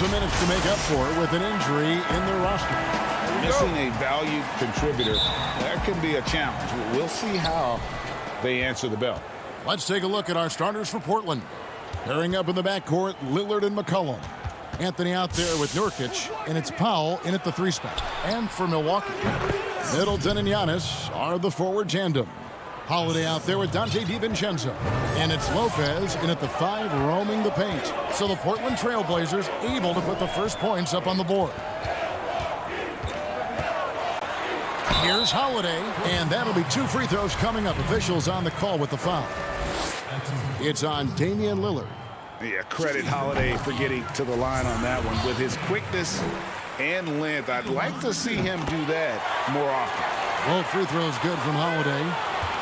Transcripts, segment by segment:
some minutes to make up for with an injury in their roster. Missing a valued contributor, that can be a challenge. We'll see how they answer the bell. Let's take a look at our starters for Portland. Pairing up in the backcourt, Lillard and McCollum. Anthony out there with Nurkic, and it's Powell in at the 3 spot. And for Milwaukee, Middleton and Giannis are the forward tandem. Holiday out there with Dante DiVincenzo. And it's Lopez in at the 5 roaming the paint. So the Portland Trailblazers able to put the first points up on the board. Here's Holiday, and that'll be 2 free throws coming up. Officials on the call with the foul. It's on Damian Lillard. Yeah, credit Holiday for getting to the line on that one. With his quickness and length, I'd like to see him do that more often. Both free throws good from Holiday.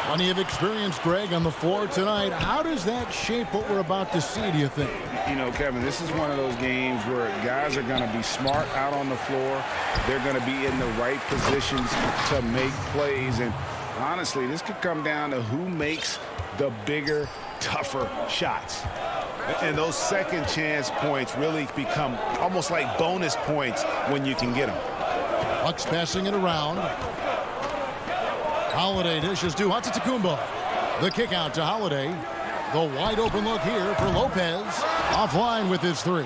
Plenty of experience, Greg, on the floor tonight. How does that shape what we're about to see, do you think? You know, Kevin, this is one of those games where guys are going to be smart out on the floor. They're going to be in the right positions to make plays. And honestly, this could come down to who makes the bigger, tougher shots. And those second chance points really become almost like bonus points when you can get them. Bucks passing it around. Holiday dishes to Antetokounmpo. The kick out to Holiday. The wide open look here for Lopez. Offline with his 3.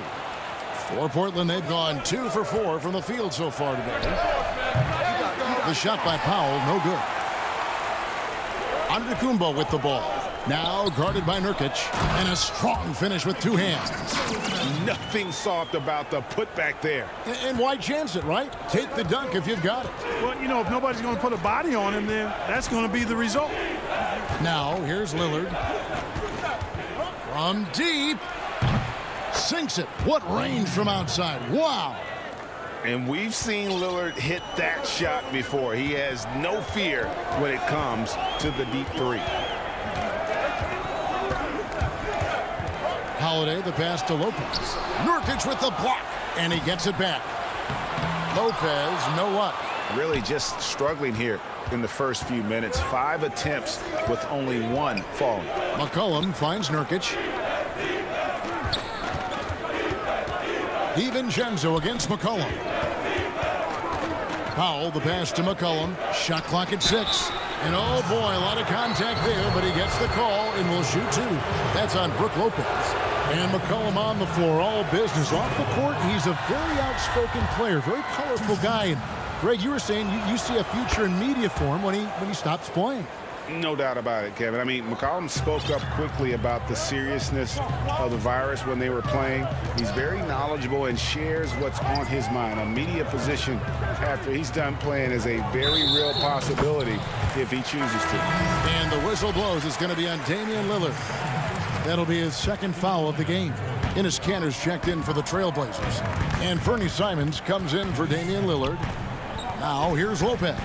For Portland, they've gone 2 for 4 from the field so far today. The shot by Powell, no good. Antetokounmpo with the ball. Now guarded by Nurkic. And a strong finish with 2 hands. Nothing soft about the putback there. And why chance it, right? Take the dunk if you've got it. Well, you know, if nobody's going to put a body on him, then that's going to be the result. Now, here's Lillard. From deep. Sinks it. What range from outside. Wow. And we've seen Lillard hit that shot before. He has no fear when it comes to the deep 3. Holiday, the pass to Lopez. Nurkic with the block, and he gets it back. Lopez, no luck. Really just struggling here in the first few minutes. 5 attempts with only 1 falling. McCollum finds Nurkic. DiVincenzo against McCollum. Powell, the pass to McCollum. Shot clock at 6. And oh boy, a lot of contact there, but he gets the call and will shoot 2. That's on Brook Lopez. And McCollum on the floor, all business. Off the court, he's a very outspoken player, very colorful guy. And Greg, you were saying you see a future in media for him when he stops playing. No doubt about it, Kevin. I mean, McCollum spoke up quickly about the seriousness of the virus when they were playing. He's very knowledgeable and shares what's on his mind. A media position after he's done playing is a very real possibility if he chooses to. And the whistle blows. It's going to be on Damian Lillard. That'll be his 2nd foul of the game. Enes Kanter's checked in for the Trailblazers. And Fernie Simons comes in for Damian Lillard. Now here's Lopez.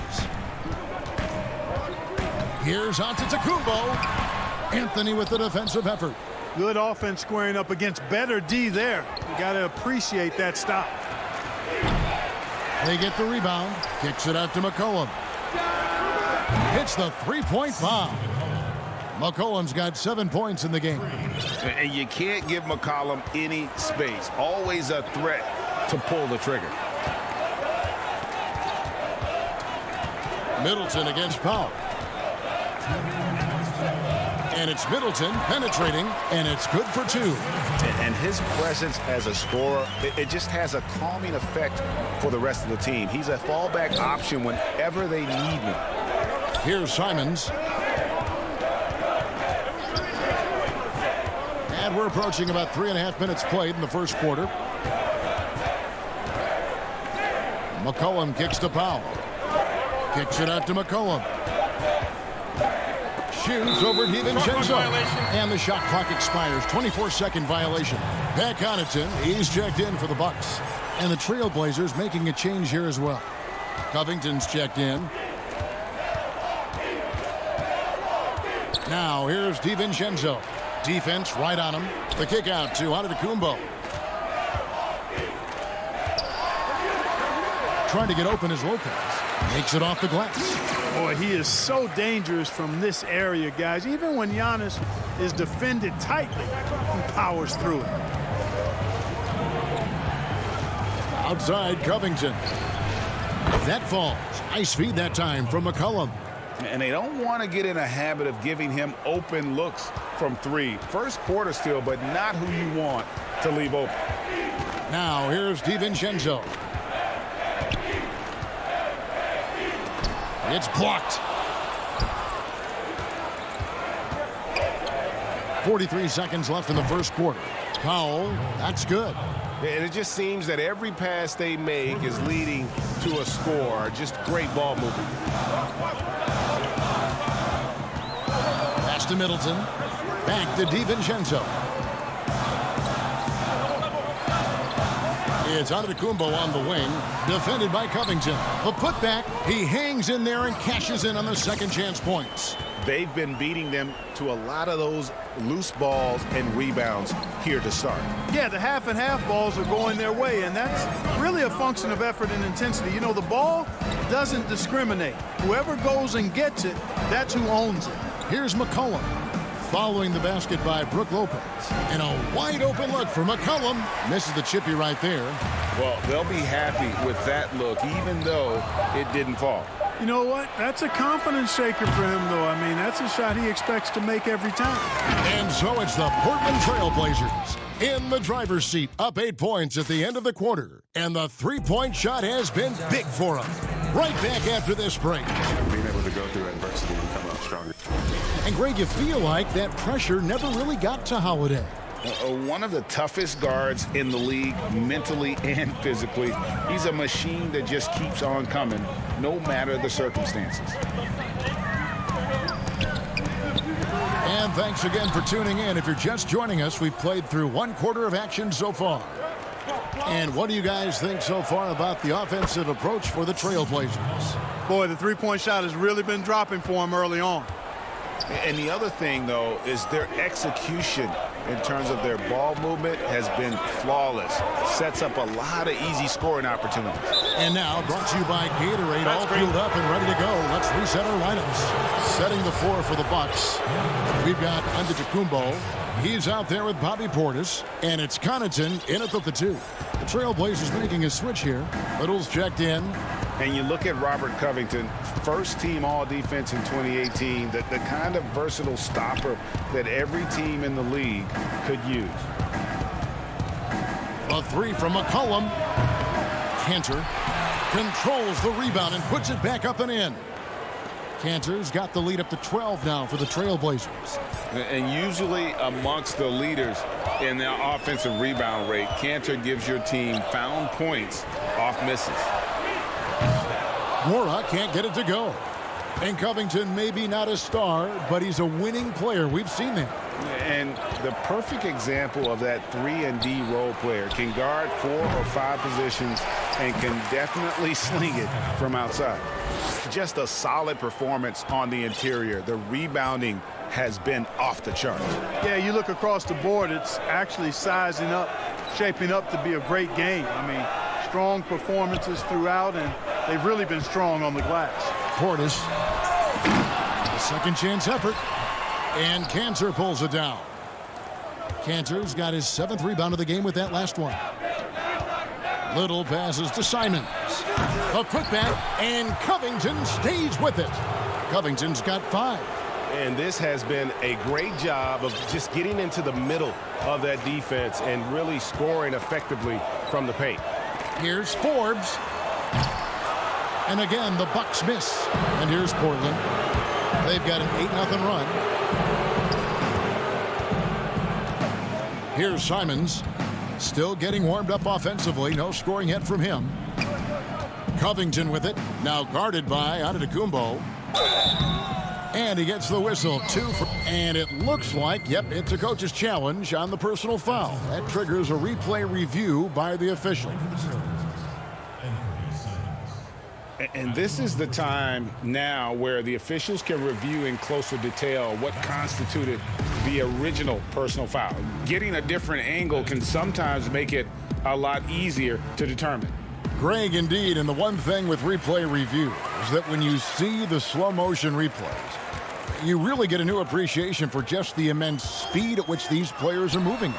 Here's Antetokounmpo. Anthony with the defensive effort. Good offense squaring up against better D there. You got to appreciate that stop. They get the rebound. Kicks it out to McCollum. Hits the 3-point bomb. McCollum's got 7 points in the game. And you can't give McCollum any space. Always a threat to pull the trigger. Middleton against Powell. And it's Middleton penetrating, and it's good for 2. And his presence as a scorer, it just has a calming effect for the rest of the team. He's a fallback option whenever they need him. Here's Simons. And we're approaching about 3.5 minutes played in the first quarter. McCollum kicks to Powell. Kicks it out to McCollum. Shoots over DiVincenzo. And the shot clock expires. 24-second violation. Pat Connaughton, he's checked in for the Bucks. And the Trailblazers making a change here as well. Covington's checked in. Now here's DiVincenzo. Defense right on him. The kick out to Antetokounmpo. Trying to get open is Lopez. Makes it off the glass. Boy, he is so dangerous from this area, guys. Even when Giannis is defended tightly, he powers through it. Outside Covington. That falls. Nice feed that time from McCollum. And they don't want to get in a habit of giving him open looks from three. First quarter still, but not who you want to leave open. Now here's DiVincenzo. It's blocked. 43 seconds left in the first quarter. Powell, that's good. And it just seems that every pass they make is leading to a score. Just great ball movement. Pass to Middleton. Back to DiVincenzo. It's Antetokounmpo on the wing. Defended by Covington. The putback. He hangs in there and cashes in on the second chance points. They've been beating them to a lot of those loose balls and rebounds here to start. Yeah, the half and half balls are going their way, and that's really a function of effort and intensity. You know, the ball doesn't discriminate. Whoever goes and gets it, that's who owns it. Here's McCollum. Following the basket by Brook Lopez. And a wide open look for McCollum. Misses the chippy right there. Well, they'll be happy with that look, even though it didn't fall. You know what? That's a confidence shaker for him, though. I mean, that's a shot he expects to make every time. And so it's the Portland Trailblazers in the driver's seat, up 8 points at the end of the quarter. And the three-point shot has been big for them. Right back after this break. Being able to go through adversity and come out stronger. And Greg, you feel like that pressure never really got to Holiday. One of the toughest guards in the league, mentally and physically. He's a machine that just keeps on coming, no matter the circumstances. And thanks again for tuning in. If you're just joining us, we've played through one quarter of action so far. And what do you guys think so far about the offensive approach for the Trailblazers? Boy, the three-point shot has really been dropping for him early on. And the other thing, though, is their execution in terms of their ball movement has been flawless. Sets up a lot of easy scoring opportunities. And now, brought to you by Gatorade, all fueled up and ready to go. Let's reset our lineups. Setting the floor for the Bucks. We've got Antetokounmpo. He's out there with Bobby Portis. And it's Connaughton in at the two. The Trailblazers making a switch here. Little's checked in. And you look at Robert Covington, first team all-defense in 2018, the kind of versatile stopper that every team in the league could use. A three from McCollum. Cantor controls the rebound and puts it back up and in. Cantor's got the lead up to 12 now for the Trailblazers. And usually amongst the leaders in their offensive rebound rate, Cantor gives your team found points off misses. Mora can't get it to go. And Covington maybe not a star, but he's a winning player. We've seen that. And the perfect example of that 3-and-D role player. Can guard 4 or 5 positions and can definitely sling it from outside. Just a solid performance on the interior. The rebounding has been off the charts. Yeah, you look across the board, it's actually sizing up, shaping up to be a great game. I mean, strong performances throughout, and they've really been strong on the glass. Portis. A second chance effort. And Cantor pulls it down. Cantor's got his 7th rebound of the game with that last one. Little passes to Simons. A putback, and Covington stays with it. Covington's got 5. And this has been a great job of just getting into the middle of that defense and really scoring effectively from the paint. Here's Forbes. And again, the Bucks miss. And here's Portland. They've got an 8-0 run. Here's Simons. Still getting warmed up offensively. No scoring yet from him. Covington with it. Now guarded by Antetokounmpo. And he gets the whistle. 2 for... And it looks like, yep, it's a coach's challenge on the personal foul. That triggers a replay review by the official. And this is the time now where the officials can review in closer detail what constituted the original personal foul. Getting a different angle can sometimes make it a lot easier to determine. Greg, indeed, and the one thing with replay review is that when you see the slow motion replays, you really get a new appreciation for just the immense speed at which these players are moving.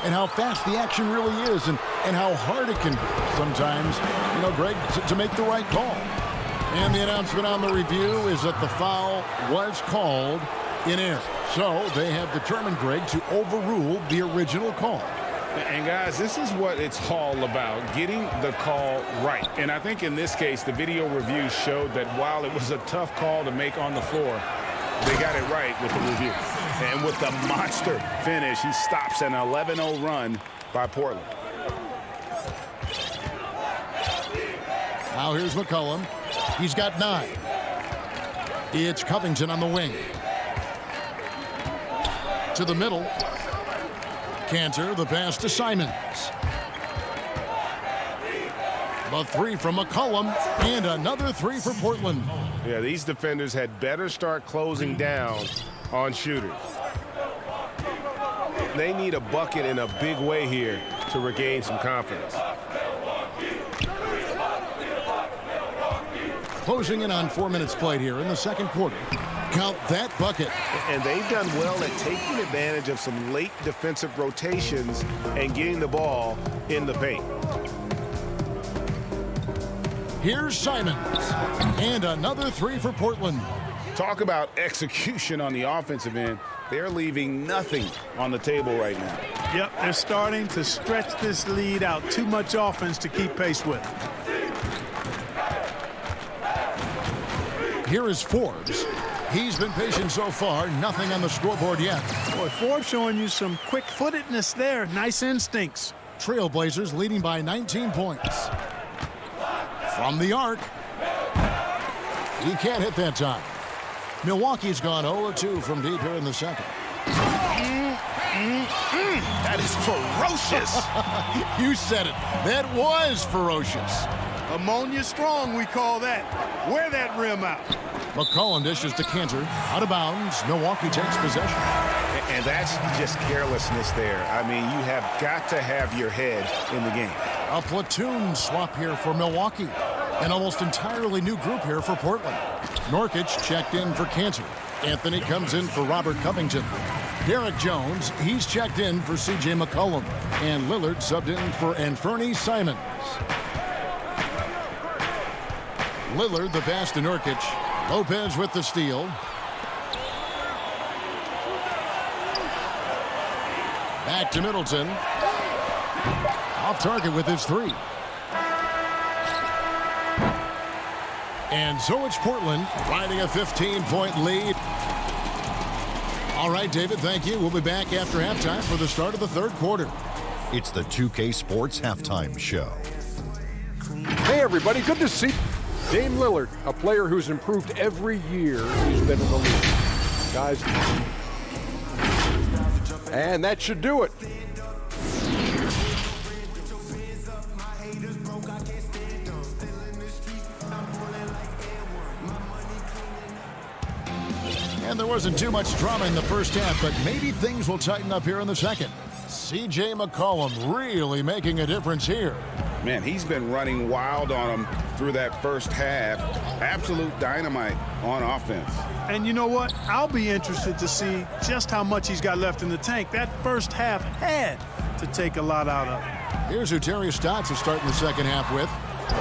and how fast the action really is and how hard it can be sometimes, Greg, to make the right call. And the announcement on the review is that the foul was called in error. So they have determined, Greg, to overrule the original call. And guys, this is what it's all about, getting the call right. And I think in this case, the video review showed that while it was a tough call to make on the floor, they got it right with the review. And with the monster finish, he stops an 11-0 run by Portland. Now here's McCollum. He's got 9. It's Covington on the wing. To the middle. Cantor, the pass to Simons. The 3 from McCollum, and another 3 for Portland. Yeah, these defenders had better start closing down on shooters. They need a bucket in a big way here to regain some confidence. Closing in on 4 minutes played here in the second quarter. Count that bucket. And they've done well at taking advantage of some late defensive rotations and getting the ball in the paint. Here's Simons. And another 3 for Portland. Talk about execution on the offensive end. They're leaving nothing on the table right now. Yep, they're starting to stretch this lead out. Too much offense to keep pace with. Here is Forbes. He's been patient so far. Nothing on the scoreboard yet. Boy, Forbes showing you some quick-footedness there. Nice instincts. Trailblazers leading by 19 points. From the arc. He can't hit that time. Milwaukee's gone 0-2 from deep here in the second. That is ferocious. You said it. That was ferocious. Ammonia strong, we call that. Wear that rim out. McCollum dishes to Cantor. Out of bounds. Milwaukee takes possession. And that's just carelessness there. I mean, you have got to have your head in the game. A platoon swap here for Milwaukee. An almost entirely new group here for Portland. Nurkic checked in for Cantor. Anthony comes in for Robert Covington. Derek Jones, he's checked in for C.J. McCollum. And Lillard subbed in for Anthony Simons. Lillard, the pass to Nurkic. Lopez with the steal. Back to Middleton. Off target with his 3. And so it's Portland riding a 15-point lead. All right, David, thank you. We'll be back after halftime for the start of the third quarter. It's the 2K Sports Halftime Show. Hey, everybody. Good to see Dame Lillard, a player who's improved every year he's been in the league. Guys, and that should do it. And there wasn't too much drama in the first half, but maybe things will tighten up here in the second. C.J. McCollum really making a difference here. Man, he's been running wild on him through that first half. Absolute dynamite on offense. And you know what? I'll be interested to see just how much he's got left in the tank. That first half had to take a lot out of it. Here's who Terry Stotts is starting the second half with.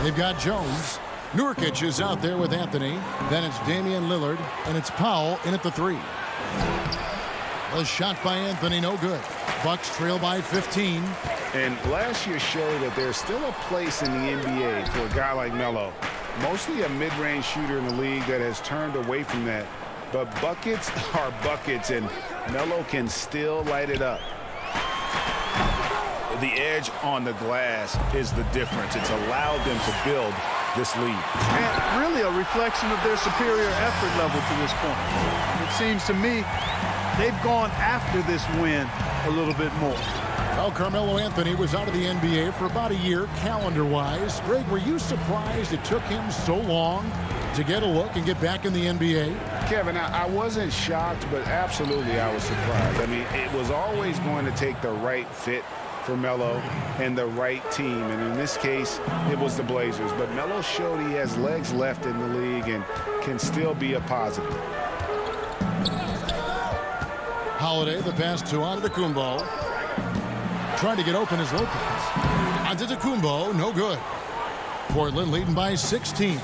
They've got Jones. Nurkic is out there with Anthony. Then it's Damian Lillard, and it's Powell in at the 3. A shot by Anthony, no good. Bucks trail by 15. And last year showed that there's still a place in the NBA for a guy like Melo. Mostly a mid-range shooter in the league that has turned away from that. But buckets are buckets, and Melo can still light it up. The edge on the glass is the difference. It's allowed them to build this lead. And really a reflection of their superior effort level to this point. It seems to me they've gone after this win a little bit more. Well, Carmelo Anthony was out of the NBA for about a year, calendar-wise. Greg, were you surprised it took him so long to get a look and get back in the NBA? Kevin, I wasn't shocked, but absolutely I was surprised. I mean, it was always going to take the right fit for Melo and the right team. And in this case, it was the Blazers. But Melo showed he has legs left in the league and can still be a positive. Holiday, the pass to Antetokounmpo. trying to get open as Lopez. Antetokounmpo, no good. Portland leading by 16.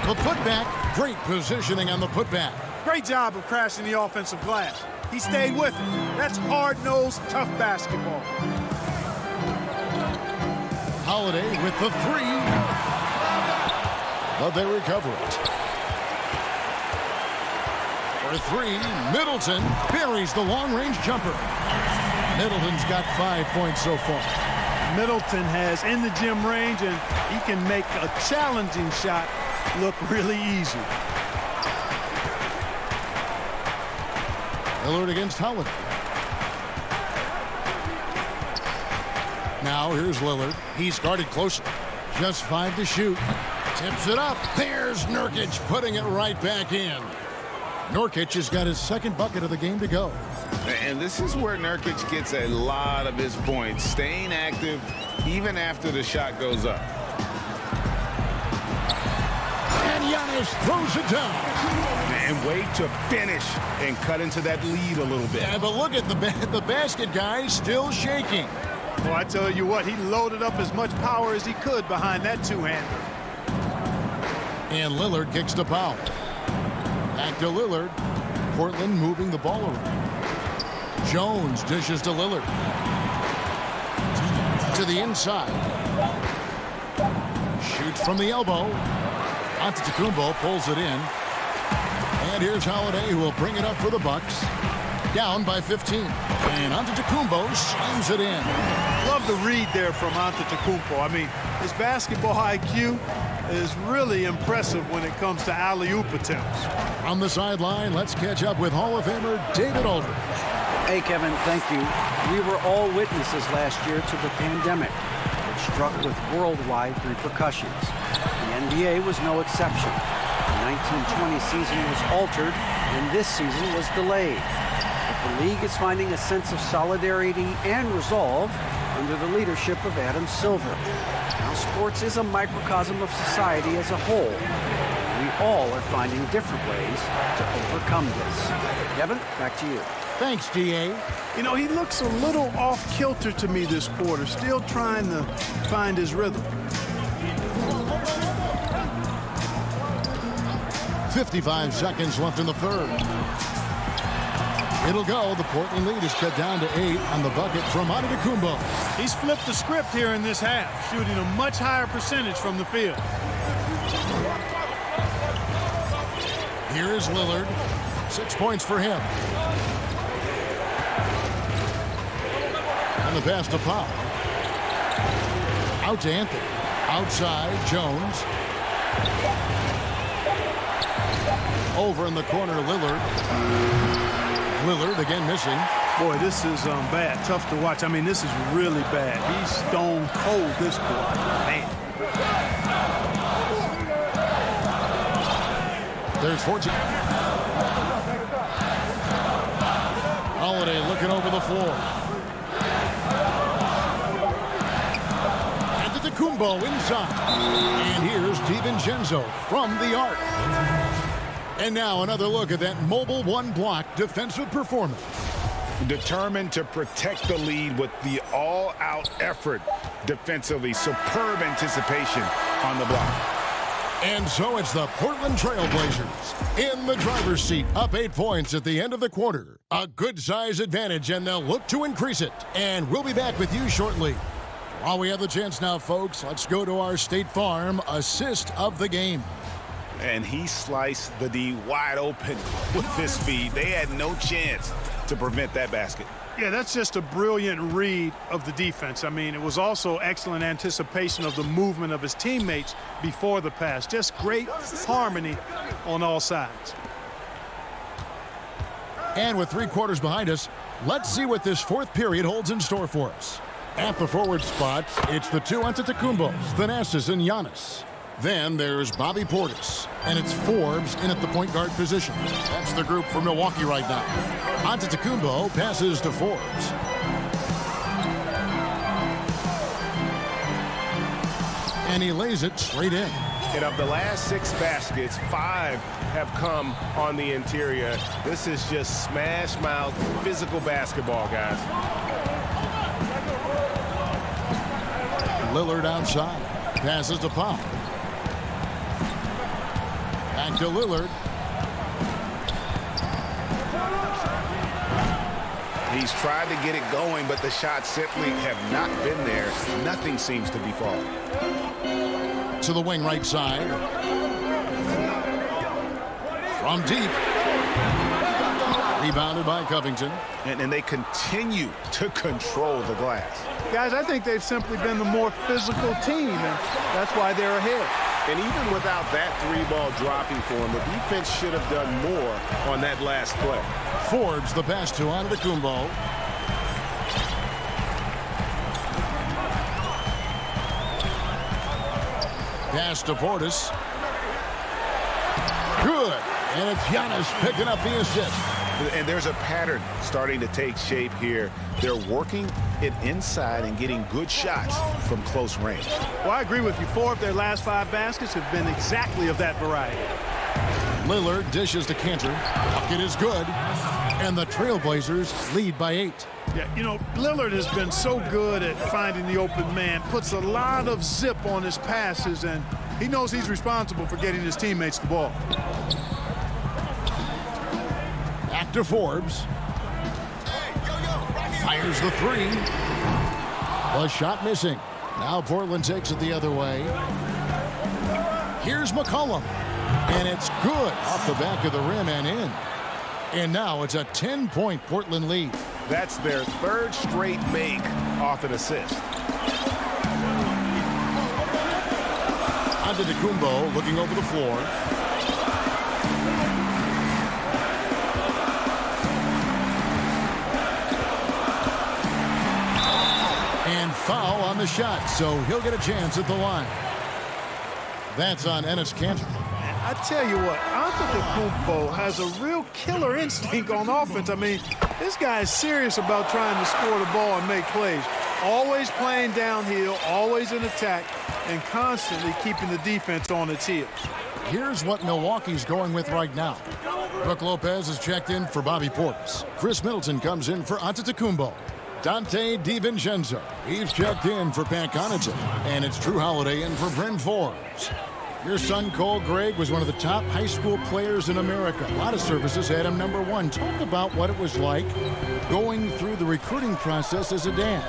The putback, great positioning on the putback. Great job of crashing the offensive glass. He stayed with it. That's hard-nosed, tough basketball. Holiday with the three. But they recover it. For three, Middleton buries the long-range jumper. Middleton's got 5 points so far. Middleton has in the gym range, and he can make a challenging shot look really easy. Lillard against Holiday. Now here's Lillard. He's guarded closely. Just 5 to shoot. Tips it up. There's Nurkic putting it right back in. Nurkic has got his second bucket of the game to go. And this is where Nurkic gets a lot of his points, staying active even after the shot goes up. And Giannis throws it down. And wait to finish and cut into that lead a little bit. Yeah, but look at the basket guy still shaking. Well, I tell you what, he loaded up as much power as he could behind that two-hander. And Lillard kicks to Powell. Back to Lillard. Portland moving the ball around. Jones dishes to Lillard. To the inside. Shoots from the elbow. Antetokounmpo pulls it in. And here's Holiday, who will bring it up for the Bucks. Down by 15. And Antetokounmpo slams it in. Love the read there from Antetokounmpo. I mean, his basketball IQ is really impressive when it comes to alley-oop attempts. On the sideline, let's catch up with Hall of Famer David Aldridge. Hey, Kevin, thank you. We were all witnesses last year to the pandemic, which struck with worldwide repercussions. The NBA was no exception. The 1920 season was altered, and this season was delayed. But the league is finding a sense of solidarity and resolve under the leadership of Adam Silver. Now, sports is a microcosm of society as a whole. We all are finding different ways to overcome this. Kevin, back to you. Thanks, D.A. You know, he looks a little off-kilter to me this quarter, still trying to find his rhythm. 55 seconds left in the third. It'll go. The Portland lead is cut down to 8 on the bucket from Antetokounmpo. He's flipped the script here in this half, shooting a much higher percentage from the field. Here is Lillard. 6 points for him. And the pass to Powell. Out to Anthony. Outside, Jones. Over in the corner, Lillard. Lillard again missing. Boy, this is bad. Tough to watch. I mean, this is really bad. He's stone cold this quarter. Man. There's 14. Holiday looking over the floor. Antetokounmpo inside. And here's DiVincenzo from the arc. And now another look at that mobile one-block defensive performance. Determined to protect the lead with the all-out effort defensively. Superb anticipation on the block. And so it's the Portland Trail Blazers in the driver's seat, up 8 points at the end of the quarter. A good-size advantage, and they'll look to increase it. And we'll be back with you shortly. While we have the chance now, folks, let's go to our State Farm assist of the game. And he sliced the D wide open with this speed. They had no chance to prevent that basket. Yeah, that's just a brilliant read of the defense. I mean, it was also excellent anticipation of the movement of his teammates before the pass. Just great harmony on all sides. And with 3 quarters behind us, let's see what this fourth period holds in store for us. At the forward spots, it's the two Antetokounmpos, Thanasis and Giannis. Then there's Bobby Portis, and it's Forbes in at the point guard position. That's the group for Milwaukee right now. Antetokounmpo passes to Forbes. And he lays it straight in. And of the last 6 baskets, 5 have come on the interior. This is just smash mouth physical basketball, guys. Lillard outside. Passes to Powell. Back to Lillard. He's tried to get it going, but the shots simply have not been there. Nothing seems to be falling. To the wing right side. From deep. Rebounded by Covington. And they continue to control the glass. Guys, I think they've simply been the more physical team, and that's why they're ahead. And even without that 3-ball dropping for him, the defense should have done more on that last play. Forbes the pass to Antetokounmpo. Pass to Portis. Good. And it's Giannis picking up the assist. And there's a pattern starting to take shape here. They're working it inside and getting good shots from close range. Well, I agree with you. 4 of their last 5 baskets have been exactly of that variety. Lillard dishes to Cantor. Bucket is good. And the Trailblazers lead by 8. Yeah, you know, Lillard has been so good at finding the open man, puts a lot of zip on his passes, and he knows he's responsible for getting his teammates the ball. Back to Forbes. Fires the 3. The shot missing. Now Portland takes it the other way. Here's McCollum. And it's good off the back of the rim and in. And now it's a 10-point Portland lead. That's their 3rd straight make off an assist. Antetokounmpo looking over the floor. And foul on the shot, so he'll get a chance at the line. That's on Enes Kanter. I tell you what, Antetokounmpo has a real killer instinct on offense. I mean, this guy is serious about trying to score the ball and make plays. Always playing downhill, always in attack, and constantly keeping the defense on its heels. Here's what Milwaukee's going with right now. Brook Lopez is checked in for Bobby Portis. Chris Middleton comes in for Antetokounmpo. Dante DiVincenzo, he's checked in for Pat Connaughton. And it's Drew Holiday in for Bryn Forbes. Your son, Cole Gregg, was one of the top high school players in America. A lot of services had him #1. Talk about what it was like going through the recruiting process as a dad.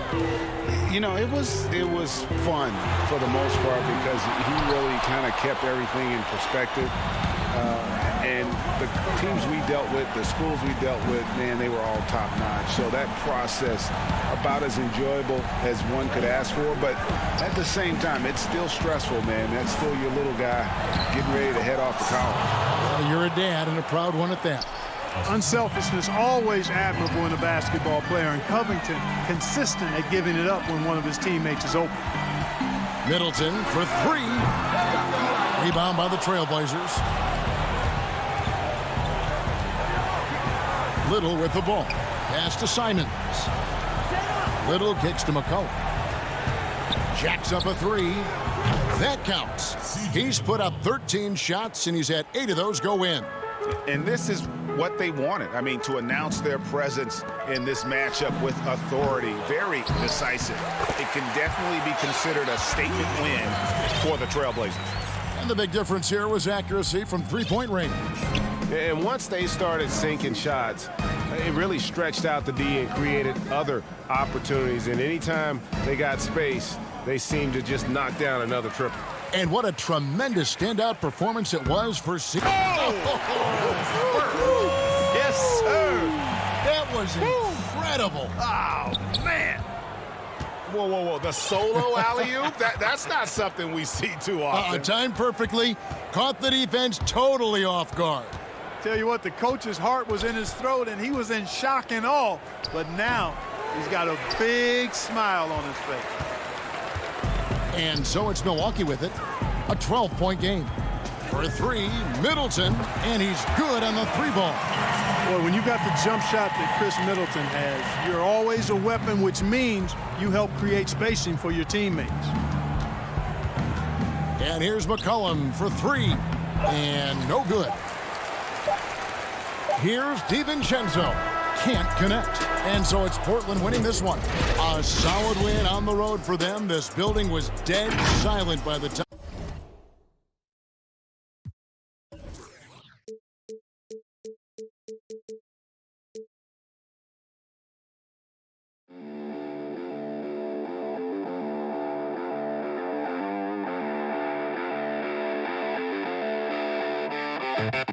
You know, it was fun for the most part because he really kind of kept everything in perspective. And the teams we dealt with, the schools we dealt with, man, they were all top-notch. So that process, about as enjoyable as one could ask for. But at the same time, it's still stressful, man. That's still your little guy getting ready to head off to college. Well, you're a dad and a proud one at that. Unselfishness always admirable in a basketball player, and Covington consistent at giving it up when one of his teammates is open. Middleton for 3. Rebound by the Trailblazers. Little with the ball. Pass to Simons. Little kicks to McCollum. Jacks up a 3. That counts. He's put up 13 shots, and he's had 8 of those go in. And this is what they wanted. I mean, to announce their presence in this matchup with authority. Very decisive. It can definitely be considered a statement win for the Trailblazers. And the big difference here was accuracy from 3-point range. And once they started sinking shots, it really stretched out the D and created other opportunities. And anytime they got space, they seemed to just knock down another triple. And what a tremendous standout performance it was for Yes, sir. That was incredible. Oh, man. Whoa, whoa, whoa. The solo alley-oop? That's not something we see too often. Timed perfectly. Caught the defense totally off guard. Tell you what, the coach's heart was in his throat, and he was in shock and awe. But now he's got a big smile on his face. And so it's Milwaukee with it. A 12-point game. For 3, Middleton, and he's good on the 3-ball. Boy, when you got the jump shot that Chris Middleton has, you're always a weapon, which means you help create spacing for your teammates. And here's McCollum for three. And no good. Here's DiVincenzo. Can't connect. And so it's Portland winning this one. A solid win on the road for them. This building was dead silent by the time. You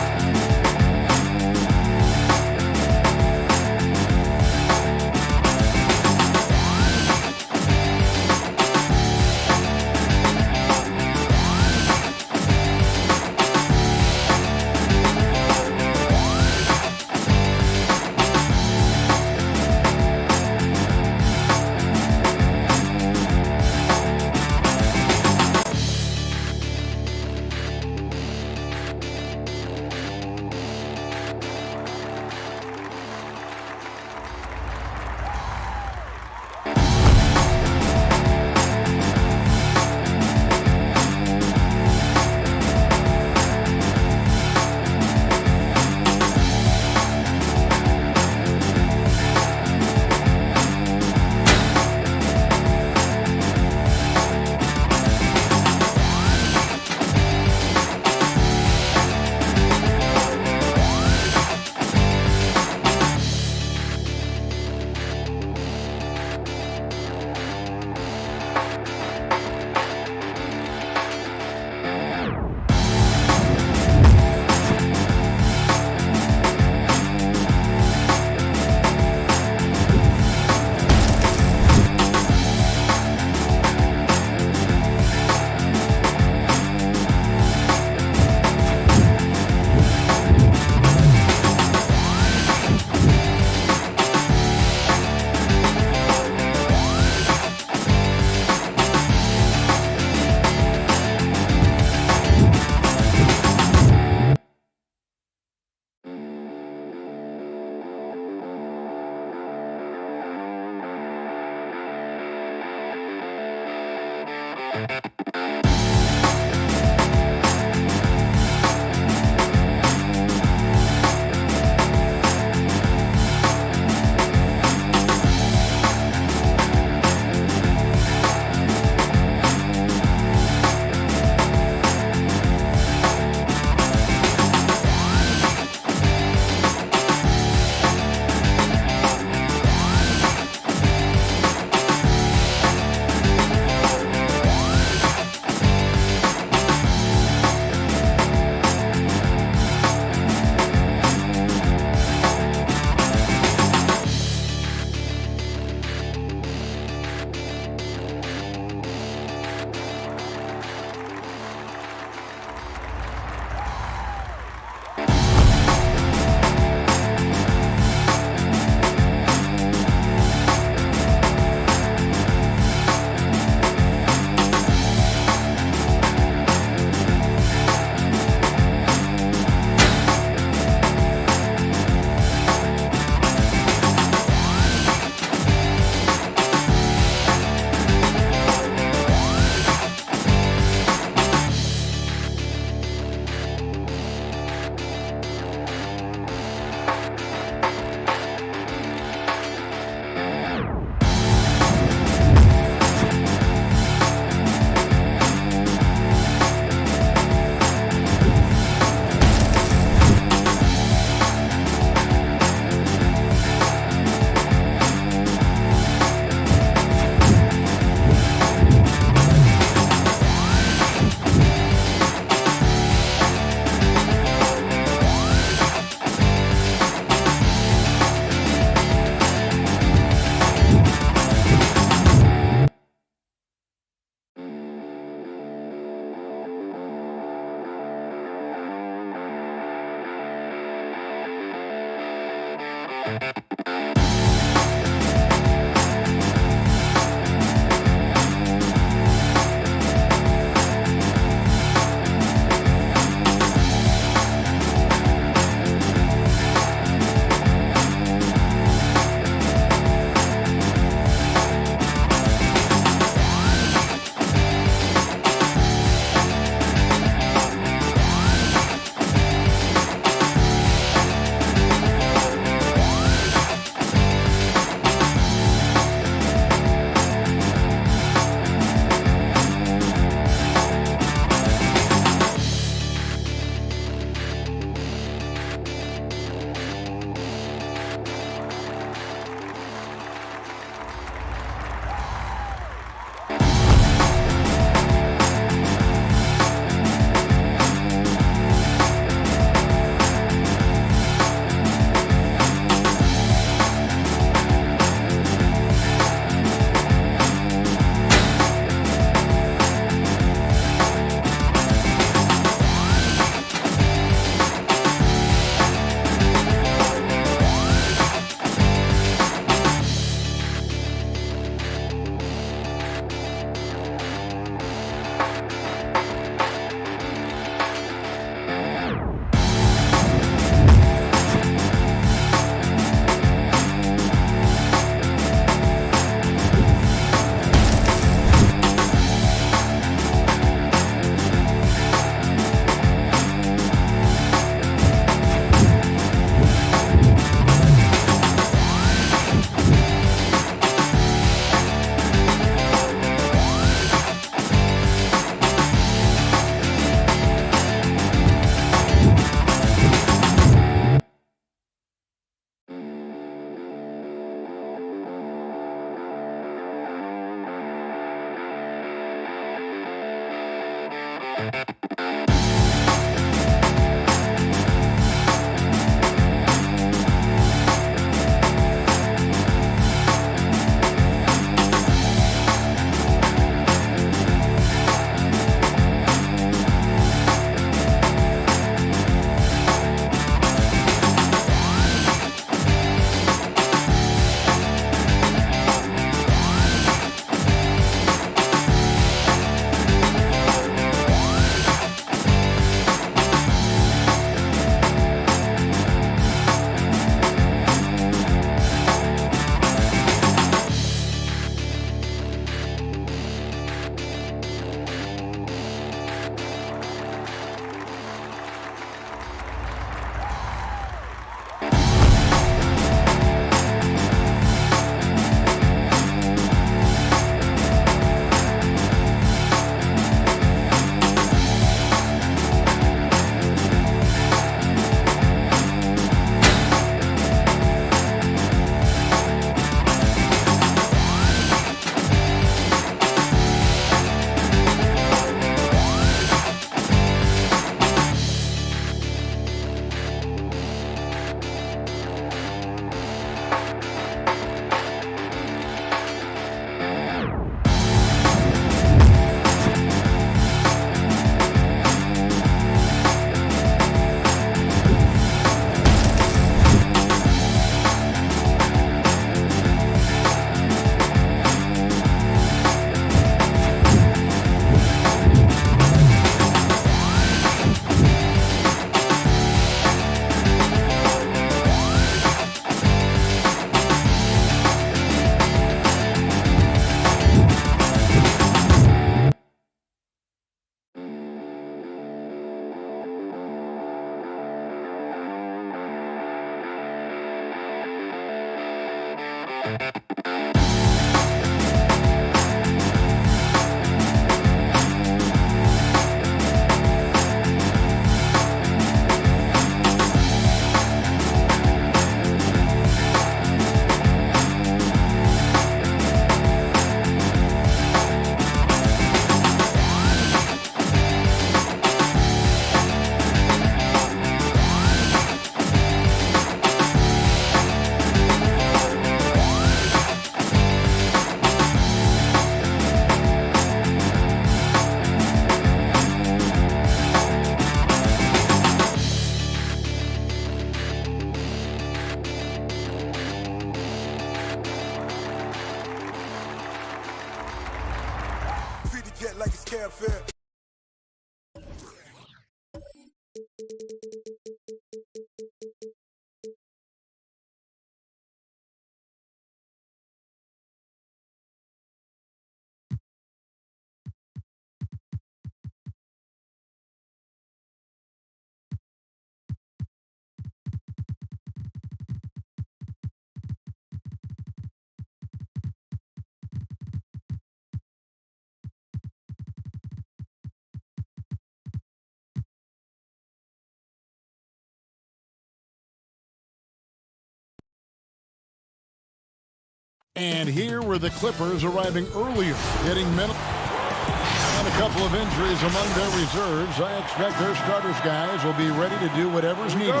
And here were the Clippers arriving earlier, getting mental. And a couple of injuries among their reserves. I expect their starters guys will be ready to do whatever's needed.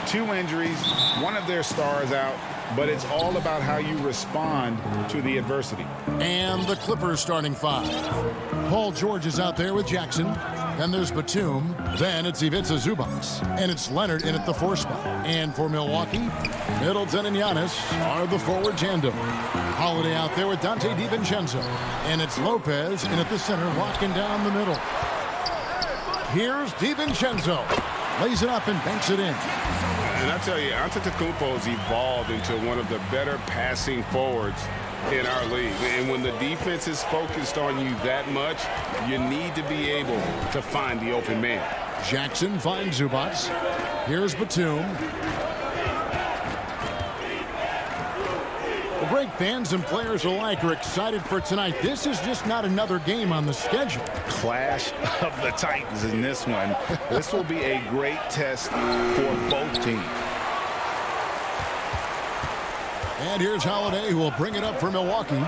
2 injuries, one of their stars out, but it's all about how you respond to the adversity. And the Clippers starting 5. Paul George is out there with Jackson. Then there's Batum. Then it's Ivica Zubac. And it's Leonard in at the 4 spot. And for Milwaukee, Middleton and Giannis are the forward tandem. Holiday out there with Dante DiVincenzo. And it's Lopez in at the center, locking down the middle. Here's DiVincenzo. Lays it up and banks it in. And I tell you, Antetokounmpo's evolved into one of the better passing forwards in our league. And when the defense is focused on you that much, you need to be able to find the open man. Jackson finds Zubac. Here's Batum. The great fans and players alike are excited for tonight. This is just not another game on the schedule. Clash of the Titans in this one. This will be a great test for both teams. And here's Holiday, who will bring it up for Milwaukee.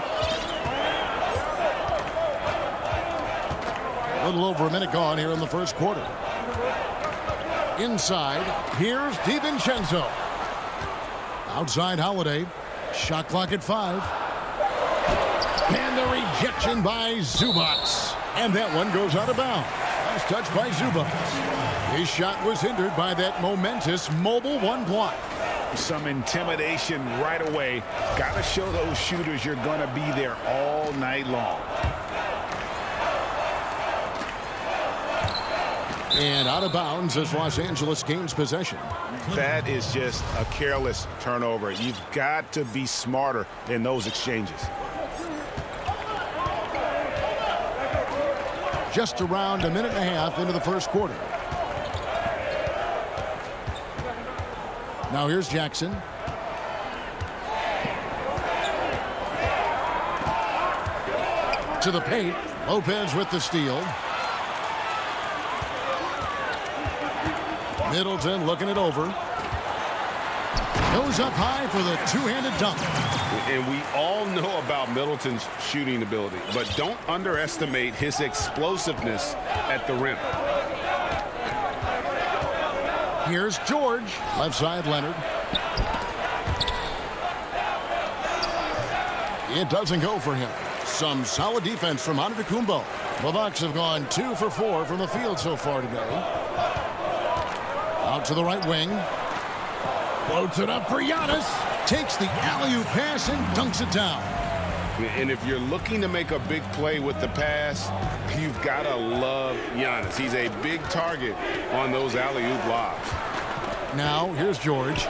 A little over a minute gone here in the first quarter. Inside, here's DiVincenzo. Outside Holiday. Shot clock at 5. And a rejection by Zubac. And that one goes out of bounds. Last touch by Zubac. His shot was hindered by that momentous mobile one block. Some intimidation right away. Got to show those shooters you're going to be there all night long. And out of bounds as Los Angeles gains possession. That is just a careless turnover. You've got to be smarter in those exchanges. Just around a minute and a half into the first quarter. Now here's Jackson. To the paint. Lopez with the steal. Middleton looking it over. Goes up high for the two-handed dunk. And we all know about Middleton's shooting ability, but don't underestimate his explosiveness at the rim. Here's George. Left side, Leonard. It doesn't go for him. Some solid defense from Antetokounmpo. The Bucks have gone 2 for 4 from the field so far today. Out to the right wing. Floats it up for Giannis. Takes the alley-oop pass and dunks it down. And if you're looking to make a big play with the pass, you've got to love Giannis. He's a big target on those alley-oop lobs. Now, here's George.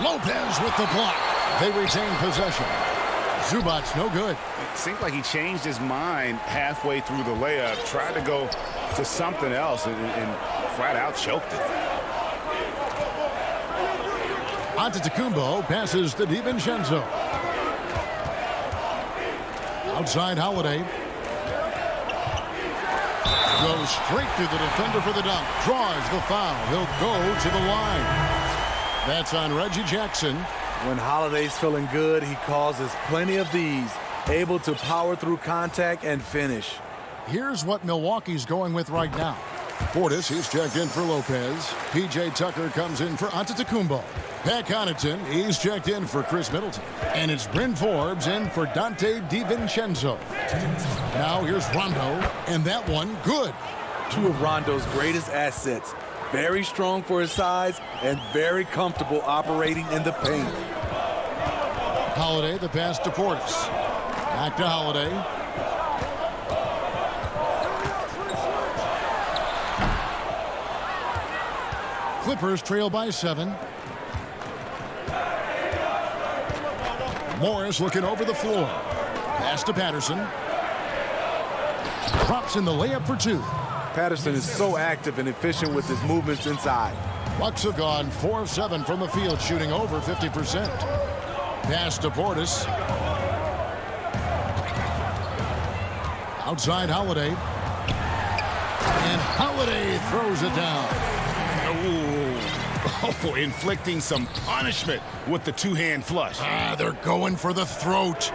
Lopez with the block. They retain possession. Zubac, no good. It seemed like he changed his mind halfway through the layup, tried to go to something else, and flat out choked it. Antetokounmpo passes to DiVincenzo. Outside Holiday. Goes straight through the defender for the dunk. Draws the foul. He'll go to the line. That's on Reggie Jackson. When Holiday's feeling good, he causes plenty of these. Able to power through contact and finish. Here's what Milwaukee's going with right now. Portis, he's checked in for Lopez. P.J. Tucker comes in for Antetokounmpo. Pat Connaughton, he's checked in for Chris Middleton. And it's Bryn Forbes in for Dante DiVincenzo. Now here's Rondo, and that one good. Two of Rondo's greatest assets. Very strong for his size and very comfortable operating in the paint. Holiday, the pass to Portis. Back to Holiday. Clippers trail by 7. Morris looking over the floor. Pass to Patterson. Drops in the layup for 2. Patterson is so active and efficient with his movements inside. Bucks have gone 4 of 7 from the field, shooting over 50%. Pass to Portis. Outside Holiday. And Holiday throws it down. Oh, inflicting some punishment with the two-hand flush. They're going for the throat.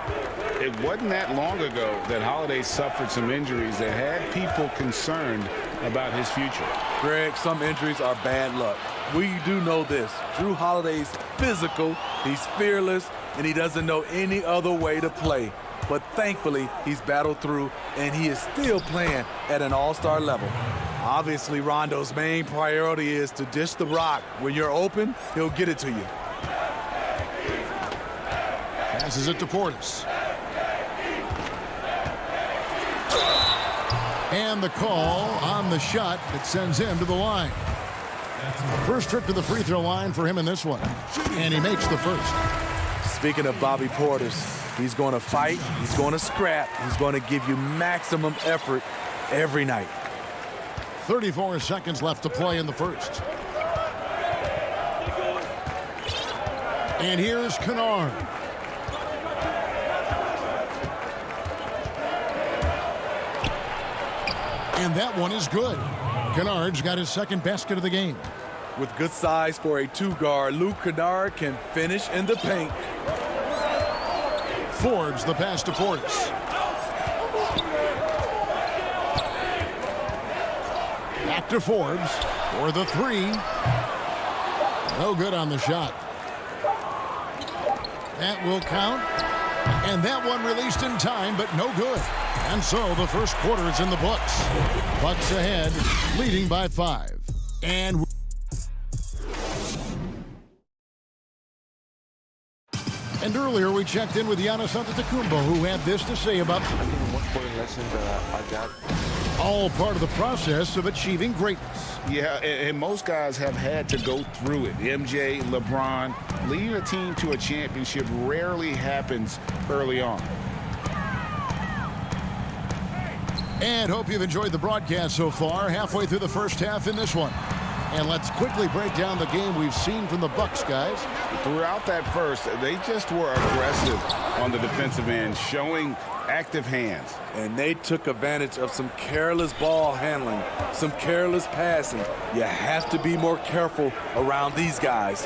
It wasn't that long ago that Holiday suffered some injuries that had people concerned about his future. Greg, some injuries are bad luck. We do know this. Drew Holiday's physical, he's fearless, and he doesn't know any other way to play. But thankfully, he's battled through, and he is still playing at an all-star level. Obviously, Rondo's main priority is to dish the rock. When you're open, he'll get it to you. Passes it to Portis. And the call on the shot that sends him to the line. First trip to the free throw line for him in this one. And he makes the first. Speaking of Bobby Portis, he's going to fight, he's going to scrap, he's going to give you maximum effort every night. 34 seconds left to play in the first. And here's Kennard. And that one is good. Kennard's got his second basket of the game. With good size for a two-guard, Luke Kennard can finish in the paint. Forbes the pass to Portis. Back to Forbes for the three. No good on the shot. That will count. And that one released in time, but no good. And so the first quarter is in the books. Bucks ahead, leading by 5. And earlier we checked in with Giannis Antetokounmpo, who had this to say about I think the most important lesson that I got. All part of the process of achieving greatness. Yeah, and most guys have had to go through it. MJ, LeBron, leading a team to a championship rarely happens early on. And hope you've enjoyed the broadcast so far. Halfway through the first half in this one. And let's quickly break down the game we've seen from the Bucks, guys. Throughout that first, they just were aggressive on the defensive end, showing active hands. And they took advantage of some careless ball handling, some careless passing. You have to be more careful around these guys.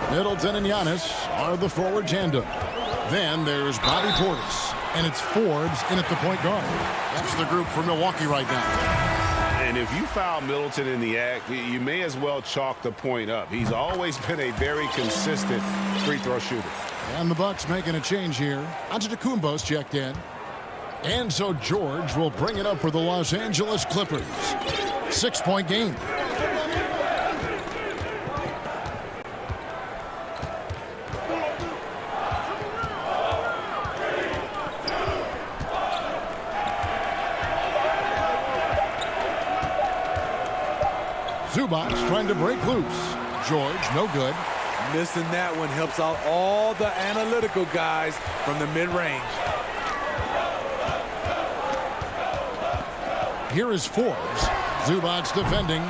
Middleton and Giannis are the forward tandem. Then there's Bobby Portis, and it's Forbes in at the point guard. That's the group for Milwaukee right now. And if you foul Middleton in the act, you may as well chalk the point up. He's always been a very consistent free throw shooter. And the Bucks making a change here. Antetokounmpo's checked in. And so George will bring it up for the Los Angeles Clippers. 6-point game. Zubac trying to break loose. George, no good. Missing that one helps out all the analytical guys from the mid-range. Here is Forbes. Zubac defending.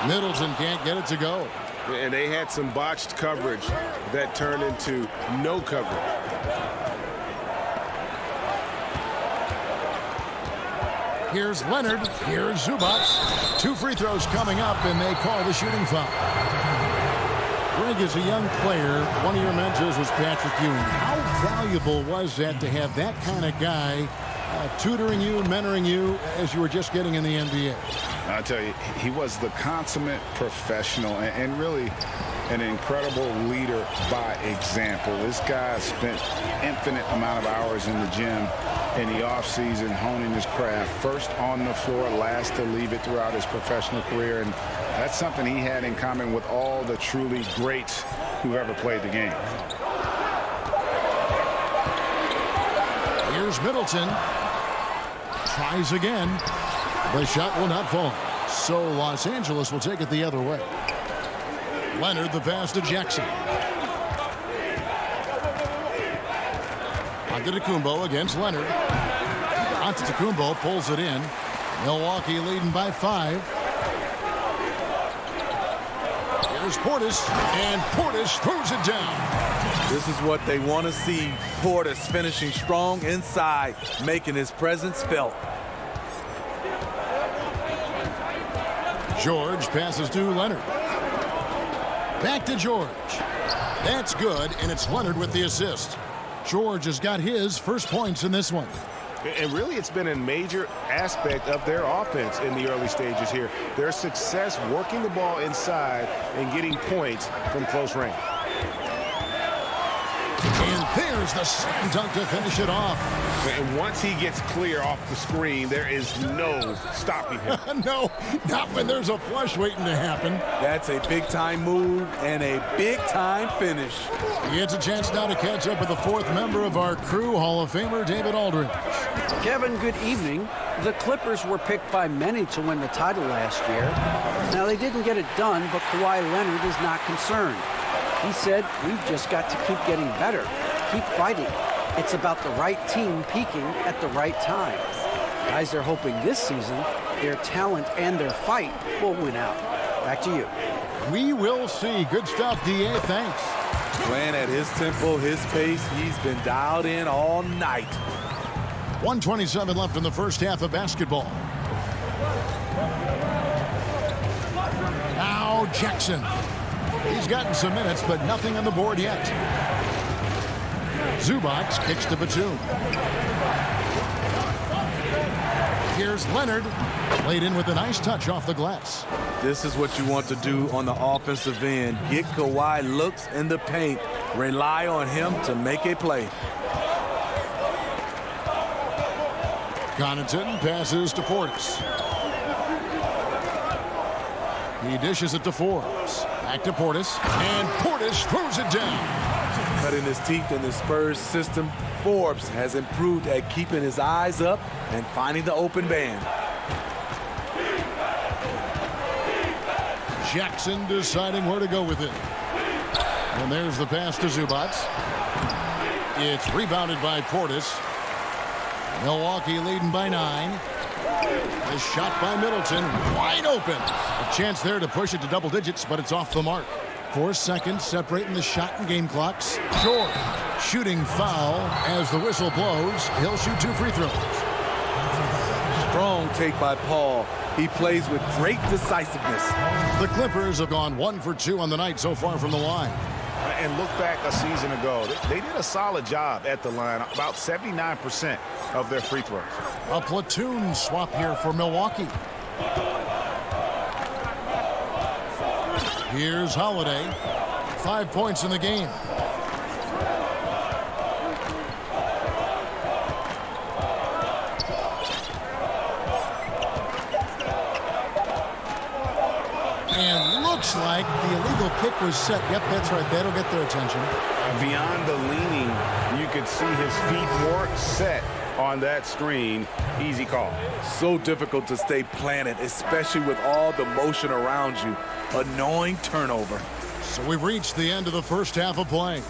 Middleton can't get it to go. And they had some botched coverage that turned into no coverage. Here's Leonard. Here's Zubac. 2 free throws coming up, and they call the shooting foul. Greg, as a young player, one of your mentors was Patrick Ewing. How valuable was that to have that kind of guy tutoring you, mentoring you as you were just getting in the NBA? I'll tell you, he was the consummate professional and really an incredible leader by example. This guy spent infinite amount of hours in the gym in the offseason honing his craft, first on the floor, last to leave it throughout his professional career. And that's something he had in common with all the truly greats who ever played the game. Here's Middleton. Tries again. The shot will not fall. So Los Angeles will take it the other way. Leonard, the pass to Jackson. Antetokounmpo against Leonard. Antetokounmpo pulls it in. Milwaukee leading by 5. Here's Portis, and Portis throws it down. This is what they want to see. Portis finishing strong inside, making his presence felt. George passes to Leonard. Back to George. That's good, and it's Leonard with the assist. George has got his first points in this one. And really, it's been a major aspect of their offense in the early stages here. Their success working the ball inside and getting points from close range. And there's the slam dunk to finish it off. And once he gets clear off the screen, there is no stopping him. No, not when there's a flush waiting to happen. That's a big-time move and a big-time finish. He gets a chance now to catch up with the 4th member of our crew, Hall of Famer David Aldridge. Kevin, good evening. The Clippers were picked by many to win the title last year. Now, they didn't get it done, but Kawhi Leonard is not concerned. He said, we've just got to keep getting better, keep fighting. It's about the right team peaking at the right time. Guys are hoping this season their talent and their fight will win out. Back to you. We will see. Good stuff, D.A. Thanks. Playing at his tempo, his pace. He's been dialed in all night. 1:27 left in the first half of basketball. Now Jackson. He's gotten some minutes, but nothing on the board yet. Zubac kicks to Batum. Here's Leonard. Laid in with a nice touch off the glass. This is what you want to do on the offensive end. Get Kawhi looks in the paint. Rely on him to make a play. Connaughton passes to Portis. He dishes it to Forbes. Back to Portis. And Portis throws it down. Cutting his teeth in the Spurs system, Forbes has improved at keeping his eyes up and finding the open man. Jackson deciding where to go with it. And there's the pass to Zubac. It's rebounded by Portis. Milwaukee leading by 9. The shot by Middleton, wide open. A chance there to push it to double digits, but it's off the mark. 4 seconds separating the shot and game clocks. George shooting foul as the whistle blows. He'll shoot 2 free throws. Strong take by Paul. He plays with great decisiveness. The Clippers have gone 1 for 2 on the night so far from the line. And look back a season ago. They did a solid job at the line, about 79% of their free throws. A platoon swap here for Milwaukee. Here's Holiday. 5 points in the game. And looks like the illegal kick was set. Yep, that's right. That'll get their attention. Beyond the leaning, you could see his feet weren't set on that screen. Easy call. So difficult to stay planted, especially with all the motion around you. Annoying turnover. So we've reached the end of the first half of play.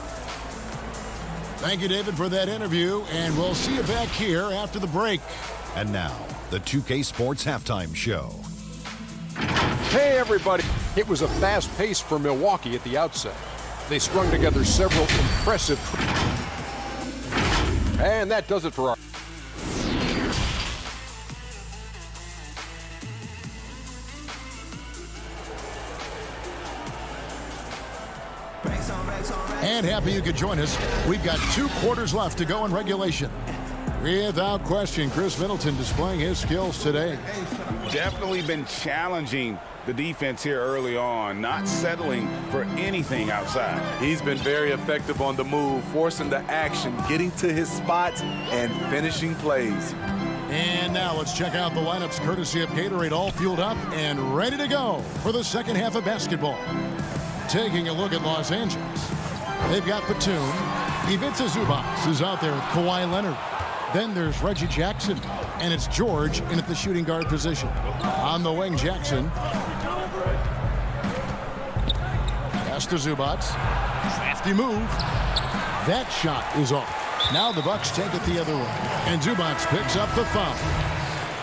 Thank you, David, for that interview, and we'll see you back here after the break. And now, the 2K Sports Halftime Show. Hey, everybody. It was a fast pace for Milwaukee at the outset. They strung together several impressive. And that does it for our. And happy you could join us. We've got 2 quarters left to go in regulation. Without question, Chris Middleton displaying his skills today. Definitely been challenging the defense here early on, not settling for anything outside. He's been very effective on the move, forcing the action, getting to his spots, and finishing plays. And now let's check out the lineups courtesy of Gatorade, all fueled up and ready to go for the second half of basketball. Taking a look at Los Angeles. They've got Batum. Ivica Zubac is out there with Kawhi Leonard. Then there's Reggie Jackson, and it's George in at the shooting guard position. On the wing, Jackson. Pass to Zubac. Crafty move. That shot is off. Now the Bucks take it the other way, and Zubac picks up the foul.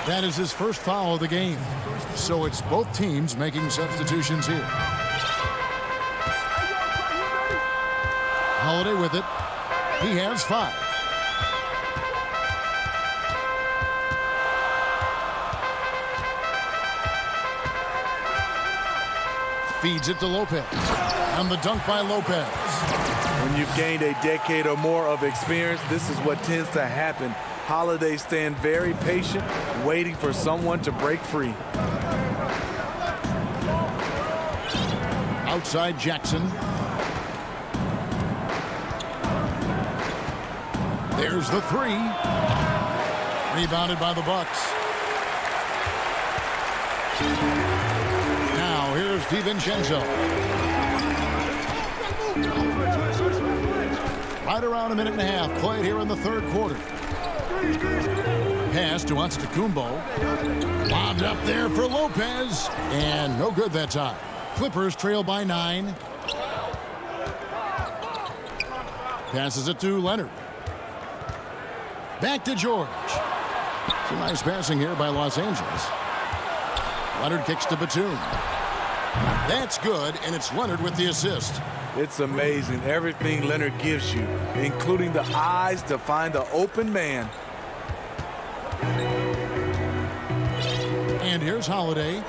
That is his first foul of the game. So it's both teams making substitutions here. Holiday with it. He has 5. Feeds it to Lopez. And the dunk by Lopez. When you've gained a decade or more of experience, this is what tends to happen. Holiday stand very patient, waiting for someone to break free. Outside Jackson. There's the 3. Rebounded by the Bucks. Now here's DiVincenzo. Right around a minute and a half played here in the third quarter. Pass to Antetokounmpo. Lobbed up there for Lopez. And no good that time. Clippers trail by 9. Passes it to Leonard. Back to George. Some nice passing here by Los Angeles. Leonard kicks to Batum. That's good, and it's Leonard with the assist. It's amazing everything Leonard gives you, including the eyes to find the open man. And here's Holiday.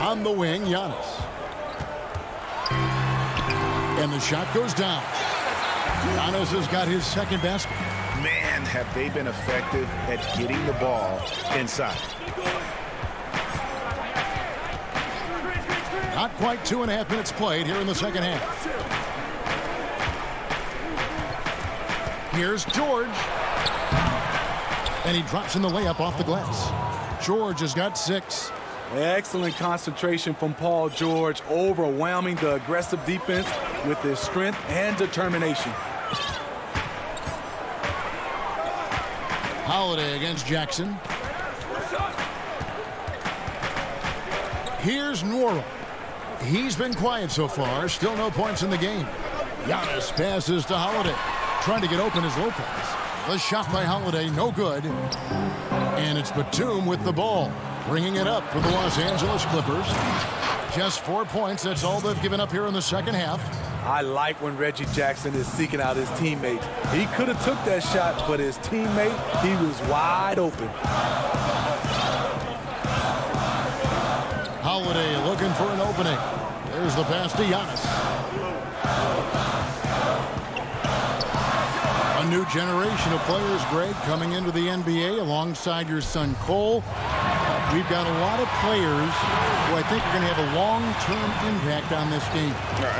On the wing, Giannis. And the shot goes down. Giannis has got his second basket. Man, man, have they been effective at getting the ball inside. Not quite 2.5 minutes played here in the second half. Here's George. And he drops in the layup off the glass. George has got 6. Excellent concentration from Paul George, overwhelming the aggressive defense with his strength and determination. Holiday against Jackson. Here's Nora. He's been quiet so far. Still no points in the game. Giannis passes to Holiday. Trying to get open is Lopez. The shot by Holiday, no good. And it's Batum with the ball. Bringing it up for the Los Angeles Clippers. Just 4 points. That's all they've given up here in the second half. I like when Reggie Jackson is seeking out his teammates. He could have took that shot, but his teammate, he was wide open. Holiday looking for an opening. There's the pass to Giannis. A new generation of players, Greg, coming into the NBA alongside your son Cole. We've got a lot of players who I think are going to have a long-term impact on this game.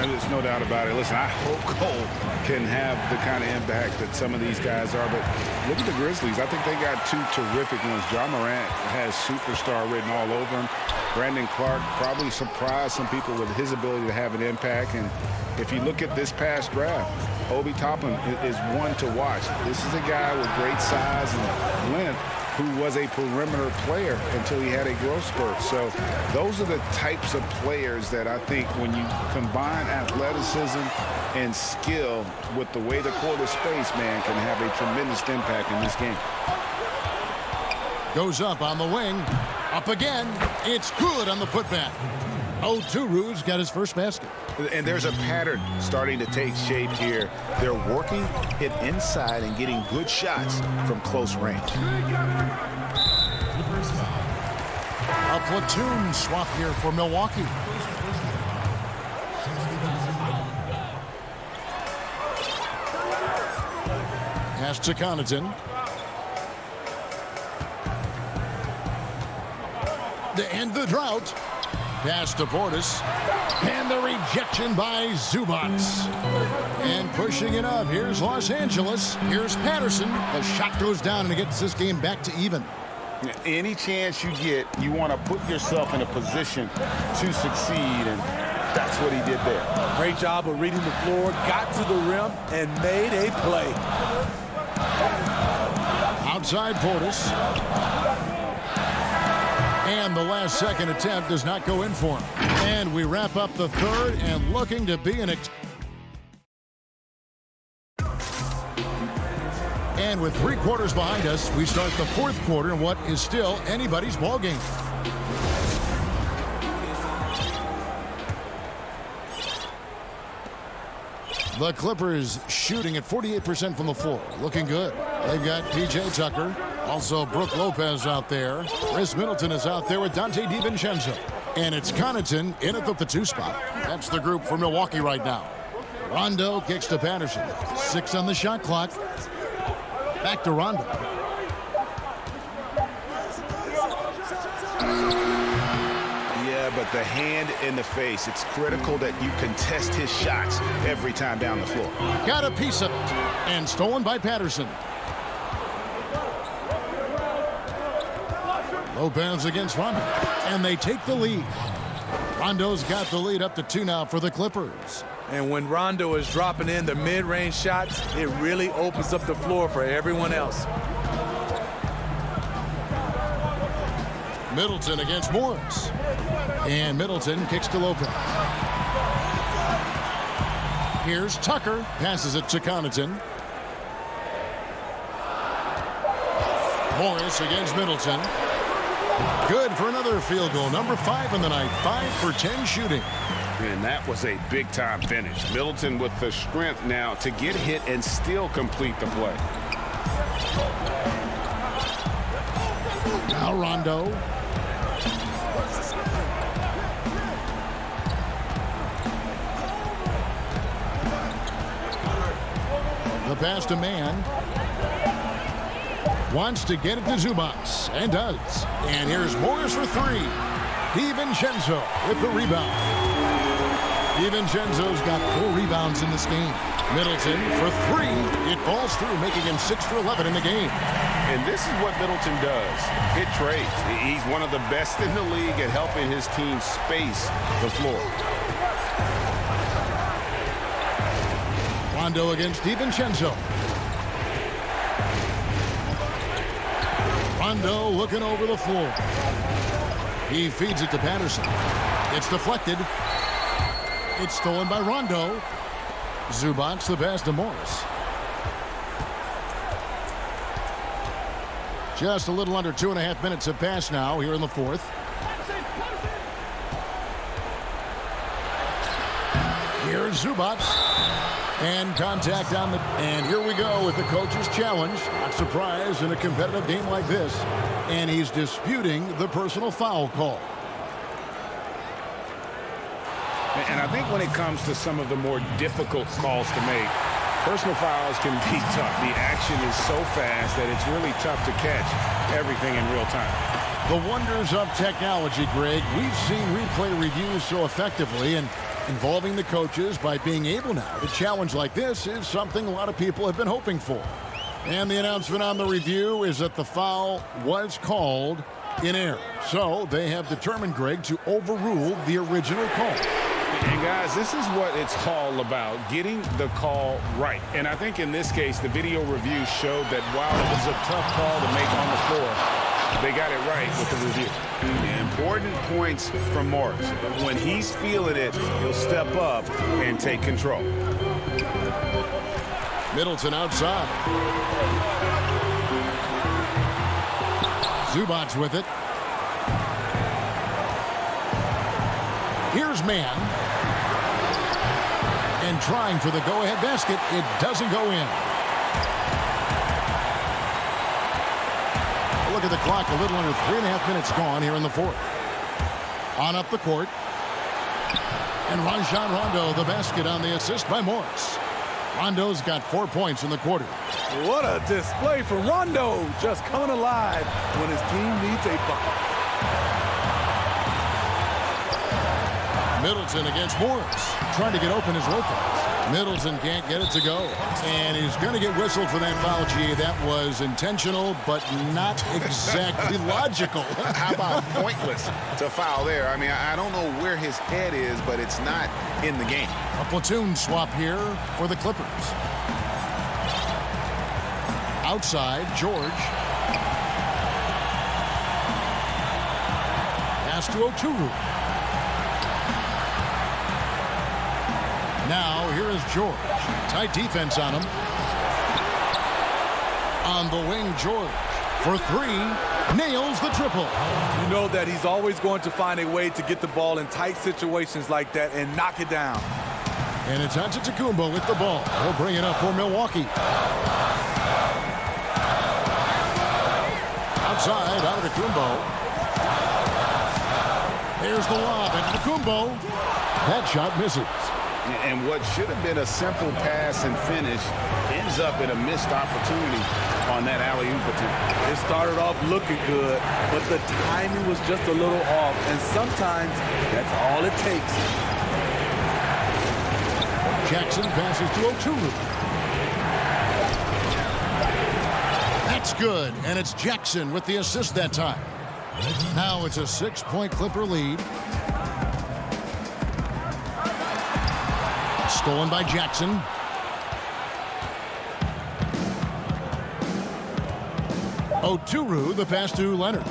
There's no doubt about it. Listen, I hope Cole can have the kind of impact that some of these guys are. But look at the Grizzlies. I think they got 2 terrific ones. Ja Morant has superstar written all over him. Brandon Clark probably surprised some people with his ability to have an impact. And if you look at this past draft, Obi Toppin is one to watch. This is a guy with great size and length who was a perimeter player until he had a growth spurt. So those are the types of players that I think when you combine athleticism and skill with the way the court is spaced, man, can have a tremendous impact in this game. Goes up on the wing. Up again. It's good on the putback. Oturu's got his first basket. And there's a pattern starting to take shape here. They're working it inside and getting good shots from close range. A platoon swap here for Milwaukee. Pass to Connaughton. To end the drought. Pass to Portis. And the rejection by Zubac. And pushing it up. Here's Los Angeles. Here's Patterson. The shot goes down and it gets this game back to even. Any chance you get, you want to put yourself in a position to succeed, and that's what he did there. Great job of reading the floor, got to the rim, and made a play. Outside Portis. And the last second attempt does not go in for him. And we wrap up the third and looking to be an... And with 3 quarters behind us, we start the 4th quarter in what is still anybody's ball game. The Clippers shooting at 48% from the floor. Looking good. They've got P.J. Tucker. Also Brook Lopez out there. Chris Middleton is out there with Dante DiVincenzo. And it's Connaughton in at the 2 spot. That's the group for Milwaukee right now. Rondo kicks to Patterson. 6 on the shot clock. Back to Rondo. Yeah, but the hand in the face. It's critical that you contest his shots every time down the floor. Got a piece of it. And stolen by Patterson. Lopez against Rondo. And they take the lead. Rondo's got the lead up to 2 now for the Clippers. And when Rondo is dropping in the mid-range shots, it really opens up the floor for everyone else. Middleton against Morris. And Middleton kicks to Lopez. Here's Tucker. Passes it to Connaughton. Morris against Middleton. Good for another field goal. Number 5 in the night. 5 for 10 shooting. And that was a big-time finish. Middleton with the strength now to get hit and still complete the play. Now Rondo. The pass to Man. Wants to get it to Zubac, and does. And here's Morris for three. DiVincenzo with the rebound. DiVincenzo's got 4 rebounds in this game. Middleton for three. It falls through, making him 6 for 11 in the game. And this is what Middleton does. Hit trades. He's one of the best in the league at helping his team space the floor. Rondo against DiVincenzo. Rondo looking over the floor. He feeds it to Patterson. It's deflected. It's stolen by Rondo. Zubac the pass to Morris. Just a little under 2.5 minutes have passed now here in the fourth. Here's Zubac. And contact on the... And here we go with the coach's challenge. Not surprised in a competitive game like this. And he's disputing the personal foul call. And I think when it comes to some of the more difficult calls to make, personal fouls can be tough. The action is so fast that it's really tough to catch everything in real time. The wonders of technology, Greg. We've seen replay reviews so effectively, and involving the coaches by being able now to challenge like this is something a lot of people have been hoping for. And the announcement on the review is that the foul was called in error. So they have determined, Greg, to overrule the original call. And guys, this is what it's all about, getting the call right. And I think in this case, the video review showed that while it was a tough call to make on the floor, they got it right with the review. Important points from Morris. When he's feeling it, he'll step up and take control. Middleton outside. Zubac with it. Here's Mann. And trying for the go-ahead basket. It doesn't go in. Look at the clock. A little under 3.5 minutes gone here in the fourth. On up the court. And Rajon Rondo, the basket on the assist by Morris. Rondo's got 4 points in the quarter. What a display for Rondo. Just coming alive when his team needs a bucket. Middleton against Morris. Trying to get open as Lopez. Middleton can't get it to go. And he's going to get whistled for that foul, G. That was intentional, but not exactly logical. How about pointless to foul there? I mean, I don't know where his head is, but it's not in the game. A platoon swap here for the Clippers. Outside, George. Pass to Oturu. Now, here is George. Tight defense on him. On the wing, George. For three, nails the triple. You know that he's always going to find a way to get the ball in tight situations like that and knock it down. And it's Antetokounmpo with the ball. He'll bring it up for Milwaukee. Outside, Antetokounmpo. There's the lob, Antetokounmpo. That shot misses. And what should have been a simple pass and finish ends up in a missed opportunity on that alley-oop attempt. It started off looking good, but the timing was just a little off, and sometimes that's all it takes. Jackson passes to Oturu. That's good, and it's Jackson with the assist that time. Now it's a 6-point Clipper lead. Stolen by Jackson. Oturu, the pass to Leonard.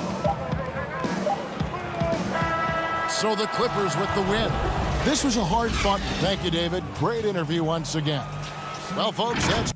So the Clippers with the win. This was a hard-fought. Thank you, David. Great interview once again. Well, folks, that's...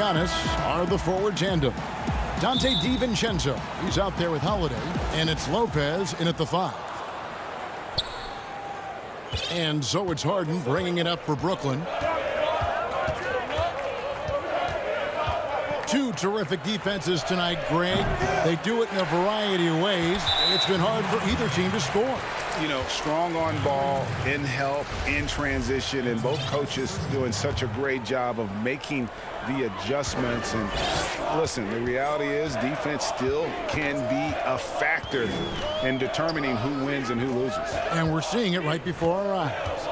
Giannis are the forward tandem. Dante DiVincenzo, he's out there with Holiday, and it's Lopez in at the 5. And so it's Harden bringing it up for Brooklyn. Two terrific defenses tonight, Greg. They do it in a variety of ways, and it's been hard for either team to score. You know, strong on ball, in help, in transition, and both coaches doing such a great job of making the adjustments. And listen, the reality is defense still can be a factor in determining who wins and who loses. And we're seeing it right before our eyes.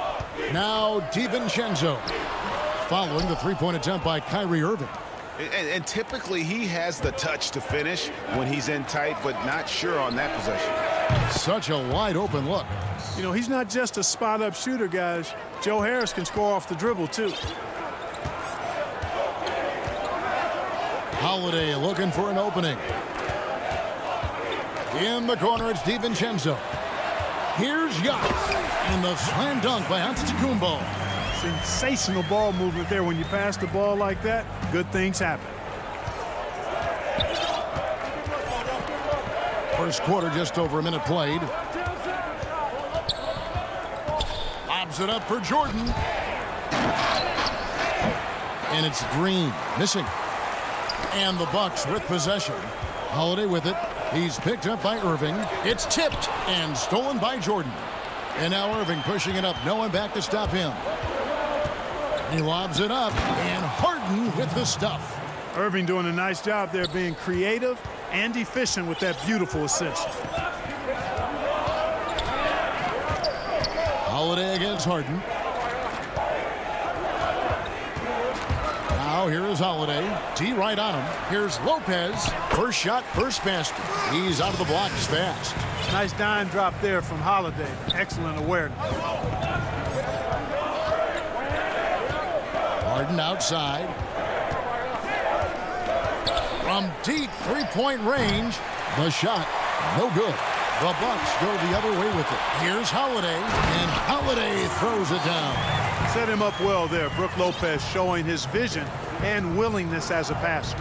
Now DiVincenzo following the three-point attempt by Kyrie Irving. And typically he has the touch to finish when he's in tight, but not sure on that possession. Such a wide open look. You know, he's not just a spot-up shooter, guys. Joe Harris can score off the dribble, too. Holiday looking for an opening. In the corner, it's DiVincenzo. Here's Giannis. And the slam dunk by Antetokounmpo. Sensational ball movement there. When you pass the ball like that, good things happen. First quarter, just over a minute played. Lobs it up for Jordan. And it's Green missing. And the Bucks with possession. Holiday with it. He's picked up by Irving. It's tipped and stolen by Jordan. And now Irving pushing it up. No one back to stop him. He lobs it up, and Harden with the stuff. Irving doing a nice job there, being creative and efficient with that beautiful assist. Holiday against Harden. Now here is Holiday. T right on him. Here's Lopez. First shot, first basket. He's out of the blocks fast. Nice dime drop there from Holiday. Excellent awareness. Harden outside. From deep three-point range, the shot, no good. The Bucks go the other way with it. Here's Holiday, and Holiday throws it down. Set him up well there. Brook Lopez showing his vision and willingness as a passer.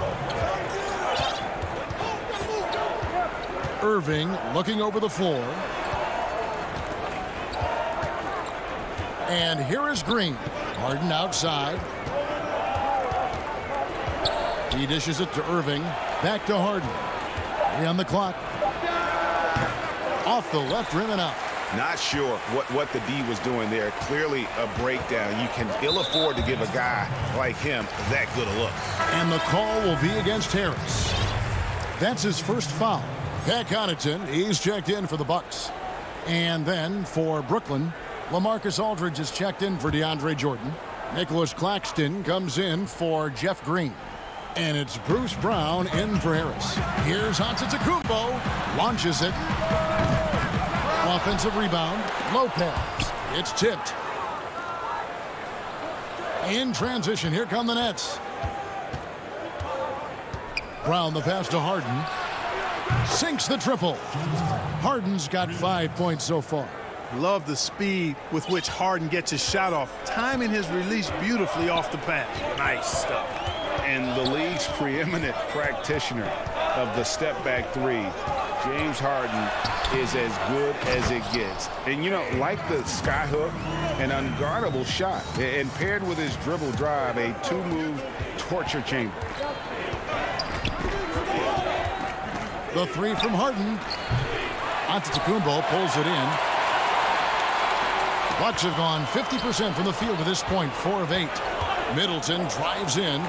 Irving looking over the floor. And here is Green. Harden outside. He dishes it to Irving. Back to Harden. 3 on the clock. Off the left rim and out. Not sure what the D was doing there. Clearly a breakdown. You can ill afford to give a guy like him that good a look. And the call will be against Harris. That's his first foul. Pat Connaughton, he's checked in for the Bucks. And then for Brooklyn, LaMarcus Aldridge is checked in for DeAndre Jordan. Nicholas Claxton comes in for Jeff Green. And it's Bruce Brown in for Harris. Here's Antetokounmpo. Launches it. Offensive rebound. Lopez. It's tipped. In transition. Here come the Nets. Brown the pass to Harden. Sinks the triple. Harden's got 5 points so far. Love the speed with which Harden gets his shot off. Timing his release beautifully off the pass. Nice stuff. And the league's preeminent practitioner of the step-back three, James Harden, is as good as it gets. And, you know, like the skyhook, an unguardable shot. And paired with his dribble drive, a two-move torture chamber. The three from Harden. Antetokounmpo pulls it in. Bucks have gone 50% from the field to this point, 4 of 8. Middleton drives in.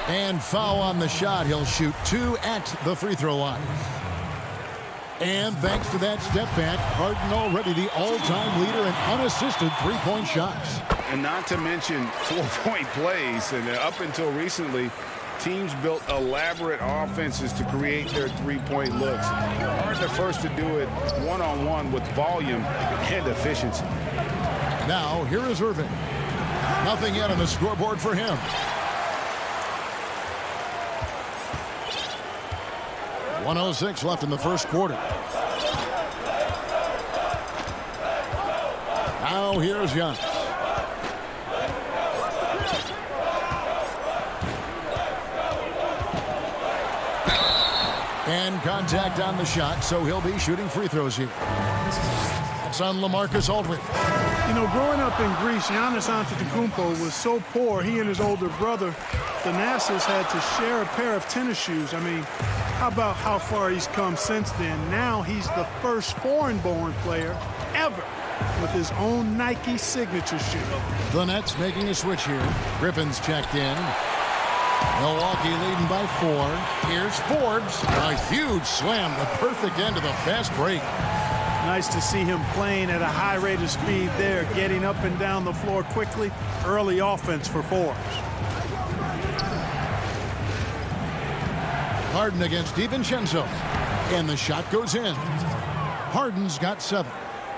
And foul on the shot. He'll shoot 2 at the free throw line. And thanks to that step back, Harden already the all-time leader in unassisted three-point shots. And not to mention 4-point plays. And up until recently, teams built elaborate offenses to create their three-point looks. Harden the first to do it one-on-one with volume and efficiency. Now, here is Irving. Nothing yet on the scoreboard for him. 1:06 left in the first quarter. Now here's Giannis. And contact on the shot, so he'll be shooting free throws here. It's on LaMarcus Aldridge. You know, growing up in Greece, Giannis Antetokounmpo was so poor, he and his older brother, Thanasis, had to share a pair of tennis shoes. I mean, how about how far he's come since then? Now he's the first foreign-born player ever with his own Nike signature shoe. The Nets making a switch here. Griffin's checked in. Milwaukee leading by 4. Here's Forbes. A huge slam, the perfect end of the fast break. Nice to see him playing at a high rate of speed there, getting up and down the floor quickly. Early offense for Forbes. Harden against DiVincenzo. And the shot goes in. Harden's got 7.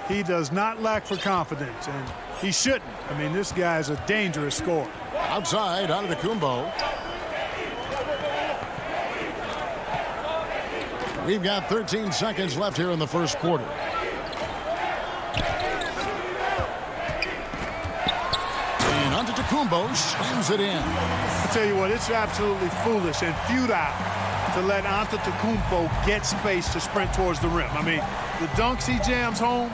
He does not lack for confidence, and he shouldn't. I mean, this guy's a dangerous scorer. Outside, Antetokounmpo. We've got 13 seconds left here in the first quarter. And Antetokounmpo slams it in. I tell you what, it's absolutely foolish and futile to let Antetokounmpo get space to sprint towards the rim. I mean, the dunks he jams home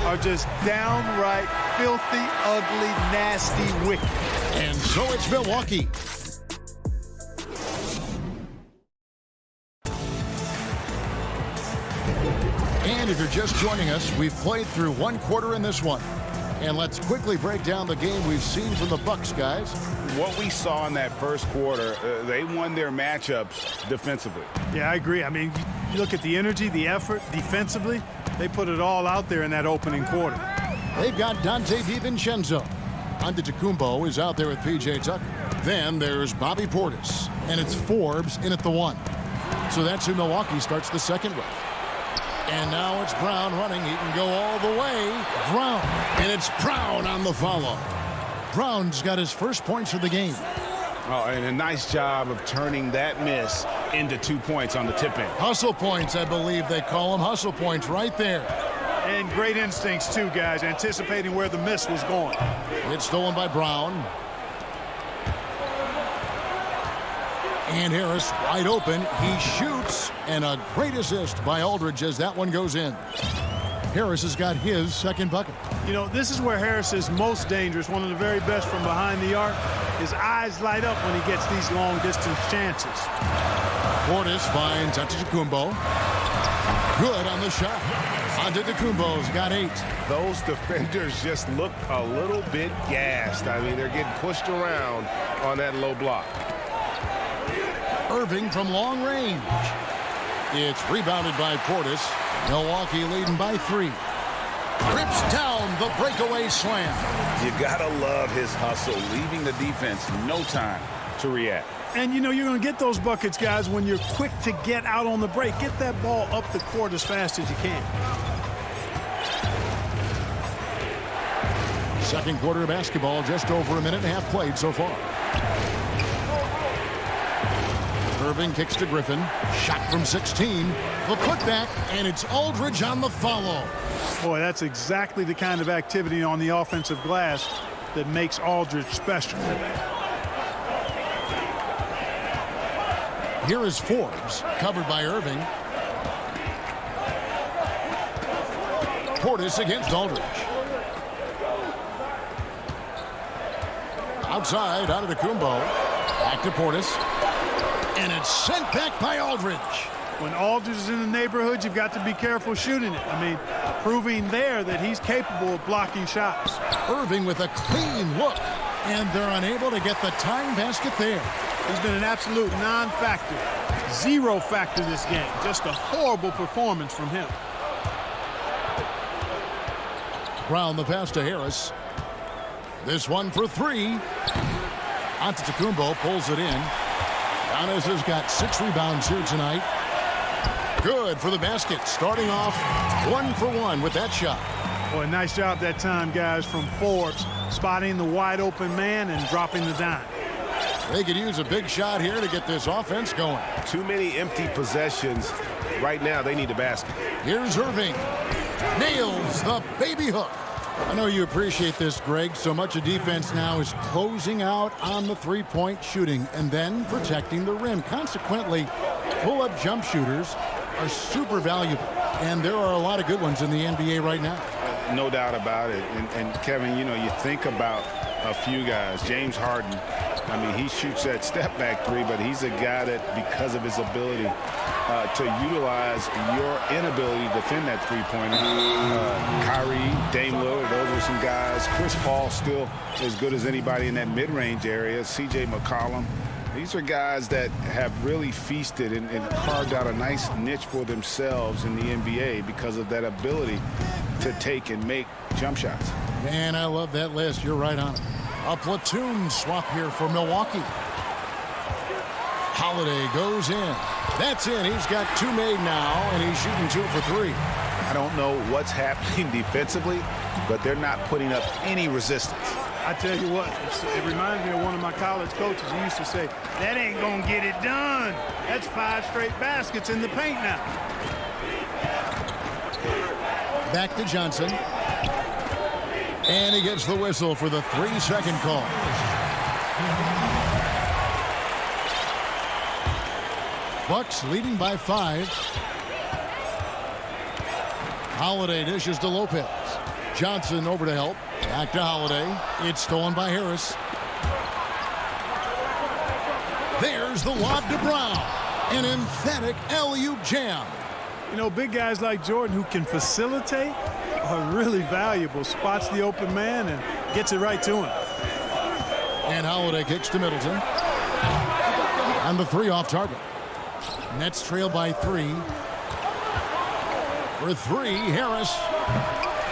are just downright filthy, ugly, nasty, wicked. And so it's Milwaukee. And if you're just joining us, we've played through 1 quarter in this one. And let's quickly break down the game we've seen from the Bucks, guys. What we saw in that first quarter, they won their matchups defensively. Yeah, I agree. I mean, you look at the energy, the effort defensively, they put it all out there in that opening quarter. They've got Dante DiVincenzo. Antetokounmpo is out there with P.J. Tucker. Then there's Bobby Portis, and it's Forbes in at the 1. So that's who Milwaukee starts the second with. And now it's Brown running. He can go all the way. Brown. And it's Brown on the follow. Brown's got his first points of the game. Oh, and a nice job of turning that miss into 2 points on the tip-in. Hustle points, I believe they call them. Hustle points right there. And great instincts, too, guys, anticipating where the miss was going. It's stolen by Brown. And Harris wide open. He shoots, and a great assist by Aldridge as that one goes in. Harris has got his second bucket. You know, this is where Harris is most dangerous, one of the very best from behind the arc. His eyes light up when he gets these long-distance chances. Portis finds Antetokounmpo. Good on the shot. Antetokounmpo's got 8. Those defenders just look a little bit gassed. I mean, they're getting pushed around on that low block. Irving from long range. It's rebounded by Portis. Milwaukee leading by 3. Rips down the breakaway slam. You gotta love his hustle, leaving the defense no time to react. And, you know, you're going to get those buckets, guys, when you're quick to get out on the break. Get that ball up the court as fast as you can. Second quarter of basketball, just over a minute and a half played so far. Irving kicks to Griffin. Shot from 16. The putback, and it's Aldridge on the follow. Boy, that's exactly the kind of activity on the offensive glass that makes Aldridge special. Here is Forbes, covered by Irving. Portis against Aldridge. Outside, Antetokounmpo. Back to Portis. And it's sent back by Aldridge. When Aldridge is in the neighborhood, you've got to be careful shooting it. I mean, proving there that he's capable of blocking shots. Irving with a clean look. And they're unable to get the tying basket there. He's been an absolute non-factor. 0 factor this game. Just a horrible performance from him. Brown the pass to Harris. This one for 3. Antetokounmpo pulls it in. Giannis has got 6 rebounds here tonight. Good for the basket. Starting off 1 for 1 with that shot. Boy, nice job that time, guys, from Forbes. Spotting the wide open man and dropping the dime. They could use a big shot here to get this offense going. Too many empty possessions. Right now, they need a basket. Here's Irving. Nails the baby hook. I know you appreciate this, Greg. So much of defense now is closing out on the three-point shooting and then protecting the rim. Consequently, Pull-up jump shooters are super valuable, and there are a lot of good ones in the NBA right now. No doubt about it. And Kevin, you know, you think about a few guys. James Harden, I mean, he shoots that step-back three, but he's a guy that, because of his ability to utilize your inability to defend that three-pointer. Kyrie, Dame Lillard, those are some guys. Chris Paul still as good as anybody in that mid-range area. C.J. McCollum. These are guys that have really feasted and carved out a nice niche for themselves in the NBA because of that ability to take and make jump shots. Man, I love that list. You're right on it. A platoon swap here for Milwaukee. Holiday goes in. That's in. He's got 2 made now, and he's shooting 2 for 3. I don't know what's happening defensively, but they're not putting up any resistance. I tell you what, it reminds me of one of my college coaches. He used to say, that ain't going to get it done. That's 5 straight baskets in the paint now. Back to Johnson. And he gets the whistle for the 3-second call. Bucks leading by 5. Holiday dishes to Lopez. Johnson over to help. Back to Holiday. It's stolen by Harris. There's the lob to Brown. An emphatic alley-oop jam. You know, big guys like Jordan who can facilitate are really valuable. Spots the open man and gets it right to him. And Holiday kicks to Middleton. And the 3 off target. Nets trail by 3. For 3, Harris.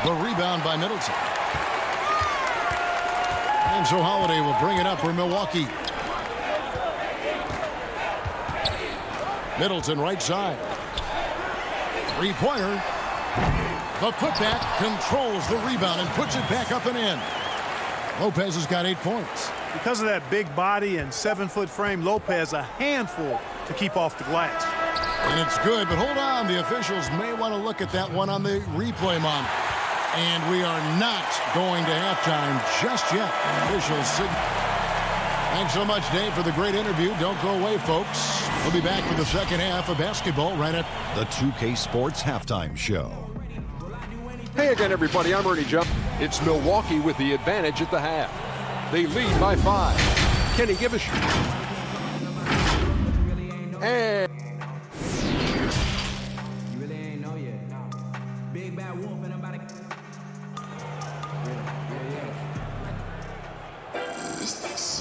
The rebound by Middleton. And so Holiday will bring it up for Milwaukee. Middleton right side. 3-pointer. The putback controls the rebound and puts it back up and in. Lopez has got 8 points. Because of that big body and 7-foot frame, Lopez a handful to keep off the glass. And it's good, but hold on. The officials may want to look at that one on the replay monitor. And we are not going to halftime just yet. Officials signal. Thanks so much, Dave, for the great interview. Don't go away, folks. We'll be back with the second half of basketball right at the 2K Sports Halftime Show. Hey again, everybody. I'm Ernie Jump. It's Milwaukee with the advantage at the half. They lead by 5. Kenny, give us. And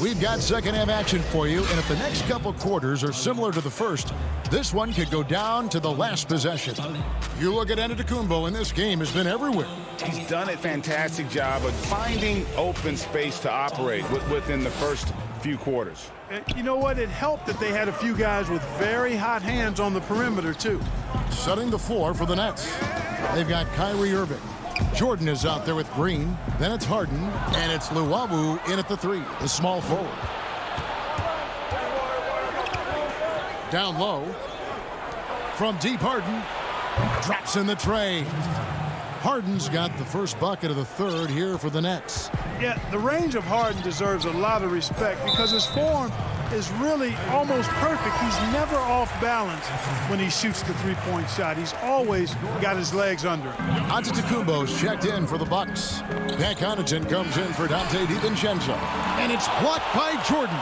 we've got second half action for you, and if the next couple quarters are similar to the first, this one could go down to the last possession. You look at Antetokounmpo, and this game has been everywhere. He's done a fantastic job of finding open space to operate within the first few quarters. You know what? It helped that they had a few guys with very hot hands on the perimeter, too. Setting the floor for the Nets. They've got Kyrie Irving. Jordan is out there with Green. Then it's Harden. And it's Luwawu in at the 3, the small forward. Down low. From deep, Harden. Drops in the tray. Harden's got the first bucket of the third here for the Nets. Yeah, the range of Harden deserves a lot of respect because his form is really almost perfect. He's never off balance when he shoots the three-point shot. He's always got his legs under him. Antetokounmpo's checked in for the Bucks. Pat Connaughton comes in for Dante DiVincenzo. And it's blocked by Jordan.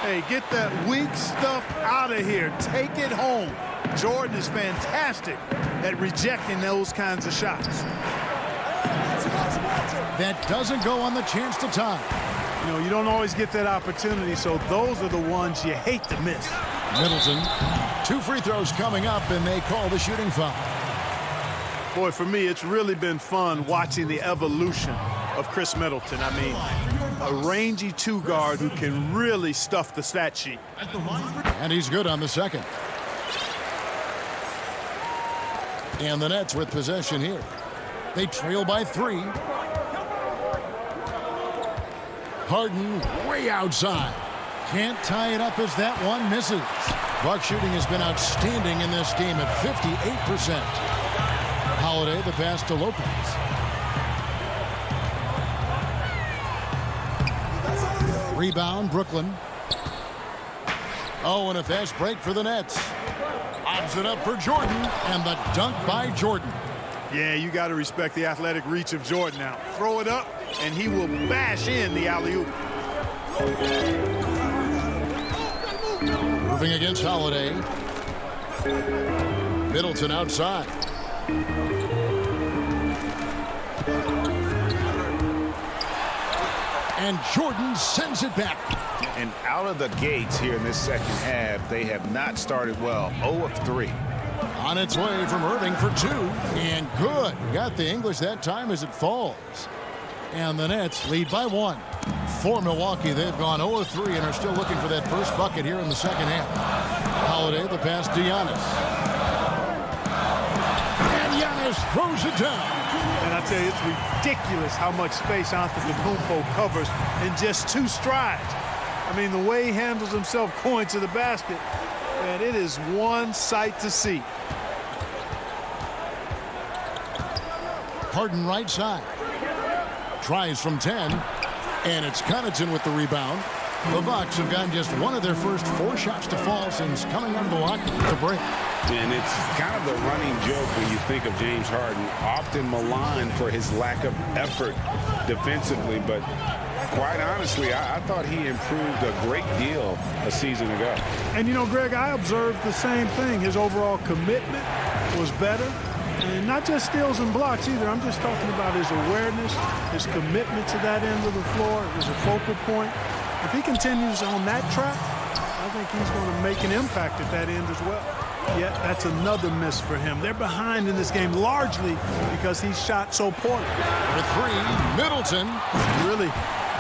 Hey, get that weak stuff out of here. Take it home. Jordan is fantastic at rejecting those kinds of shots. That doesn't go on the chance to tie. You know, you don't always get that opportunity, so those are the ones you hate to miss. Middleton, 2 free throws coming up, and they call the shooting foul. Boy, for me, it's really been fun watching the evolution of Chris Middleton. I mean, a rangy 2-guard who can really stuff the stat sheet. And he's good on the second. And the Nets with possession here. They trail by 3. Harden way outside. Can't tie it up as that one misses. Buck shooting has been outstanding in this game at 58%. Holiday, the pass to Lopez. Rebound, Brooklyn. Oh, and a fast break for the Nets. Lobs it up for Jordan, and the dunk by Jordan. Yeah, you got to respect the athletic reach of Jordan now. Throw it up, and he will bash in the alley-oop. Moving against Holiday. Middleton outside. And Jordan sends it back. And out of the gates here in this second half, they have not started well. 0 of 3. On its way from Irving for 2. And good. Got the English that time as it falls. And the Nets lead by 1. For Milwaukee, they've gone 0 of 3 and are still looking for that first bucket here in the second half. Holiday, the pass to Giannis. And Giannis throws it down. And I tell you, it's ridiculous how much space Antetokounmpo covers in just 2 strides. I mean, the way he handles himself going to the basket, and it is one sight to see. Harden right side. Tries from 10. And it's Connaughton with the rebound. The Bucks have gotten just one of their first 4 shots to fall since coming out of the locker room to break. And it's kind of the running joke when you think of James Harden, often maligned for his lack of effort defensively, but quite honestly, I thought he improved a great deal a season ago. And, you know, Greg, I observed the same thing. His overall commitment was better. And not just steals and blocks either. I'm just talking about his awareness, his commitment to that end of the floor. It was a focal point. If he continues on that track, I think he's going to make an impact at that end as well. Yet that's another miss for him. They're behind in this game largely because he shot so poorly. With 3, Middleton. Really,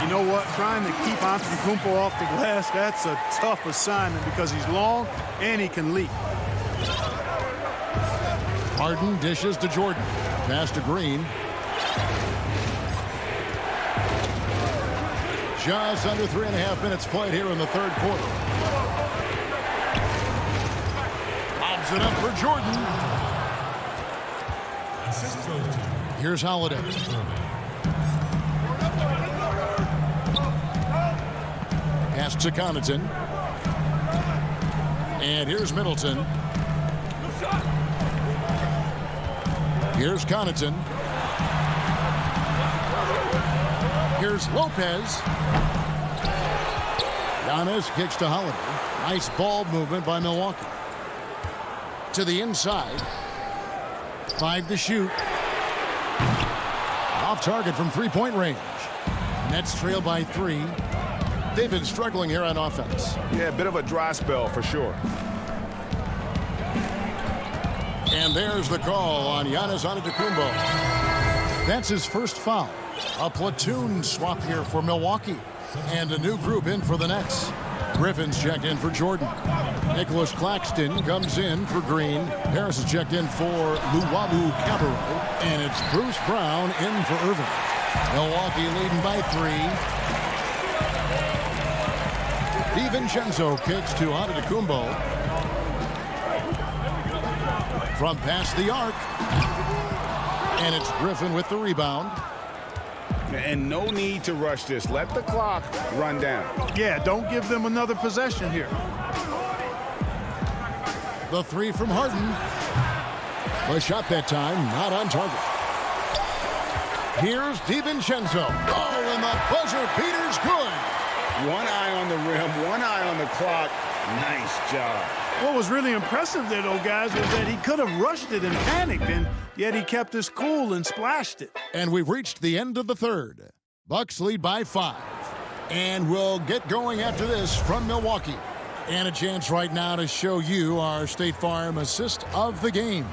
you know what? Trying to keep Antetokounmpo off the glass, that's a tough assignment because he's long and he can leap. Harden dishes to Jordan. Pass to Green. Just under 3.5 minutes played here in the third quarter. Lobs it up for Jordan. Here's Holiday. Pass to Connaughton. And here's Middleton. Here's Connaughton. Here's Lopez. Giannis kicks to Holiday. Nice ball movement by Milwaukee. To the inside. 5 to shoot. Off target from 3-point range. Nets trail by 3. They've been struggling here on offense. Yeah, a bit of a dry spell for sure. And there's the call on Giannis Antetokounmpo. That's his first foul. A platoon swap here for Milwaukee. And a new group in for the Nets. Griffin's checked in for Jordan. Nicholas Claxton comes in for Green. Harris is checked in for Luwawu Cabarro. And it's Bruce Brown in for Irving. Milwaukee leading by 3. DiVincenzo kicks to Antetokounmpo. From past the arc. And it's Griffin with the rebound. And no need to rush this. Let the clock run down. Yeah, don't give them another possession here. The 3 from Harden. The shot that time, not on target. Here's DiVincenzo. Oh, and the buzzer beater's good. One eye on the rim, one eye on the clock. Nice job. What was really impressive there, though, guys, was that he could have rushed it and panicked, and yet he kept his cool and splashed it. And we've reached the end of the third. Bucks lead by 5. And we'll get going after this from Milwaukee. And a chance right now to show you our State Farm assist of the game.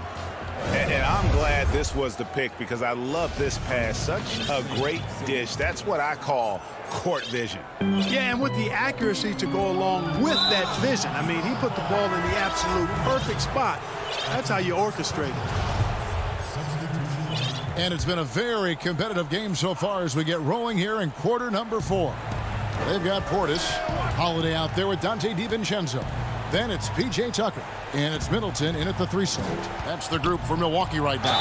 And I'm glad this was the pick because I love this pass. Such a great dish. That's what I call court vision. Yeah, and with the accuracy to go along with that vision. I mean, he put the ball in the absolute perfect spot. That's how you orchestrate it. And it's been a very competitive game so far as we get rolling here in quarter number 4. They've got Portis. Holiday out there with Dante DiVincenzo. Then it's P.J. Tucker. And it's Middleton in at the 3 slot. That's the group for Milwaukee right now.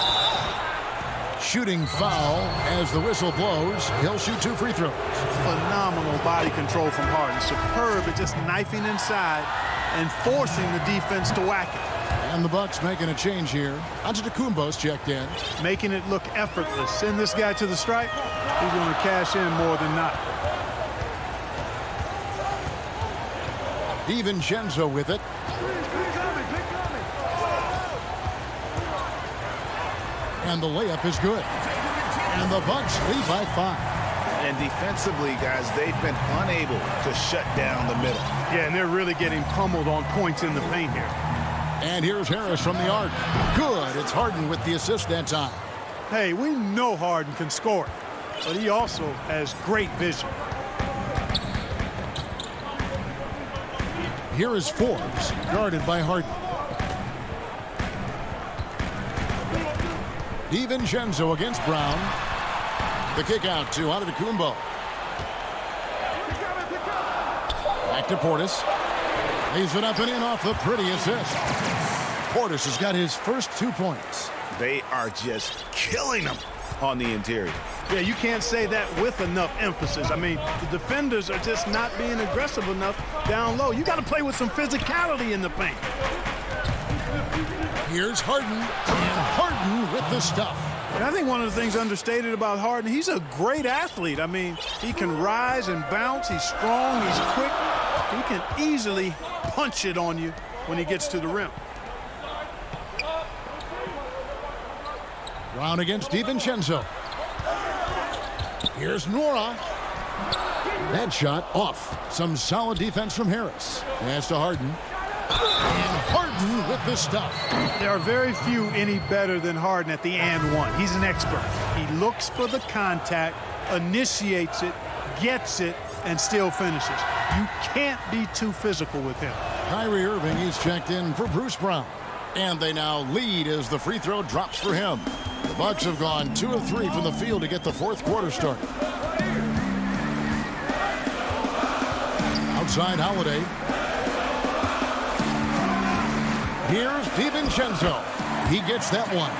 Shooting foul as the whistle blows. He'll shoot 2 free throws. Phenomenal body control from Harden. Superb at just knifing inside and forcing the defense to whack it. And the Bucks making a change here. Antetokounmpo's checked in. Making it look effortless. Send this guy to the stripe. He's going to cash in more than not. DiVincenzo with it. And the layup is good. And the Bucks lead by 5. And defensively, guys, they've been unable to shut down the middle. Yeah, and they're really getting pummeled on points in the paint here. And here's Harris from the arc. Good. It's Harden with the assist that time. Hey, we know Harden can score, but he also has great vision. Here is Forbes, guarded by Harden. DiVincenzo against Brown. The kick out to Antetokounmpo. Back to Portis. Lays it up and in off the pretty assist. Portis has got his first 2 points. They are just killing them on the interior. Yeah, you can't say that with enough emphasis. I mean, the defenders are just not being aggressive enough down low. You got to play with some physicality in the paint. Here's Harden, and Harden with the stuff. And I think one of the things understated about Harden, he's a great athlete. I mean, he can rise and bounce. He's strong. He's quick. He can easily punch it on you when he gets to the rim. Brown against DiVincenzo. Here's Nora. That shot off. Some solid defense from Harris. Pass to Harden. And Harden with the stuff. There are very few any better than Harden at the and one. He's an expert. He looks for the contact, initiates it, gets it, and still finishes. You can't be too physical with him. Kyrie Irving, he's checked in for Bruce Brown. And they now lead as the free throw drops for him. The Bucks have gone 2 of 3 from the field to get the fourth quarter started. Outside Holiday. Here's DiVincenzo. He gets that one.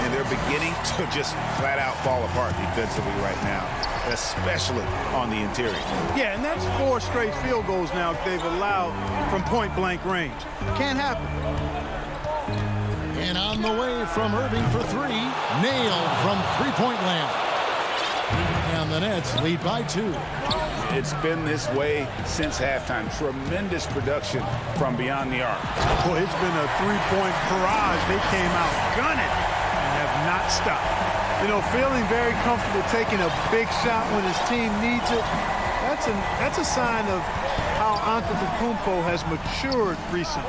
And they're beginning to just flat out fall apart defensively right now, especially on the interior. Yeah, and that's 4 straight field goals now they've allowed from point-blank range. Can't happen. And on the way from Irving for 3. Nailed from three-point land. And the Nets lead by 2. It's been this way since halftime. Tremendous production from beyond the arc. Boy, it's been a three-point barrage. They came out gunning and have not stopped. You know, feeling very comfortable taking a big shot when his team needs it. That's a sign of how Antetokounmpo has matured recently.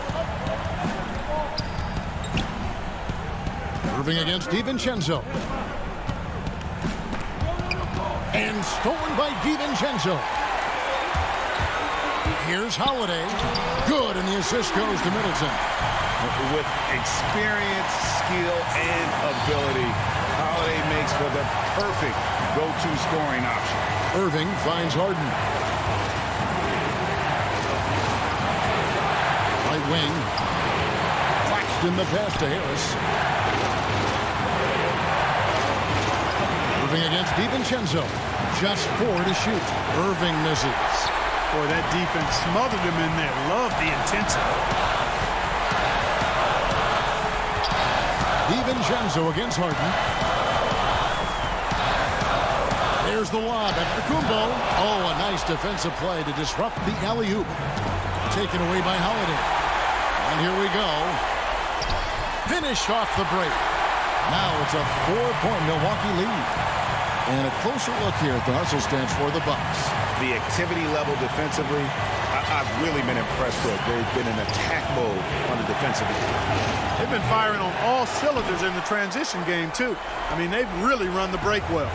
Irving against DiVincenzo. And stolen by DiVincenzo. Here's Holiday. Good, and the assist goes to Middleton. With experience, skill, and ability, Holiday makes for the perfect go-to scoring option. Irving finds Harden. Right wing. Claxton the pass to Harris. Irving against DiVincenzo. Just 4 to shoot. Irving misses. Boy, that defense smothered him in there. Love the intensity. DiVincenzo against Harden. There's the lob at Antetokounmpo. Oh, a nice defensive play to disrupt the alley-oop. Taken away by Holiday. And here we go. Finish off the break. Now it's a 4-point Milwaukee lead. And a closer look here at the hustle stance for the Bucks. The activity level defensively, I've really been impressed with. They've been in attack mode on the defensive end. They've been firing on all cylinders in the transition game, too. I mean, they've really run the break well.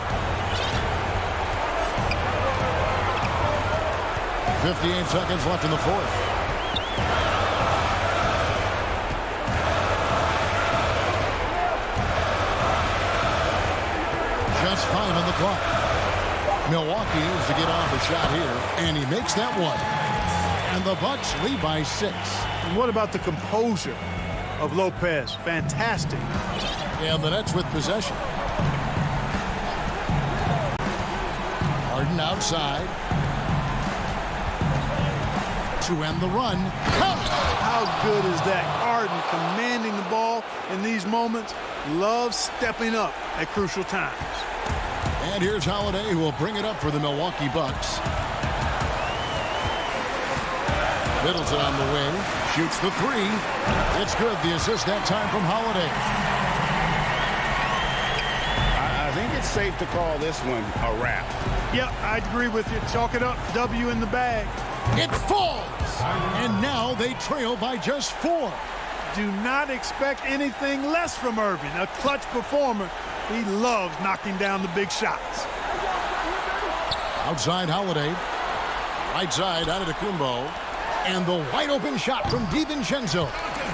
58 seconds left in the fourth. Just 5 on the clock. Milwaukee needs to get off a shot here, and he makes that one. And the Bucks lead by 6. And what about the composure of Lopez? Fantastic. And the Nets with possession. Harden outside. To end the run. How good is that? Harden commanding the ball in these moments, loves stepping up at crucial times. And here's Holiday, who will bring it up for the Milwaukee Bucks. Middleton on the wing, shoots the three. It's good. The assist that time from Holiday. I think it's safe to call this one a wrap. Yep, I agree with you. Chalk it up. W in the bag. It falls! And now they trail by just 4. Do not expect anything less from Irving. A clutch performer. He loves knocking down the big shots. Outside Holiday. Right side Antetokounmpo. And the wide open shot from DiVincenzo.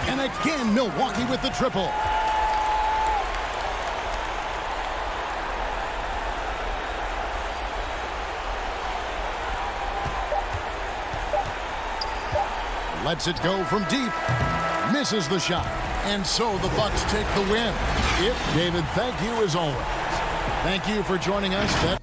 And again, Milwaukee with the triple. Lets it go from deep. Misses the shot. And so the Bucks take the win. David, thank you as always. Thank you for joining us.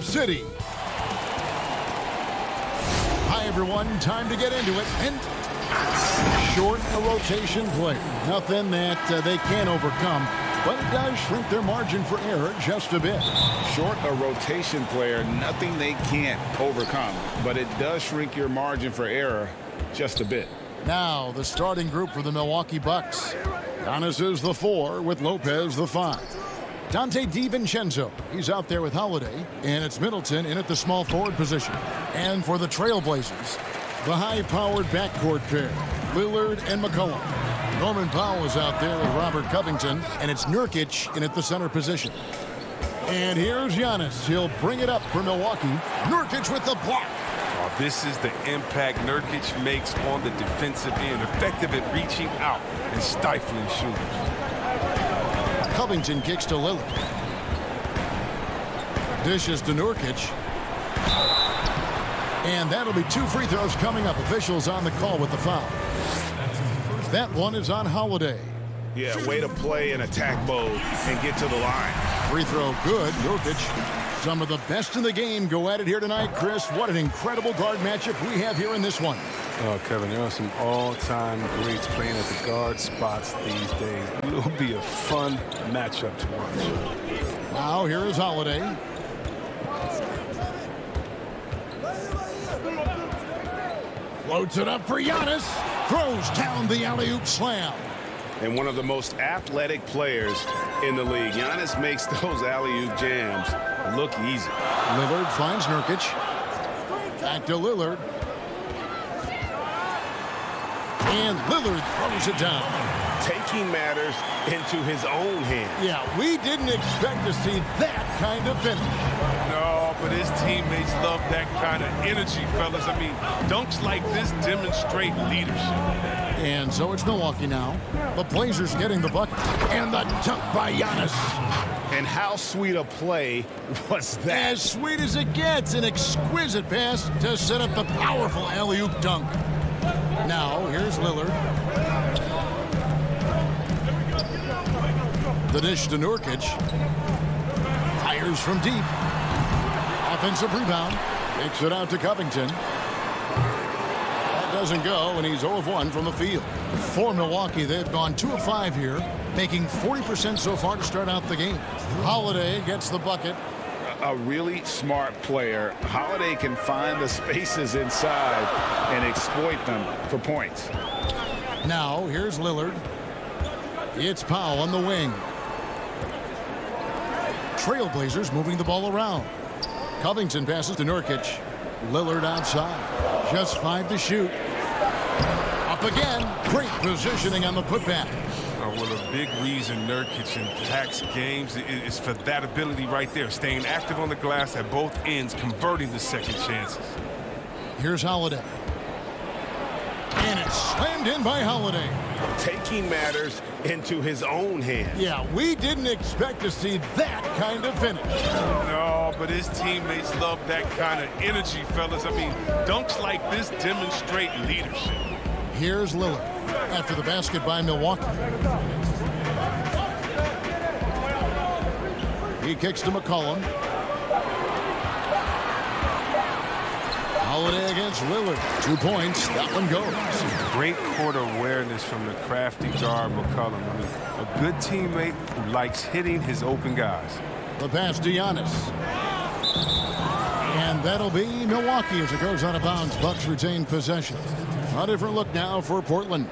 City. Hi, everyone. Time to get into it. And short a rotation player. Nothing that they can't overcome, but it does shrink their margin for error just a bit. Short a rotation player, nothing they can't overcome, but it does shrink your margin for error just a bit. Now, the starting group for the Milwaukee Bucks. Giannis is the 4 with Lopez the 5. Dante DiVincenzo, he's out there with Holiday, and it's Middleton in at the small forward position. And for the Trailblazers, the high-powered backcourt pair, Lillard and McCollum. Norman Powell is out there with Robert Covington, and it's Nurkic in at the center position. And here's Giannis. He'll bring it up for Milwaukee. Nurkic with the block. Oh, this is the impact Nurkic makes on the defensive end, effective at reaching out and stifling shooters. Covington kicks to Lillard. Dishes to Nurkic. And that'll be 2 free throws coming up. Officials on the call with the foul. That one is on Holiday. Yeah, way to play in attack mode and get to the line. Free throw good. Nurkic. Some of the best in the game go at it here tonight, Chris. What an incredible guard matchup we have here in this one. Oh, Kevin, there are some all-time greats playing at the guard spots these days. It'll be a fun matchup to watch. Now here is Holiday. Floats it up for Giannis. Throws down the alley-oop slam. And one of the most athletic players in the league. Giannis makes those alley-oop jams look easy. Lillard finds Nurkic. Back to Lillard. And Lillard throws it down. Taking matters into his own hands. Yeah, we didn't expect to see that kind of finish. No, but his teammates love that kind of energy, fellas. I mean, dunks like this demonstrate leadership. And so it's Milwaukee now. The Blazers getting the bucket. And the dunk by Giannis. And how sweet a play was that? As sweet as it gets. An exquisite pass to set up the powerful alley-oop dunk. Now, here's Lillard. The dish to Nurkic. Fires from deep. Offensive rebound. Takes it out to Covington. That doesn't go, and he's 0 of 1 from the field. For Milwaukee, they've gone 2 of 5 here, making 40% so far to start out the game. Holiday gets the bucket. A really smart player. Holiday can find the spaces inside and exploit them for points. Now, here's Lillard. It's Powell on the wing. Trailblazers moving the ball around. Covington passes to Nurkic. Lillard outside. Just 5 to shoot. Up again. Great positioning on the putback. Well, a big reason Nurkic impacts games is for that ability right there, staying active on the glass at both ends, converting the second chances. Here's Holiday. And it's slammed in by Holiday. Taking matters into his own hands. Yeah, we didn't expect to see that kind of finish. No, but his teammates love that kind of energy, fellas. I mean, dunks like this demonstrate leadership. Here's Lillard after the basket by Milwaukee. He kicks to McCollum. Holiday against Lillard. 2 points. That one goes. Great court awareness from the crafty guard McCollum. I mean, a good teammate who likes hitting his open guys. The pass to Giannis. And that'll be Milwaukee as it goes out of bounds. Bucks retain possession. A different look now for Portland.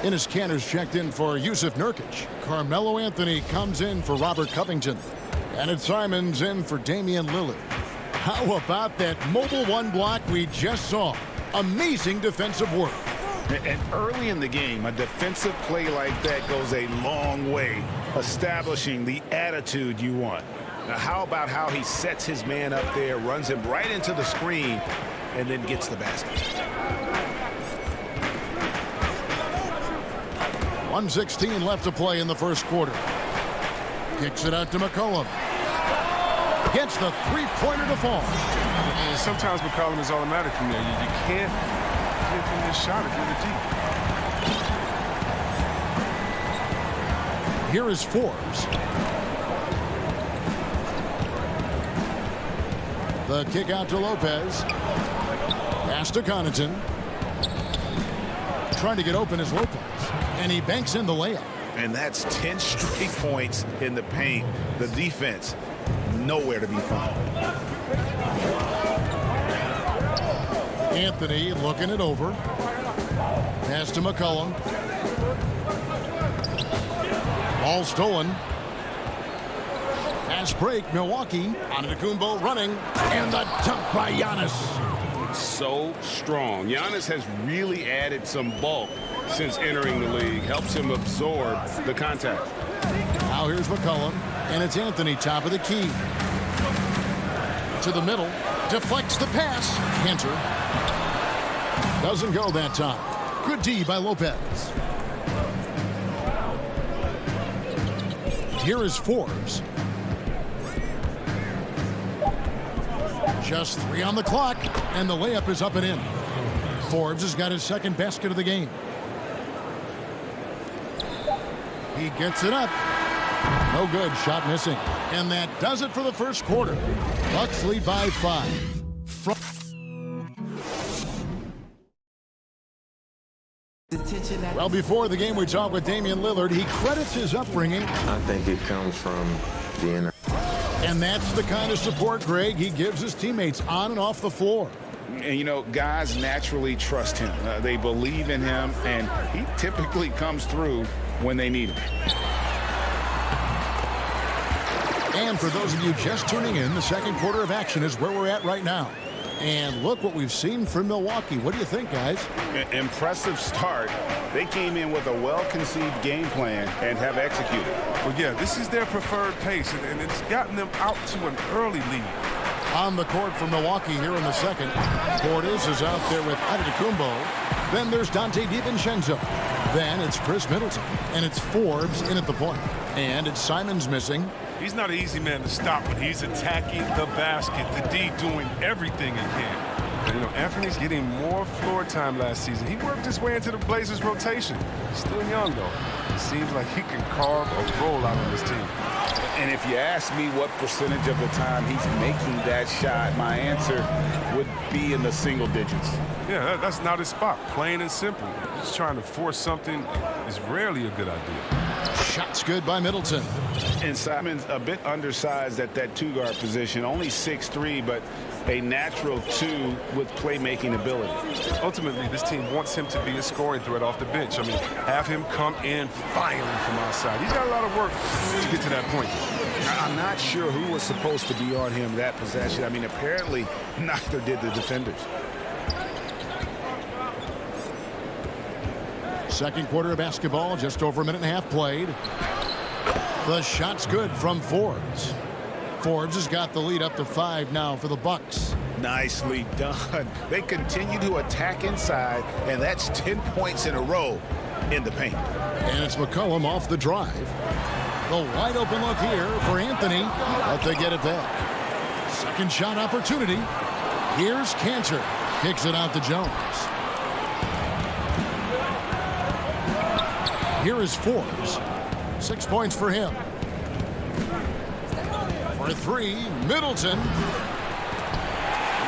Enes Kanter's checked in for Yusuf Nurkic. Carmelo Anthony comes in for Robert Covington. And it's Simons in for Damian Lillard. How about that mobile 1 block we just saw? Amazing defensive work. And early in the game, a defensive play like that goes a long way, establishing the attitude you want. Now, how about how he sets his man up there, runs him right into the screen, and then gets the basket. 1:16 left to play in the first quarter. Kicks it out to McCollum. Gets the three-pointer to fall. And sometimes McCollum is automatic from there. You can't give him this shot if you're the deep. Here is Forbes. The kick out to Lopez. Pass to Connaughton. Trying to get open is Lopez. And he banks in the layup. And that's 10 straight points in the paint. The defense, nowhere to be found. Anthony looking it over. Pass to McCollum. Ball stolen. Fast break, Milwaukee. Antetokounmpo running. And the dunk by Giannis. So strong. Giannis has really added some bulk since entering the league. Helps him absorb the contact. Now here's McCollum. And it's Anthony, top of the key. To the middle. Deflects the pass. Cantor. Doesn't go that time. Good D by Lopez. Here is Forbes. Just 3 on the clock, and the layup is up and in. Forbes has got his second basket of the game. He gets it up. No good, shot missing. And that does it for the first quarter. Bucks lead by 5. Well, before the game, we talked with Damian Lillard. He credits his upbringing. I think it comes from the inner. And that's the kind of support, Greg, he gives his teammates on and off the floor. And, you know, guys naturally trust him. They believe in him, and he typically comes through when they need him. And for those of you just tuning in, the second quarter of action is where we're at right now. And look what we've seen from Milwaukee. What do you think, guys? Impressive start. They came in with a well-conceived game plan and have executed. Well, yeah, this is their preferred pace, and it's gotten them out to an early lead. On the court for Milwaukee here in the second. Portis is out there with Antetokounmpo. Then there's Dante DiVincenzo. Then it's Chris Middleton. And it's Forbes in at the point. And it's Simons missing. He's not an easy man to stop when he's attacking the basket. The D doing everything he can. And, you know, Anthony's getting more floor time last season. He worked his way into the Blazers rotation. He's still young, though. It seems like he can carve a roll out on this team. And if you ask me what percentage of the time he's making that shot, my answer would be in the single digits. Yeah, that's not his spot. Plain and simple. Just trying to force something is rarely a good idea. Shot's good by Middleton. And Simon's a bit undersized at that two-guard position. Only 6'3", but a natural 2 with playmaking ability. Ultimately, this team wants him to be a scoring threat off the bench. I mean, have him come in firing from outside. He's got a lot of work to get to that point. I'm not sure who was supposed to be on him that possession. I mean, apparently, neither did the defenders. Second quarter of basketball, just over a minute and a half played. The shot's good from Forbes. Forbes has got the lead up to 5 now for the Bucks. Nicely done. They continue to attack inside, and that's 10 points in a row in the paint. And it's McCollum off the drive. The wide open look here for Anthony, but they get it back. Second shot opportunity. Here's Cantor. Kicks it out to Jones. Here is Forbes. 6 points for him. For 3, Middleton.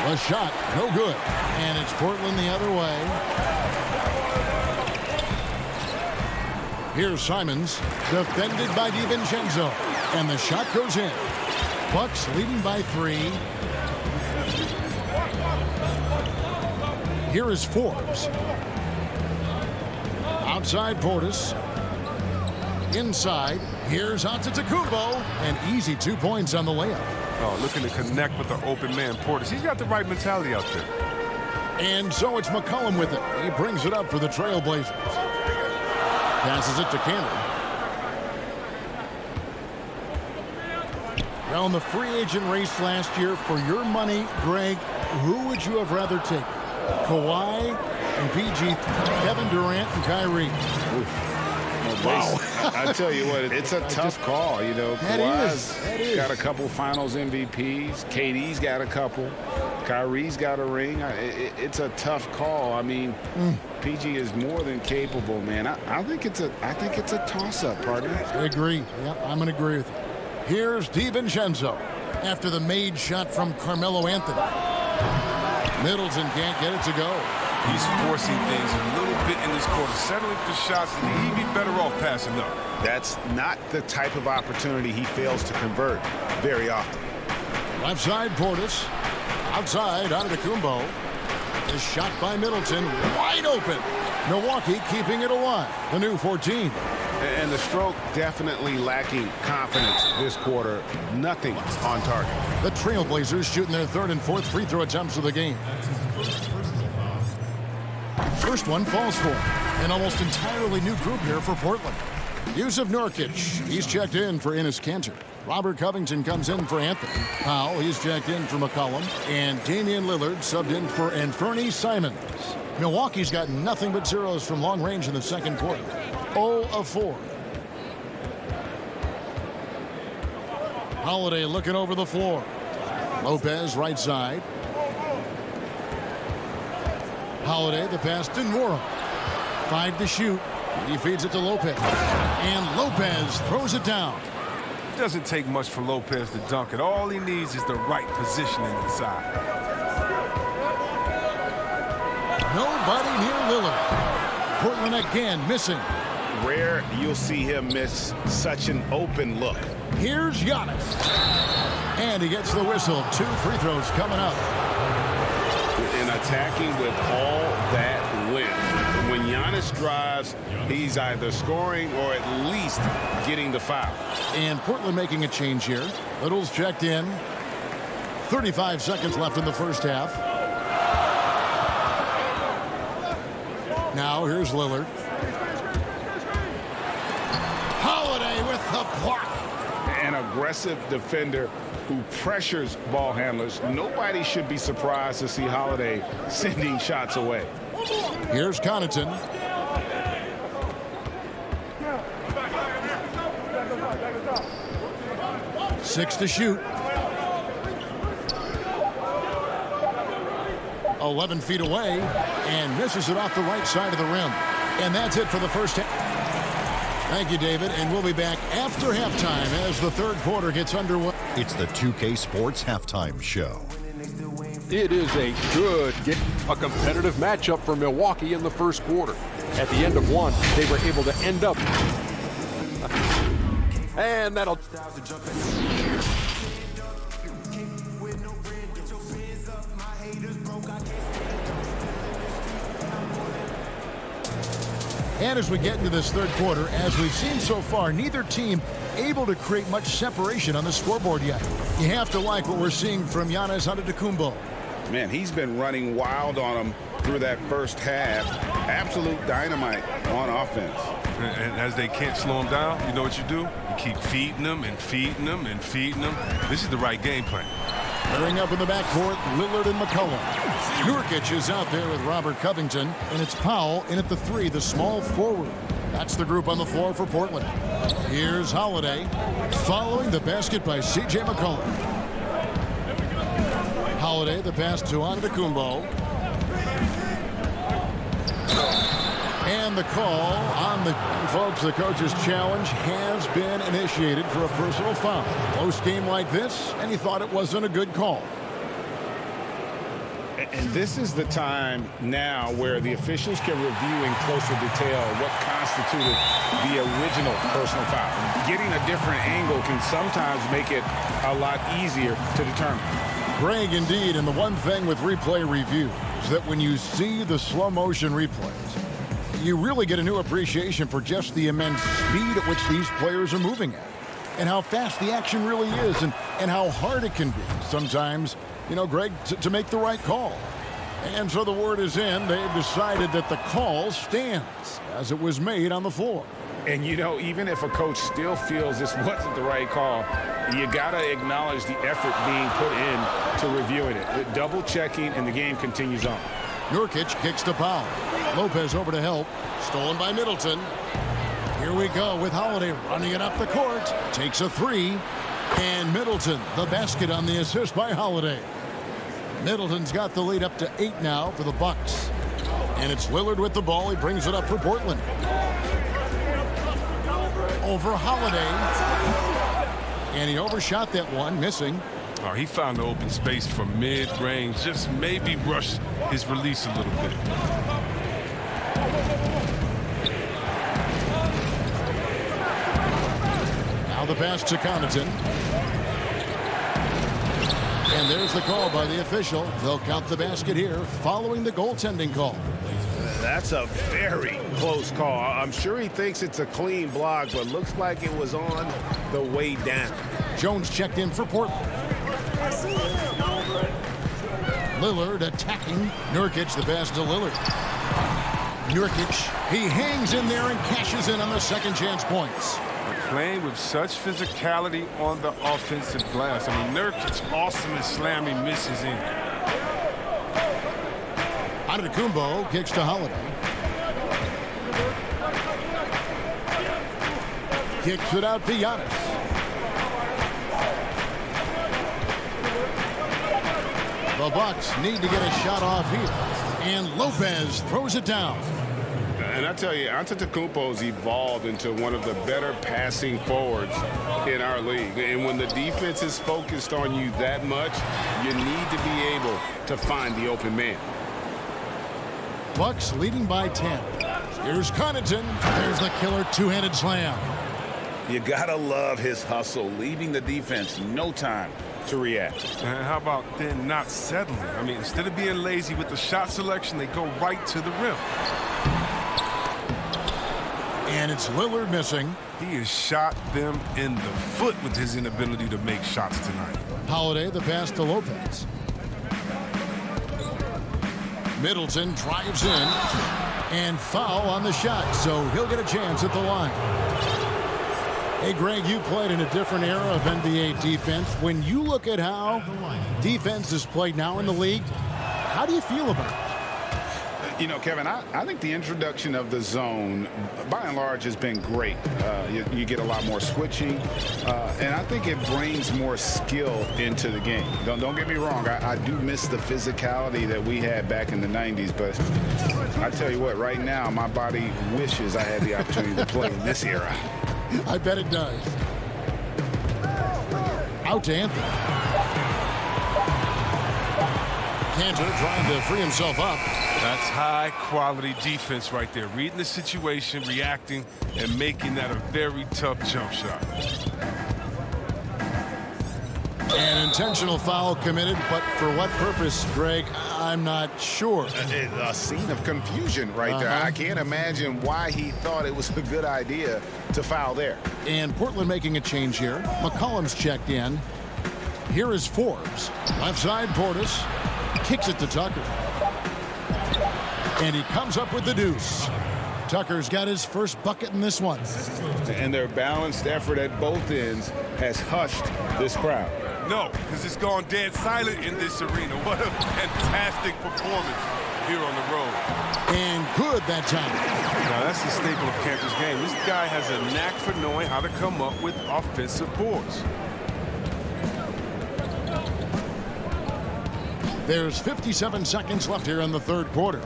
The shot, no good. And it's Portland the other way. Here's Simons, defended by DiVincenzo. And the shot goes in. Bucks leading by 3. Here is Forbes. Outside Portis. Inside, here's Antetokounmpo. An easy 2 points on the layup. Oh, looking to connect with the open man, Portis. He's got the right mentality out there. And so it's McCollum with it. He brings it up for the Trailblazers. Passes it to Cantor. Well, in the free agent race last year, for your money, Greg, who would you have rather taken? Kawhi and PG, Kevin Durant and Kyrie. Wow. I tell you what, it's a tough call. You know, Kawhi's got a couple finals MVPs. KD's got a couple. Kyrie's got a ring. It's a tough call. I mean, PG is more than capable, man. I think it's a toss-up, partner. I agree. Yeah, I'm going to agree with you. Here's DiVincenzo. after the made shot from Carmelo Anthony. Middleton can't get it to go. He's forcing things a little bit in this quarter, settling for shots, and he'd be better off passing up. That's not the type of opportunity he fails to convert very often. Left side, Portis. Outside, Antetokounmpo. The shot by Middleton, wide open. Milwaukee keeping it alive. The new 14. And the stroke definitely lacking confidence this quarter. Nothing on target. The Trailblazers shooting their third and fourth free throw attempts of the game. First one falls for an almost entirely new group here for Portland. Yusuf Nurkic, he's checked in for Enes Kanter. Robert Covington comes in for Anthony. Powell, he's checked in for McCollum. And Damian Lillard subbed in for Anthony Simons. Milwaukee's got nothing but zeros from long range in the second quarter. 0 of 4. Holiday looking over the floor. Lopez right side. Holiday, the pass to Nora. 5 to shoot. He feeds it to Lopez. And Lopez throws it down. It doesn't take much for Lopez to dunk it. All he needs is the right positioning inside. Nobody near Lillard. Portland again missing. Rare you'll see him miss such an open look. Here's Giannis. And he gets the whistle. 2 free throws coming up. And attacking with all that wind. When Giannis drives, he's either scoring or at least getting the foul. And Portland making a change here. Little's checked in. 35 seconds left in the first half. Now here's Lillard. Holiday with the block. An aggressive defender who pressures ball handlers. Nobody should be surprised to see Holiday sending shots away. Here's Connaughton. Six to shoot. 11 feet away and misses it off the right side of the rim. And that's it for the first half. Thank you, David, and we'll be back after halftime as the third quarter gets underway. It's the 2K Sports Halftime Show. It is a good game, a competitive matchup for Milwaukee in the first quarter. At the end of one, they were able to end up. And that'll... And as we get into this third quarter, as we've seen so far, neither team able to create much separation on the scoreboard yet. You have to like what we're seeing from Giannis Antetokounmpo. Man, he's been running wild on him through that first half. Absolute dynamite on offense. And as they can't slow him down, you know what you do? You keep feeding them and feeding them and feeding them. This is the right game plan. Pairing up in the backcourt, Lillard and McCollum. Nurkic is out there with Robert Covington, and it's Powell in at the 3, the small forward. That's the group on the floor for Portland. Here's Holiday, following the basket by C.J. McCollum. Holiday, the pass to Antetokounmpo. And the call on the folks, the coach's challenge has been initiated for a personal foul. Close game like this, and he thought it wasn't a good call. And this is the time now where the officials can review in closer detail what constituted the original personal foul. Getting a different angle can sometimes make it a lot easier to determine. Greg, indeed, and the one thing with replay review is that when you see the slow motion replays, you really get a new appreciation for just the immense speed at which these players are moving at, and how fast the action really is, and how hard it can be sometimes, you know, Greg, to make the right call. And so the word is in. They've decided that the call stands as it was made on the floor. And, you know, even if a coach still feels this wasn't the right call, you got to acknowledge the effort being put in to reviewing it. Double checking, and the game continues on. Nurkic kicks to Powell. Lopez over to help. Stolen by Middleton. Here we go with Holiday running it up the court. Takes a 3. And Middleton, the basket on the assist by Holiday. Middleton's got the lead up to 8 now for the Bucks. And it's Lillard with the ball. He brings it up for Portland. Over Holiday. And he overshot that one, missing. He found the open space from mid-range, just maybe rushed his release a little bit. Now the pass to Connaughton. And there's the call by the official. They'll count the basket here following the goaltending call. That's a very close call. I'm sure he thinks it's a clean block, but looks like it was on the way down. Jones checked in for Portland. Lillard attacking. Nurkic, the pass to Lillard. Nurkic, he hangs in there and cashes in on the second chance points. Playing with such physicality on the offensive glass. I mean, Nurkic awesome at slamming misses in. Antetokounmpo kicks to Holiday. Kicks it out to Giannis. The Bucks need to get a shot off here. And Lopez throws it down. And I tell you, Antetokounmpo's evolved into one of the better passing forwards in our league. And when the defense is focused on you that much, you need to be able to find the open man. Bucks leading by 10. Here's Connaughton. There's the killer two-handed slam. You gotta love his hustle, leaving the defense no time to react. And how about then not settling? I mean, instead of being lazy with the shot selection, they go right to the rim. And it's Lillard missing. He has shot them in the foot with his inability to make shots tonight. Holiday, the pass to Lopez. Middleton drives in. And foul on the shot, so he'll get a chance at the line. Hey, Greg, you played in a different era of NBA defense. When you look at how defense is played now in the league, how do you feel about it? You know, Kevin, I think the introduction of the zone, by and large, has been great. You get a lot more switching, and I think it brings more skill into the game. Don't get me wrong. I do miss the physicality that we had back in the 90s, but I tell you what, right now, my body wishes I had the opportunity to play in this era. I bet it does. Out to Anthony. Cantor trying to free himself up. That's high-quality defense right there. Reading the situation, reacting, and making that a very tough jump shot. An intentional foul committed, but for what purpose, Greg, I'm not sure. A scene of confusion right there. I can't imagine why he thought it was a good idea to foul there. And Portland making a change here. McCollum's checked in. Here is Forbes. Left side, Portis. Kicks it to Tucker. And he comes up with the deuce. Tucker's got his first bucket in this one. And their balanced effort at both ends has hushed this crowd. No, because it's gone dead silent in this arena. What a fantastic performance here on the road. And good that time. Now, that's the staple of Cantor's game. This guy has a knack for knowing how to come up with offensive boards. There's 57 seconds left here in the third quarter.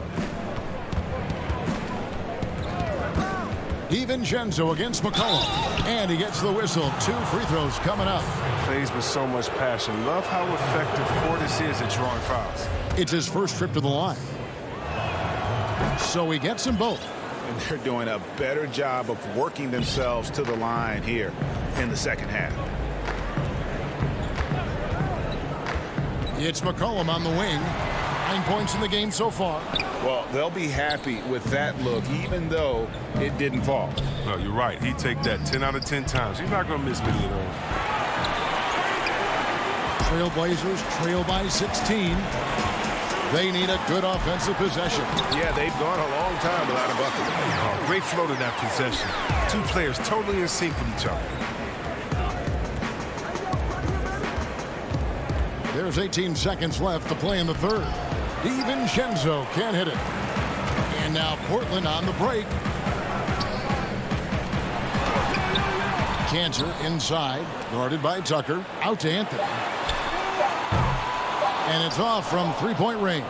DiVincenzo against McCollum. And he gets the whistle. 2 free throws coming up. Plays with so much passion. Love how effective Portis is at drawing fouls. It's his first trip to the line. So he gets them both. And they're doing a better job of working themselves to the line here in the second half. It's McCollum on the wing. 9 points in the game so far. Well, they'll be happy with that look, even though it didn't fall. No, you're right. He'd take that 10 out of 10 times. He's not going to miss many of those. Trailblazers trail by 16. They need a good offensive possession. Yeah, they've gone a long time without a bucket. Oh, great flow to that possession. 2 players totally in sync with each other. There's 18 seconds left to play in the third. DiVincenzo can't hit it. And now Portland on the break. Cantor inside, guarded by Tucker. Out to Anthony. And it's off from three-point range.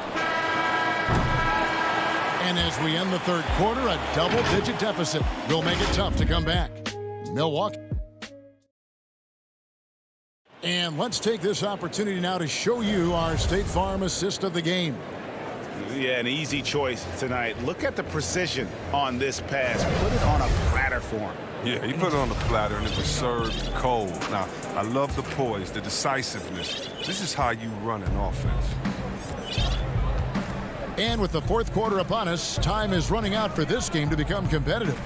And as we end the third quarter, a double-digit deficit will make it tough to come back. Milwaukee. And let's take this opportunity now to show you our State Farm assist of the game. Yeah, an easy choice tonight. Look at the precision on this pass. Put it on a platter for him. Yeah, he put it on the platter and it was served cold. Now, I love the poise, the decisiveness. This is how you run an offense. And with the fourth quarter upon us, time is running out for this game to become competitive.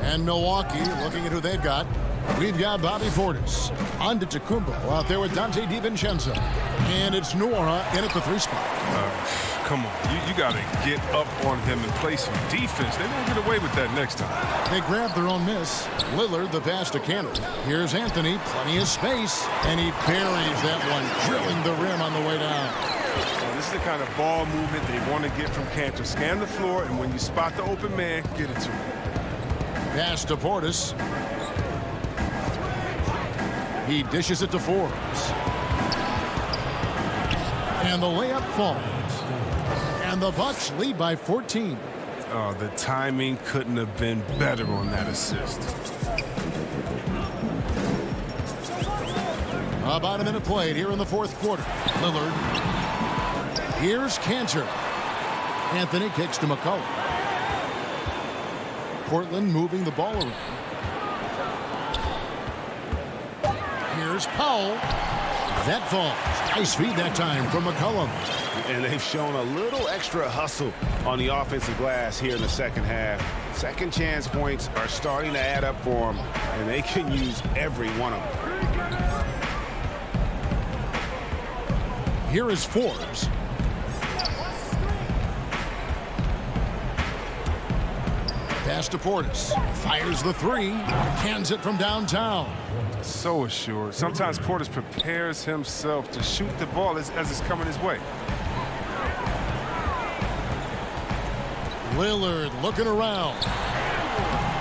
And Milwaukee, looking at who they've got, we've got Bobby Portis, Antetokounmpo out there with Dante DiVincenzo. And it's Nora in at the 3 spot. Come on, you got to get up on him and play some defense. They won't get away with that next time. They grab their own miss. Lillard, the pass to Cantor. Here's Anthony, plenty of space, and he buries that one, drilling the rim on the way down. This is the kind of ball movement they want to get from Cantor. Scan the floor, and when you spot the open man, get it to him. Pass to Portis. He dishes it to Forbes. And the layup falls. And the Bucks lead by 14. Oh, the timing couldn't have been better on that assist. About a minute played here in the fourth quarter. Lillard. Here's Cantor. Anthony kicks to McCullough. Portland moving the ball around. Here's Powell. That falls. Nice feed that time from McCollum. And they've shown a little extra hustle on the offensive glass here in the second half. Second chance points are starting to add up for them, and they can use every one of them. Here is Forbes. Pass to Portis. Fires the 3. Hands it from downtown. So assured. Sometimes Portis prepares himself to shoot the ball as it's coming his way. Lillard looking around.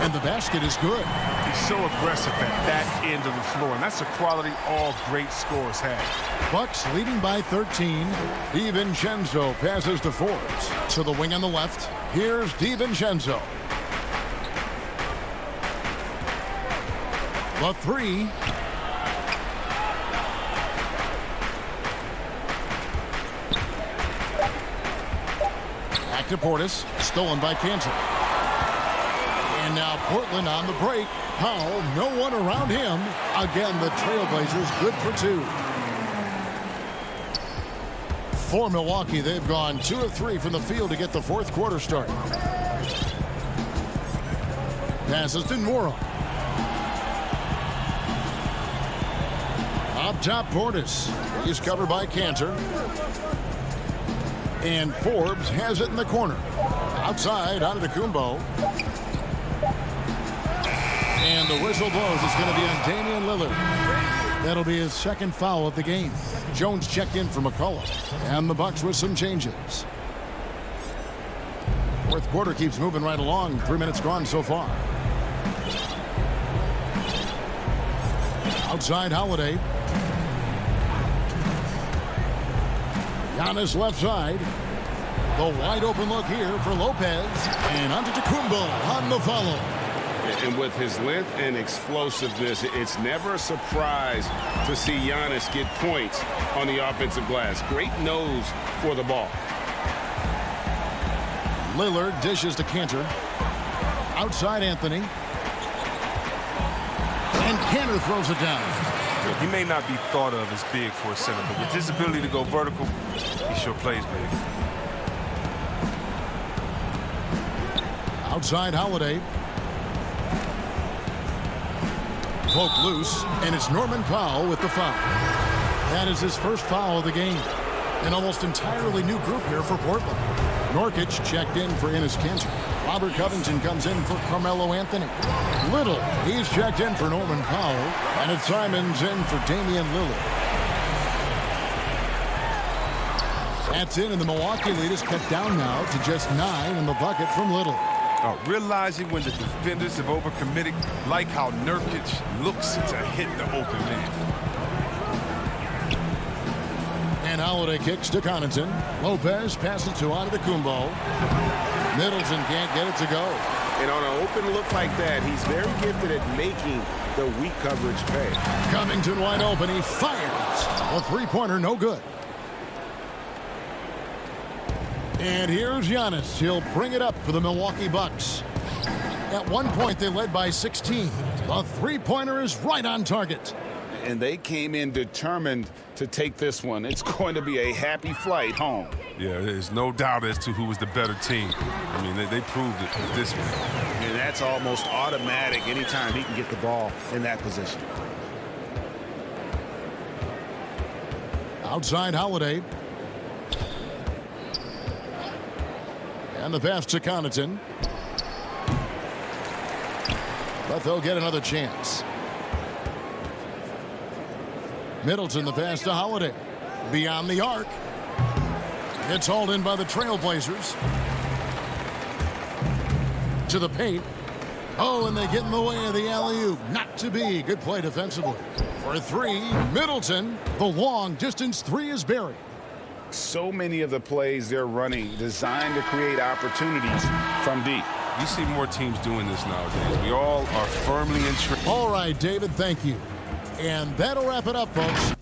And the basket is good. He's so aggressive at that end of the floor, and that's a quality all great scorers have. Bucks leading by 13. DiVincenzo passes to Forbes. To the wing on the left. Here's DiVincenzo. The 3. Back to Portis. Stolen by Cantor. And now Portland on the break. Powell, no one around him. Again, the Trailblazers good for 2. For Milwaukee, they've gone 2 of 3 from the field to get the fourth quarter started. Passes to Nora. Up top, Portis. He's covered by Cantor. And Forbes has it in the corner. Outside, Antetokounmpo. And the whistle blows. It's going to be on Damian Lillard. That'll be his second foul of the game. Jones checked in for McCullough. And the Bucks with some changes. Fourth quarter keeps moving right along. 3 minutes gone so far. Outside, Holiday. Giannis left side. The wide open look here for Lopez. And Antetokounmpo on the follow. And with his length and explosiveness, it's never a surprise to see Giannis get points on the offensive glass. Great nose for the ball. Lillard dishes to Cantor. Outside, Anthony. And Cantor throws it down. He may not be thought of as big for a center, but with his ability to go vertical, he sure plays big. Outside, Holiday. Poke loose, and it's Norman Powell with the foul. That is his first foul of the game. An almost entirely new group here for Portland. Nurkic checked in for Enes Kanter. Robert Covington comes in for Carmelo Anthony. Little, he's checked in for Norman Powell. And it's Simons in for Damian Lillard. That's in, and the Milwaukee lead is cut down now to just 9 in the bucket from Little. Realizing when the defenders have overcommitted, like how Nurkic looks to hit the open man. And Holiday kicks to Connaughton. Lopez passes to Antetokounmpo. Middleton can't get it to go. And on an open look like that, he's very gifted at making the weak coverage pay. Covington wide open. He fires. A three-pointer, no good. And here's Giannis. He'll bring it up for the Milwaukee Bucks. At one point, they led by 16. The three-pointer is right on target. And they came in determined to take this one. It's going to be a happy flight home. Yeah, there's no doubt as to who was the better team. I mean, they proved it with this one. And that's almost automatic anytime he can get the ball in that position. Outside Holiday. And the pass to Connaughton. But they'll get another chance. Middleton, the pass to Holiday. Beyond the arc. It's hauled in by the Trailblazers. To the paint. Oh, and they get in the way of the alley-oop. Not to be. Good play defensively. For three, Middleton. The long distance three is buried. So many of the plays they're running designed to create opportunities from deep. You see more teams doing this nowadays. We all are firmly entrenched. All right, David, thank you. And that'll wrap it up, folks.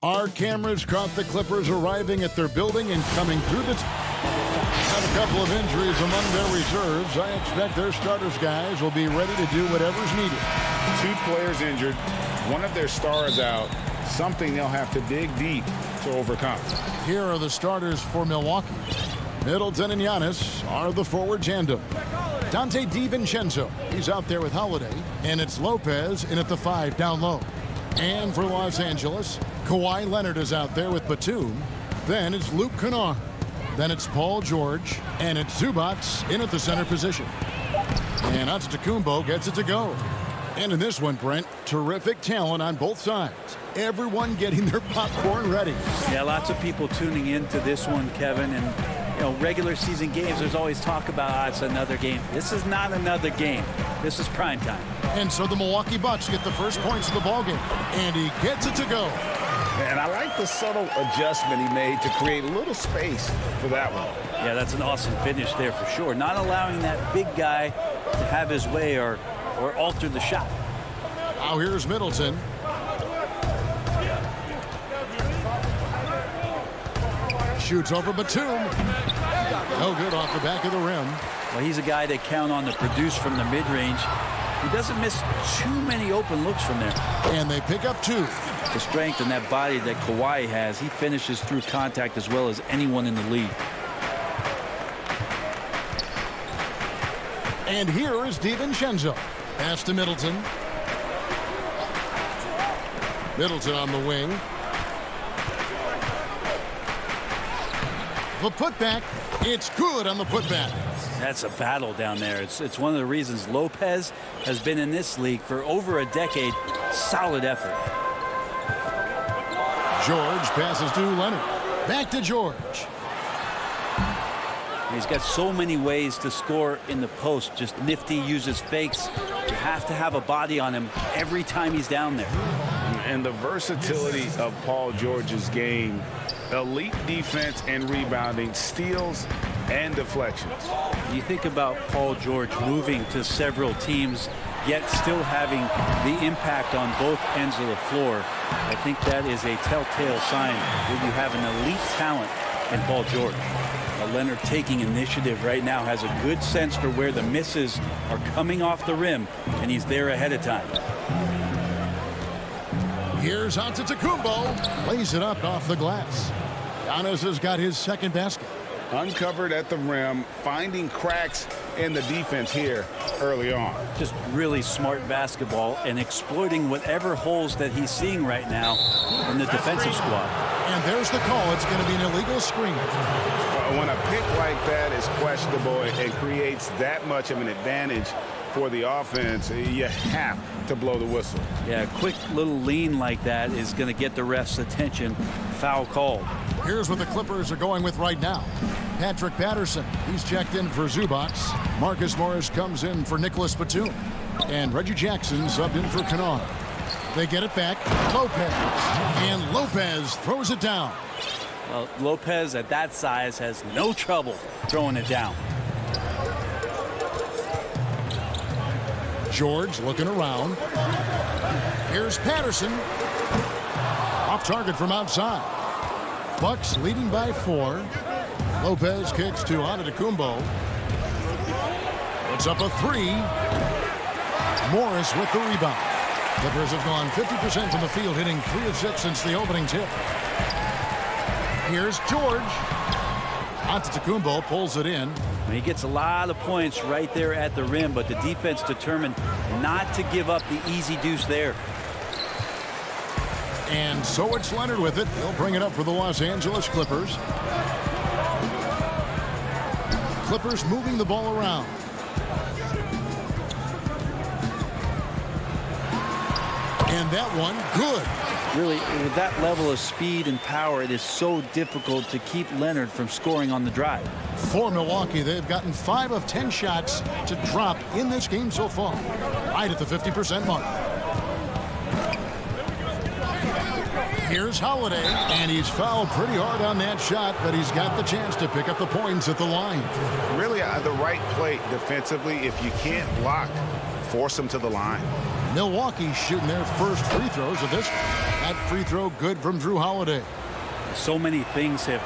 Our cameras caught the Clippers arriving at their building and coming through the... Have a couple of injuries among their reserves. I expect their starters guys will be ready to do whatever's needed. 2 players injured, one of their stars out, something they'll have to dig deep to overcome. Here are the starters for Milwaukee. Middleton and Giannis are the forward tandem. Dante DiVincenzo, he's out there with Holiday, and it's Lopez in at the 5 down low. And for Los Angeles, Kawhi Leonard is out there with Batum. Then it's Luke Kennard. Then it's Paul George, and it's Zubac in at the center position. And Antetokounmpo gets it to go. And in this one, Brent, terrific talent on both sides. Everyone getting their popcorn ready. Yeah, lots of people tuning into this one, Kevin. And, you know, regular season games, there's always talk about, it's another game. This is not another game. This is prime time. And so the Milwaukee Bucks get the first points of the ballgame. And he gets it to go. And I like the subtle adjustment he made to create a little space for that one. Yeah, that's an awesome finish there for sure. Not allowing that big guy to have his way or alter the shot. Now here's Middleton. Shoots over Batum. No good off the back of the rim. Well, he's a guy they count on to produce from the mid-range. He doesn't miss too many open looks from there. And they pick up 2. The strength and that body that Kawhi has, he finishes through contact as well as anyone in the league. And here is DiVincenzo. Pass to Middleton. Middleton on the wing. The putback. It's good on the putback. That's a battle down there. It's one of the reasons Lopez has been in this league for over a decade. Solid effort. George passes to Leonard. Back to George. He's got so many ways to score in the post. Just nifty, uses fakes. You have to have a body on him every time he's down there. And the versatility of Paul George's game, elite defense and rebounding, steals and deflections. You think about Paul George moving to several teams, yet still having the impact on both ends of the floor. I think that is a telltale sign that you have an elite talent in Paul George. Leonard taking initiative right now, has a good sense for where the misses are coming off the rim, and he's there ahead of time. Here's Antetokounmpo. Lays it up off the glass. Giannis has got his second basket. Uncovered at the rim, finding cracks in the defense here early on. Just really smart basketball and exploiting whatever holes that he's seeing right now in the defensive squad. And there's the call. It's going to be an illegal screen. When a pick like that is questionable and creates that much of an advantage for the offense, you have to blow the whistle. Yeah, a quick little lean like that is going to get the ref's attention. Foul called. Here's what the Clippers are going with right now. Patrick Patterson, he's checked in for Zubac. Marcus Morris comes in for Nicholas Batum. And Reggie Jackson's up in for Kennard. They get it back. Lopez. And Lopez throws it down. Well, Lopez at that size has no trouble throwing it down. George looking around. Here's Patterson. Off target from outside. Bucks leading by 4. Lopez kicks to Antetokounmpo. It's up a 3. Morris with the rebound. Clippers have gone 50% from the field, hitting 3 of 6 since the opening tip. Here's George. Antetokounmpo pulls it in. He gets a lot of points right there at the rim, but the defense determined not to give up the easy deuce there. And so it's Leonard with it. He'll bring it up for the Los Angeles Clippers. Clippers moving the ball around. And that one, good. Really, with that level of speed and power, it is so difficult to keep Leonard from scoring on the drive. For Milwaukee, they've gotten 5 of 10 shots to drop in this game so far. Right at the 50% mark. Here's Holiday, and he's fouled pretty hard on that shot, but he's got the chance to pick up the points at the line. Really the right play defensively. If you can't block, force them to the line. Milwaukee shooting their first free throws of this. That free throw good from Drew Holiday. So many things have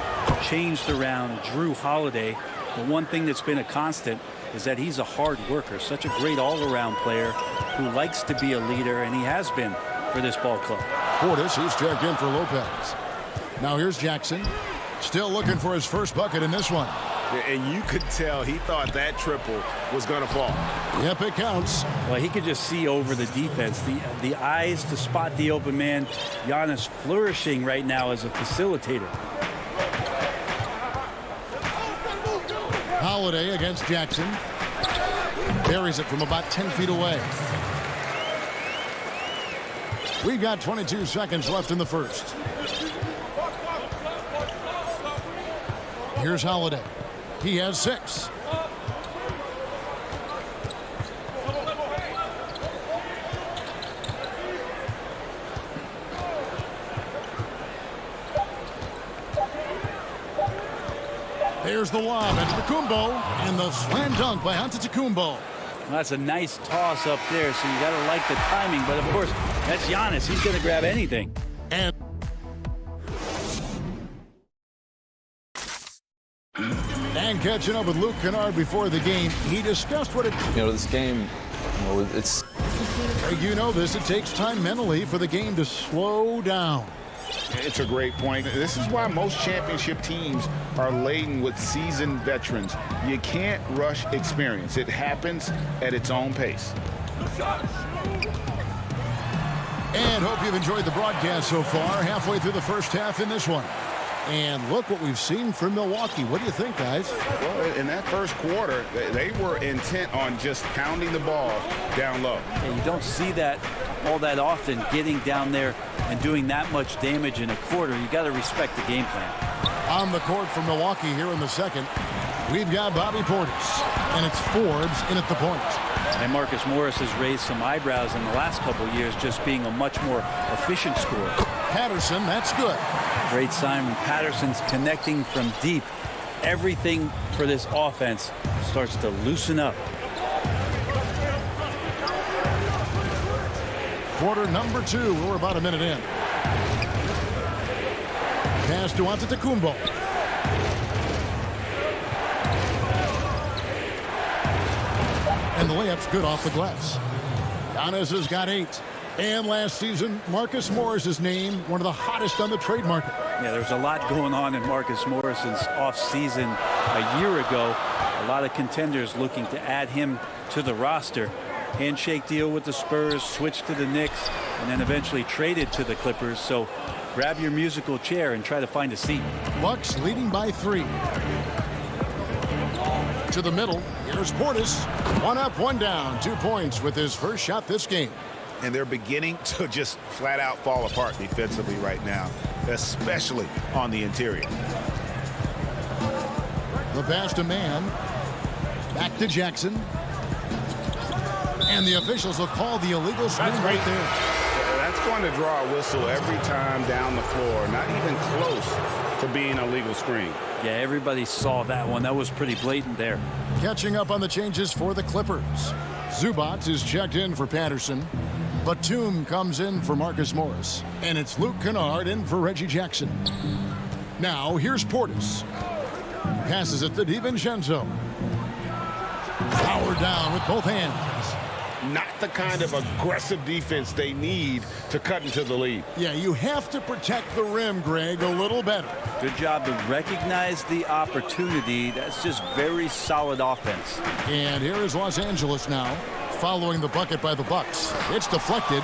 changed around Drew Holiday. The one thing that's been a constant is that he's a hard worker, such a great all-around player who likes to be a leader, and he has been for this ball club. Portis, he's checked in for Lopez. Now here's Jackson. Still looking for his first bucket in this one. And you could tell he thought that triple was going to fall. Yep, it counts. Well, he could just see over the defense. The eyes to spot the open man. Giannis flourishing right now as a facilitator. Holiday against Jackson. Buries it from about 10 feet away. We've got 22 seconds left in the first. Here's Holiday. He has 6. There's the lob at Antetokounmpo, and the slam dunk by Antetokounmpo. Well, that's a nice toss up there, so you got to like the timing. But, of course, that's Giannis. He's going to grab anything. And catching up with Luke Kennard before the game, he discussed what it... This game Well, it's... You know this. It takes time mentally for the game to slow down. It's a great point. This is why most championship teams are laden with seasoned veterans. You can't rush experience. It happens at its own pace. And hope you've enjoyed the broadcast so far. Halfway through the first half in this one. And look what we've seen from Milwaukee. What do you think, guys? Well, in that first quarter, they were intent on just pounding the ball down low. And you don't see that all that often, getting down there and doing that much damage in a quarter. You got to respect the game plan. On the court for Milwaukee here in the second, we've got Bobby Portis, and it's Forbes in at the point. And Marcus Morris has raised some eyebrows in the last couple of years, just being a much more efficient scorer. Patterson, that's good. Great sign when Patterson's connecting from deep. Everything for this offense starts to loosen up. Quarter number 2. We're about a minute in. Pass to Antetokounmpo. And the layup's good off the glass. Giannis has got 8. And last season, Marcus Morris's name, one of the hottest on the trade market. Yeah, there's a lot going on in Marcus Morris's offseason a year ago. A lot of contenders looking to add him to the roster. Handshake deal with the Spurs, switched to the Knicks, and then eventually traded to the Clippers. So grab your musical chair and try to find a seat. Bucks leading by 3. To the middle, here's Portis. 1 up, 1 down. 2 points with his first shot this game. And they're beginning to just flat out fall apart defensively right now, especially on the interior. The pass to Mann. Back to Jackson. And the officials will call the illegal screen right there. That's going to draw a whistle every time down the floor. Not even close to being a legal screen. Yeah, everybody saw that one. That was pretty blatant there. Catching up on the changes for the Clippers. Zubac is checked in for Patterson. Batum comes in for Marcus Morris. And it's Luke Kennard in for Reggie Jackson. Now, here's Portis. Passes it to DiVincenzo. Power down with both hands. Not the kind of aggressive defense they need to cut into the lead. Yeah, you have to protect the rim, Greg, a little better. Good job to recognize the opportunity. That's just very solid offense. And here is Los Angeles now, following the bucket by the Bucks. It's deflected.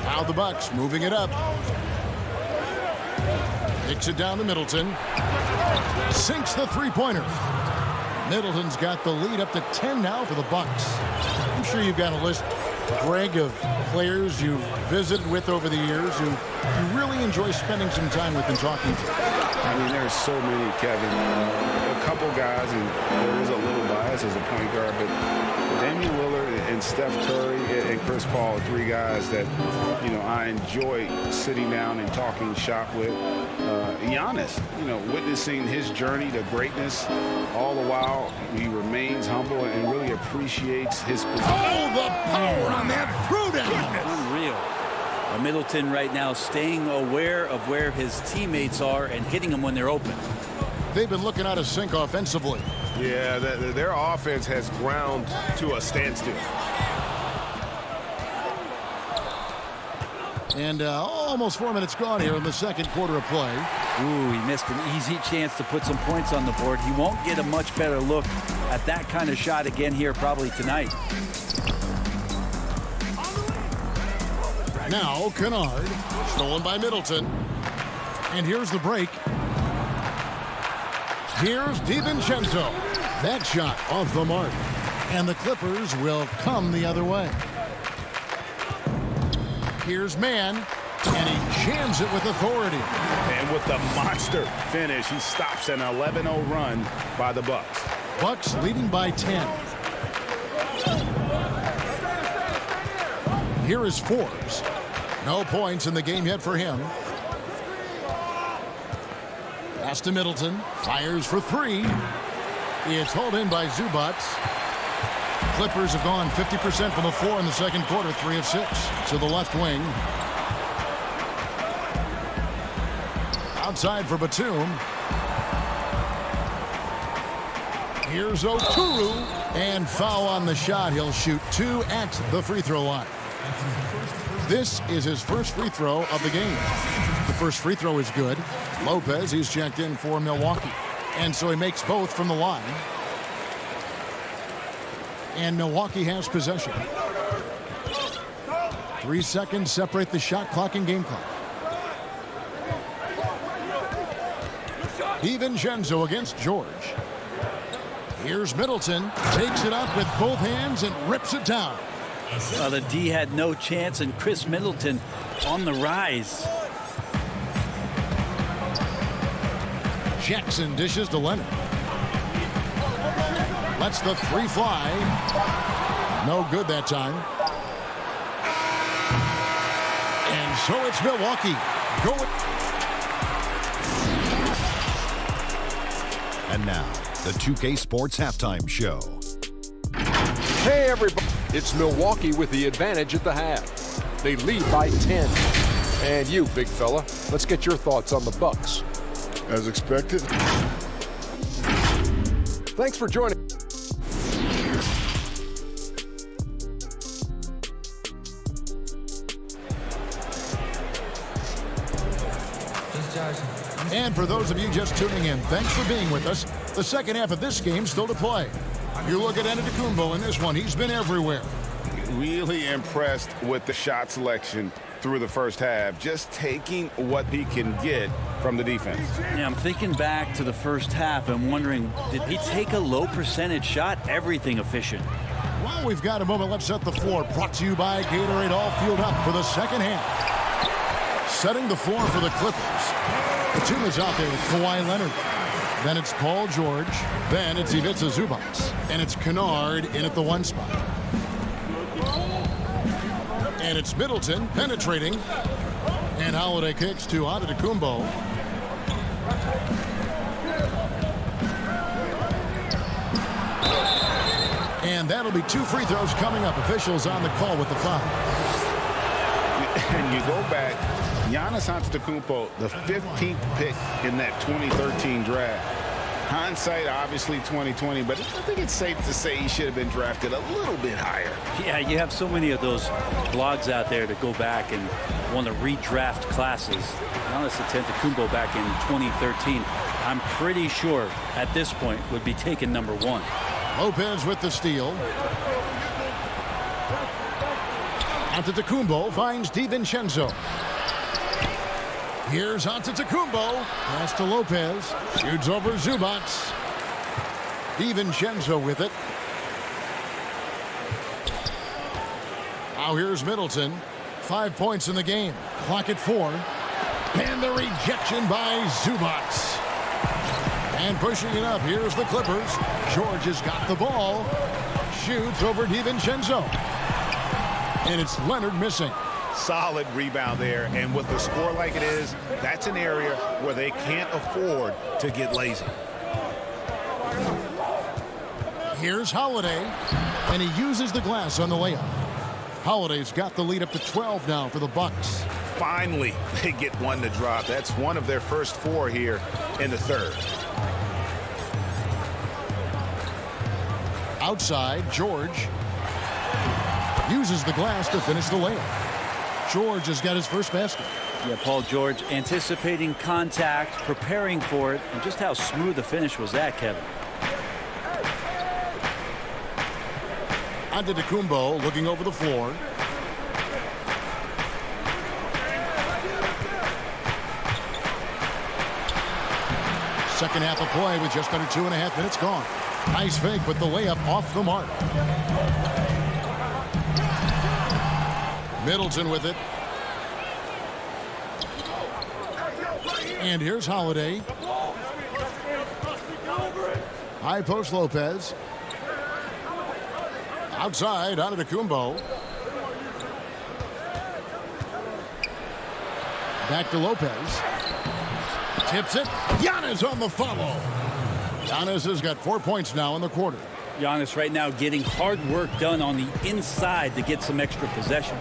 Now the Bucks moving it up. Kicks it down to Middleton. Sinks the three-pointer. Middleton's got the lead up to 10 now for the Bucks. I'm sure you've got a list, Greg, of players you've visited with over the years who you really enjoy spending some time with and talking to. I mean, there's so many, Kevin. A couple guys, and there is a little bias as a point guard, but Damian Lillard and Steph Curry and Chris Paul are 3 guys that, you know, I enjoy sitting down and talking shop with. Giannis, you know, witnessing his journey to greatness, all the while he remains humble and really appreciates his position. Oh, the power on that throwdown! Unreal. Middleton right now staying aware of where his teammates are and hitting them when they're open. They've been looking out of sync offensively. Yeah, their offense has ground to a standstill. And almost 4 minutes gone here in the second quarter of play. Ooh, he missed an easy chance to put some points on the board. He won't get a much better look at that kind of shot again here probably tonight. Now Kennard, stolen by Middleton. And here's the break. Here's DiVincenzo. That shot off the mark. And the Clippers will come the other way. Here's Mann, and he jams it with authority. And with the monster finish, he stops an 11-0 run by the Bucks. Bucks leading by 10. Here is Forbes. No points in the game yet for him. Pass to Middleton. Fires for 3. It's hauled in by Zubac. Clippers have gone 50% from the floor in the second quarter, 3 of 6 to the left wing. Outside for Batum. Here's Oturu, and foul on the shot. He'll shoot 2 at the free throw line. This is his first free throw of the game. The first free throw is good. Lopez, he's checked in for Milwaukee. And so he makes both from the line. And Milwaukee has possession. 3 seconds separate the shot clock and game clock. DiVincenzo against George. Here's Middleton, takes it up with both hands and rips it down. The D had no chance, and Chris Middleton on the rise. Jackson dishes to Leonard. Lets the 3 fly. No good that time. And so it's Milwaukee. And now, the 2K Sports Halftime Show. Hey, everybody. It's Milwaukee with the advantage at the half. They lead by 10. And you, big fella, let's get your thoughts on the Bucks. As expected. Thanks for joining. And for those of you just tuning in, thanks for being with us. The second half of this game still to play. You look at Antetokounmpo in this one. He's been everywhere. Really impressed with the shot selection through the first half. Just taking what he can get from the defense. Yeah, I'm thinking back to the first half and wondering, did he take a low percentage shot? Everything efficient. Well, we've got a moment. Let's set the floor. Brought to you by Gatorade. All fueled up for the second half. Setting the floor for the Clippers. The team is out there with Kawhi Leonard. Then it's Paul George. Then it's Ivica Zubac. And it's Kennard in at the 1 spot. And it's Middleton penetrating. And Holiday kicks to Antetokounmpo. And that'll be 2 free throws coming up. Officials on the call with the foul. And you go back, Giannis Antetokounmpo, the 15th pick in that 2013 draft. Hindsight, obviously 2020, but I think it's safe to say he should have been drafted a little bit higher. Yeah, you have so many of those blogs out there to go back and want to redraft classes. Giannis Antetokounmpo back in 2013, I'm pretty sure at this point would be taken number 1. Lopez with the steal. Antetokounmpo finds DiVincenzo. Here's Antetokounmpo. Pass to Lopez. Shoots over Zubac. DiVincenzo with it. Now here's Middleton. 5 points in the game. Clock at 4. And the rejection by Zubac. And pushing it up. Here's the Clippers. George has got the ball. Shoots over DiVincenzo. And it's Leonard missing. Solid rebound there, and with the score like it is, that's an area where they can't afford to get lazy. Here's Holiday, and he uses the glass on the layup. Holiday's got the lead up to 12 now for the Bucks. Finally, they get one to drop. That's one of their first 4 here in the third. Outside, George uses the glass to finish the layup. George has got his first basket. Yeah, Paul George anticipating contact, preparing for it, and just how smooth the finish was that, Kevin. Antetokounmpo looking over the floor. Second half of play with just under 2.5 minutes gone. Nice fake with the layup off the mark. Middleton with it. And here's Holiday. High post Lopez. Outside, Antetokounmpo. Back to Lopez. Tips it. Giannis on the follow. Giannis has got 4 points now in the quarter. Giannis right now getting hard work done on the inside to get some extra possession.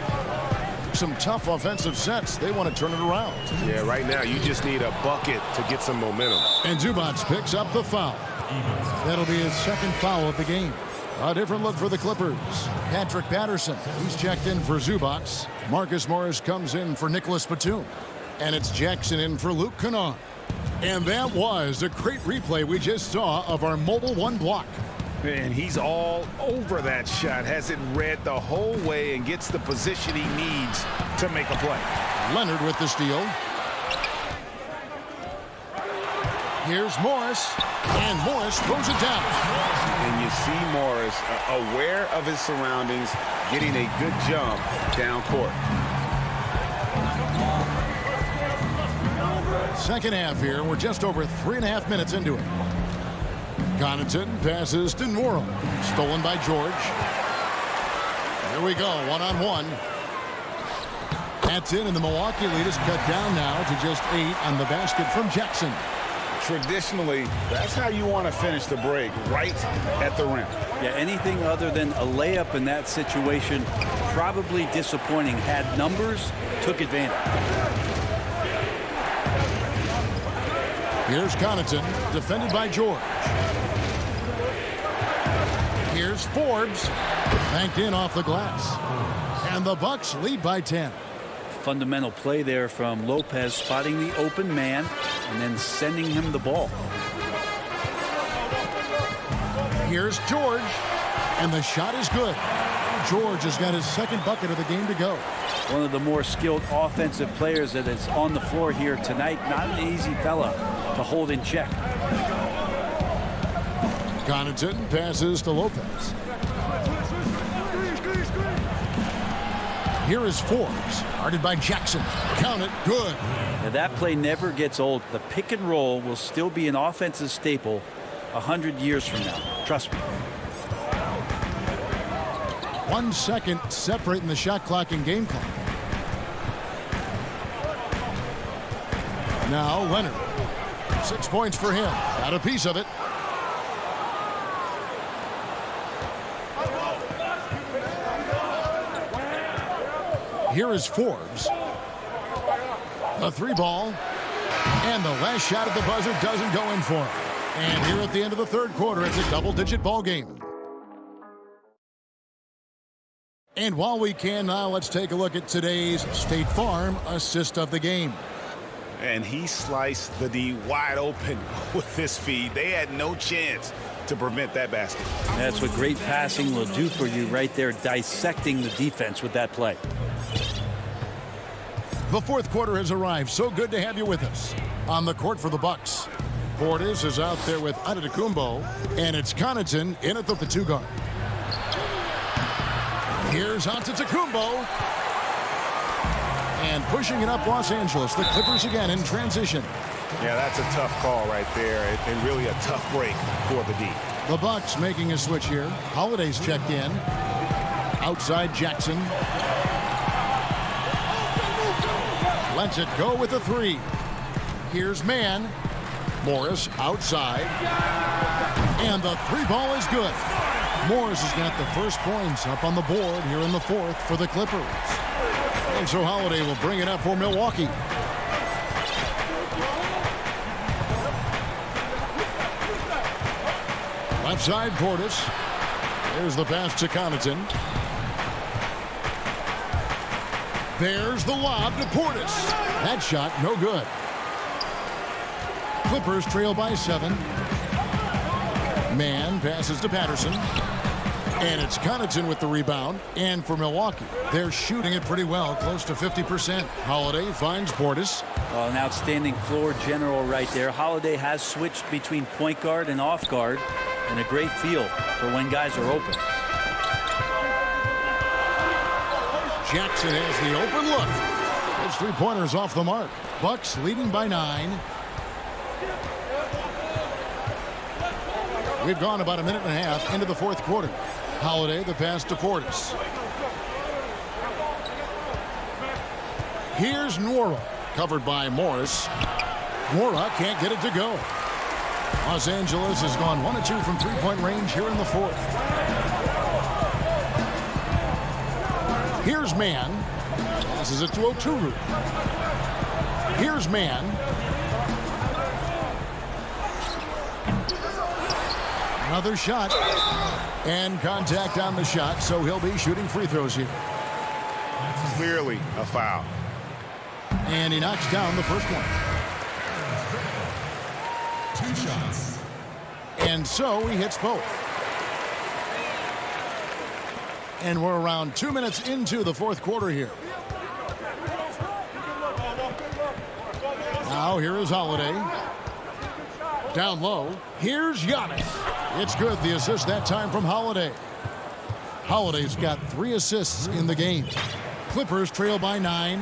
Some tough offensive sets. They want to turn it around. Yeah, right now you just need a bucket to get some momentum. And Zubac picks up the foul. That'll be his second foul of the game. A different look for the Clippers. Patrick Patterson, he's checked in for Zubac. Marcus Morris comes in for Nicholas Batum. And it's Jackson in for Luke Kennard. And that was a great replay we just saw of our Mobile One block. And he's all over that shot. Has it read the whole way and gets the position he needs to make a play. Leonard with the steal. Here's Morris. And Morris throws it down. And you see Morris aware of his surroundings, getting a good jump down court. Second half here. We're just over 3.5 minutes into it. Connaughton passes to Nwora. Stolen by George. Here we go, one-on-one. That's in, and the Milwaukee lead is cut down now to just 8 on the basket from Jackson. Traditionally, that's how you want to finish the break, right at the rim. Yeah, anything other than a layup in that situation, probably disappointing. Had numbers, took advantage. Here's Connaughton, defended by George. Here's Forbes, banked in off the glass. And the Bucks lead by 10. Fundamental play there from Lopez, spotting the open man and then sending him the ball. Here's George, and the shot is good. George has got his second bucket of the game to go. One of the more skilled offensive players that is on the floor here tonight. Not an easy fella to hold in check. Connaughton passes to Lopez. Here is Forbes, guarded by Jackson. Count it, good. Now that play never gets old. The pick and roll will still be an offensive staple 100 years from now. Trust me. 1 second separating the shot clock and game clock. Now Leonard. 6 points for him. Got a piece of it. Here is Forbes. A 3-ball. And the last shot at the buzzer doesn't go in for him. And here at the end of the third quarter, it's a double-digit ball game. And while we can now, let's take a look at today's State Farm assist of the game. And he sliced the D wide open with this feed. They had no chance to prevent that basket. That's what great passing will do for you right there, dissecting the defense with that play. The fourth quarter has arrived. So good to have you with us. On the court for the Bucks, Portis is out there with Antetokounmpo, and it's Connaughton in at the 2 guard. Here's Antetokounmpo. And pushing it up Los Angeles. The Clippers again in transition. Yeah, that's a tough call right there, and really a tough break for the D. The Bucks making a switch here. Holiday's checked in. Outside Jackson. Lets it go with a 3. Here's Mann. Morris outside. And the 3-ball is good. Morris has got the first points up on the board here in the fourth for the Clippers. And so Holiday will bring it up for Milwaukee. Left side, Portis. There's the pass to Connaughton. There's the lob to Portis. That shot, no good. Clippers trail by 7. Mann passes to Patterson. And it's Connaughton with the rebound. And for Milwaukee, they're shooting it pretty well, close to 50%. Holiday finds Portis. An outstanding floor general right there. Holiday has switched between point guard and off guard, and a great feel for when guys are open. Jackson has the open look. His 3-pointers off the mark. Bucks leading by 9. We've gone about a minute and a half into the fourth quarter. Holiday, the pass to Portis. Here's Nwora, covered by Morris. Nwora can't get it to go. Los Angeles has gone 1 of 2 from 3-point range here in the fourth. Here's Mann. Passes it to Oturu. Here's Mann. Another shot. And contact on the shot, so he'll be shooting free throws here. Clearly a foul. And he knocks down the first one. 2 shots. And so he hits both. And we're around 2 minutes into the fourth quarter here. Now here is Holiday. Down low. Here's Giannis. It's good. The assist that time from Holiday. Holiday's got 3 assists in the game. Clippers trail by 9.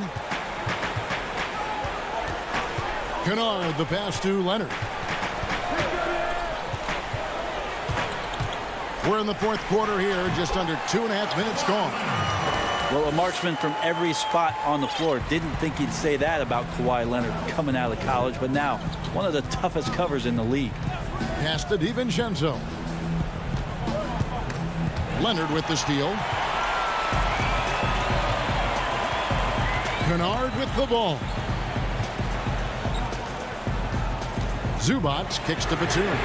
Kennard, the pass to Leonard. We're in the fourth quarter here, just under 2.5 minutes gone. Well, a marksman from every spot on the floor. Didn't think he'd say that about Kawhi Leonard coming out of college, but now one of the toughest covers in the league. Pass to DiVincenzo. Leonard with the steal. Kennard with the ball. Zubac kicks to Batum.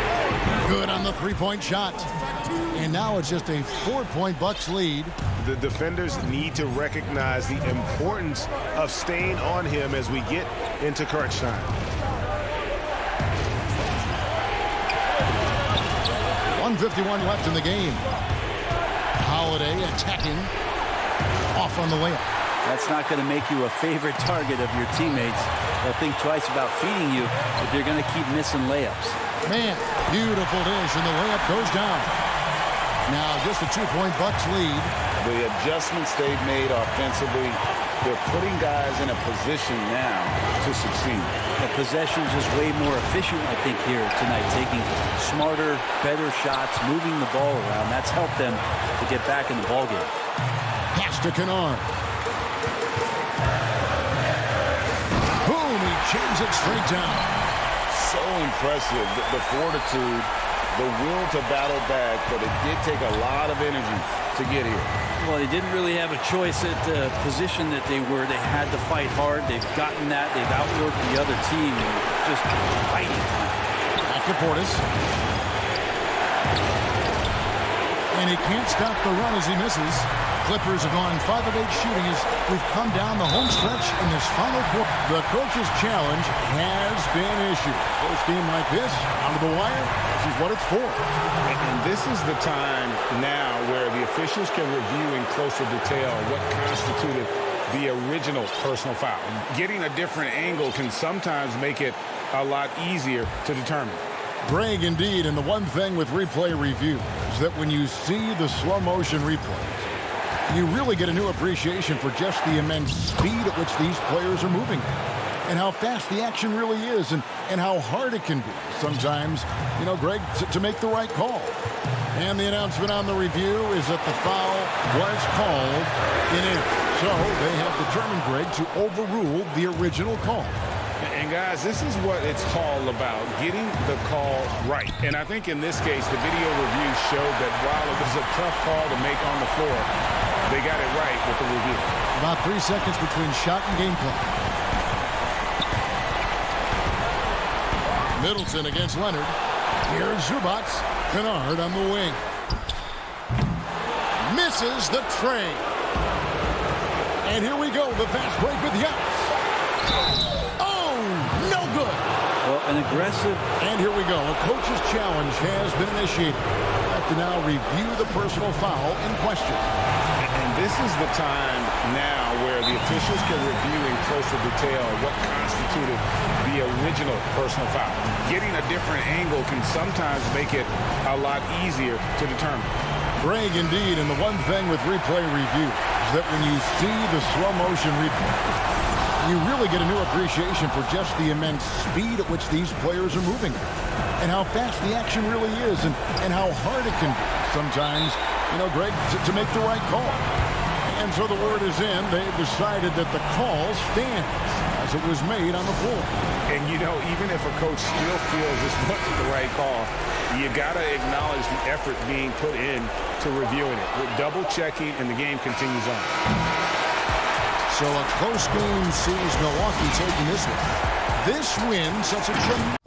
Good on the three-point shot. And now it's just a 4-point Bucks lead. The defenders need to recognize the importance of staying on him as we get into crunch time. 1:51 left in the game. Holiday attacking. Off on the layup. That's not going to make you a favorite target of your teammates. They'll think twice about feeding you if you're going to keep missing layups. Man, beautiful dish, and the layup goes down. Now just a 2-point Bucks lead. The adjustments they've made offensively, they're putting guys in a position now to succeed. The possession's just way more efficient, I think, here tonight. Taking smarter, better shots, moving the ball around. That's helped them to get back in the ballgame. Pass to Kennard. Boom, he jams it straight down. So impressive, the fortitude, the will to battle back, but it did take a lot of energy to get here. Well, they didn't really have a choice at the position that they were. They had to fight hard. They've gotten that. They've outworked the other team. And just fighting. Back to Portis. And he can't stop the run as he misses. Clippers have gone 5 of 8 shooting as we've come down the home stretch in this final quarter. The coach's challenge has been issued. First game like this, out of the wire, this is what it's for. And this is the time now where the officials can review in closer detail what constituted the original personal foul. Getting a different angle can sometimes make it a lot easier to determine. Greg, indeed, and the one thing with replay review is that when you see the slow motion replays, you really get a new appreciation for just the immense speed at which these players are moving and how fast the action really is and how hard it can be sometimes, you know, Greg, to make the right call. And the announcement on the review is that the foul was called in error. So they have determined, Greg, to overrule the original call. And guys, this is what it's all about, getting the call right. And I think in this case, the video review showed that while it was a tough call to make on the floor, they got it right with the review. About 3 seconds between shot and game clock. Middleton against Leonard. Here's Zubac. Kennard on the wing. Misses the tray. And here we go, the fast break with Giannis. Oh, no good. Well, an aggressive. And here we go, a coach's challenge has been initiated. I have to now review the personal foul in question. And this is the time now where the officials can review in closer detail what constituted the original personal foul. Getting a different angle can sometimes make it a lot easier to determine. Greg, indeed, and the one thing with replay review is that when you see the slow motion replay, you really get a new appreciation for just the immense speed at which these players are moving and how fast the action really is and how hard it can be sometimes, you know, Greg, to make the right call. And so the word is in. They've decided that the call stands as it was made on the floor. And, you know, even if a coach still feels this wasn't the right call, you got to acknowledge the effort being put in to reviewing it. With double-checking, and the game continues on. So a close game sees Milwaukee taking this one. This win sets a tremendous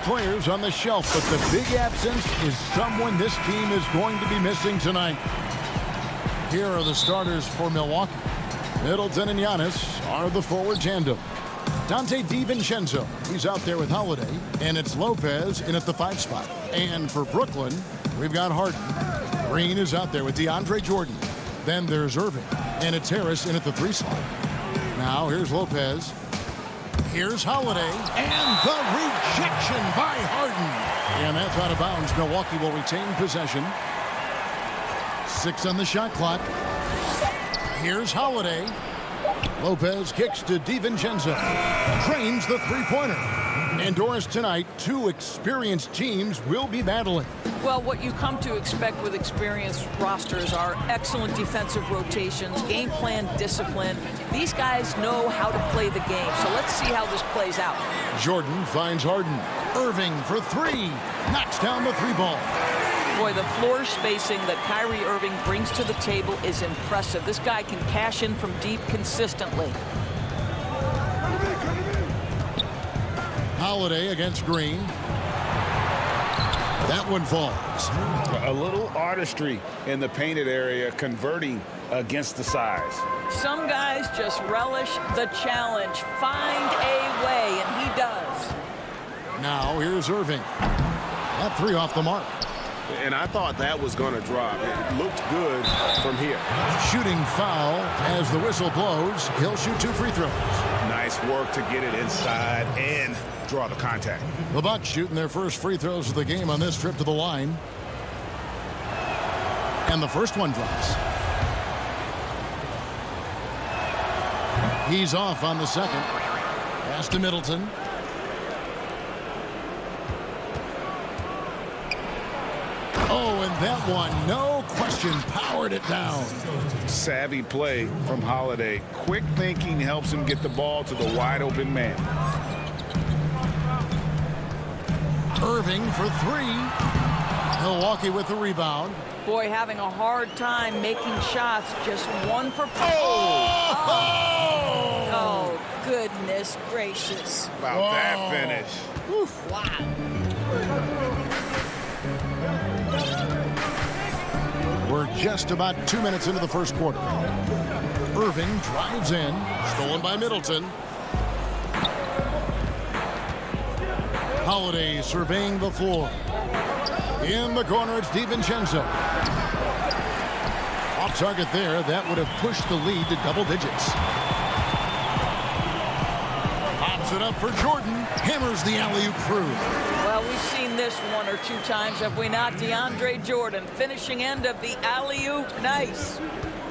Players on the shelf, but the big absence is someone this team is going to be missing tonight. Here are the starters for Milwaukee. Middleton and Giannis are the forward tandem. Dante DiVincenzo, he's out there with Holiday, and it's Lopez in at the 5 spot. And for Brooklyn, we've got Harden. Green is out there with DeAndre Jordan. Then there's Irving, and it's Harris in at the 3 slot. Now here's Lopez. Here's Holiday, and the rejection by Harden. And that's out of bounds. Milwaukee will retain possession. 6 on the shot clock. Here's Holiday. Lopez kicks to DiVincenzo. Drains the three-pointer. Indoors tonight, 2 experienced teams will be battling. Well, what you come to expect with experienced rosters are excellent defensive rotations, game plan discipline. These guys know how to play the game, so let's see how this plays out. Jordan finds Harden. Irving for 3. Knocks down the 3 ball. Boy, the floor spacing that Kyrie Irving brings to the table is impressive. This guy can cash in from deep consistently. Holiday against Green. That one falls. A little artistry in the painted area, converting against the size. Some guys just relish the challenge. Find a way, and he does. Now here's Irving. That 3 off the mark. And I thought that was going to drop. It looked good from here. Shooting foul as the whistle blows. He'll shoot 2 free throws. Nice work to get it inside and draw the contact. The Bucks shooting their first free throws of the game on this trip to the line. And the first one drops. He's off on the second. Pass to Middleton. Oh, and that one, no question, powered it down. Savvy play from Holiday. Quick thinking helps him get the ball to the wide open man. Irving for 3. Milwaukee with the rebound. Boy, having a hard time making shots. Just 1 for 4. Oh, goodness gracious. About that finish. Oof, wow. We're just about 2 minutes into the first quarter. Irving drives in. Stolen by Middleton. Holiday surveying the floor. In the corner, it's DiVincenzo. Off target there. That would have pushed the lead to double digits. Pops it up for Jordan. Hammers the alley-oop through. Well, we've seen this 1 or 2 times, have we not? DeAndre Jordan, finishing end of the alley-oop. Nice.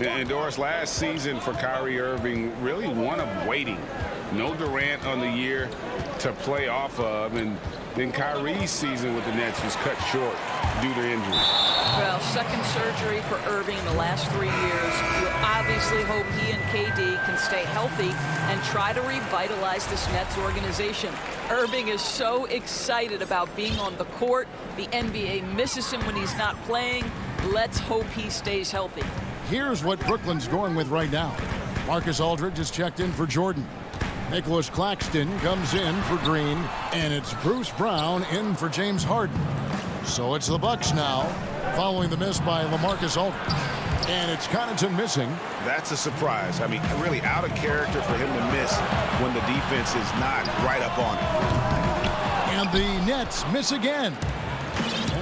And Doris, last season for Kyrie Irving, really one of waiting. No Durant on the year to play off of, and then Kyrie's season with the Nets was cut short due to injury. Well, second surgery for Irving in the last 3 years. You obviously hope he and KD can stay healthy and try to revitalize this Nets organization. Irving is so excited about being on the court. The NBA misses him when he's not playing. Let's hope he stays healthy. Here's what Brooklyn's going with right now. Marcus Aldridge has checked in for Jordan. Nicholas Claxton comes in for Green, and it's Bruce Brown in for James Harden. So it's the Bucks now, following the miss by LaMarcus Aldridge. And it's Connaughton missing. That's a surprise. I mean, really out of character for him to miss when the defense is not right up on him. And the Nets miss again.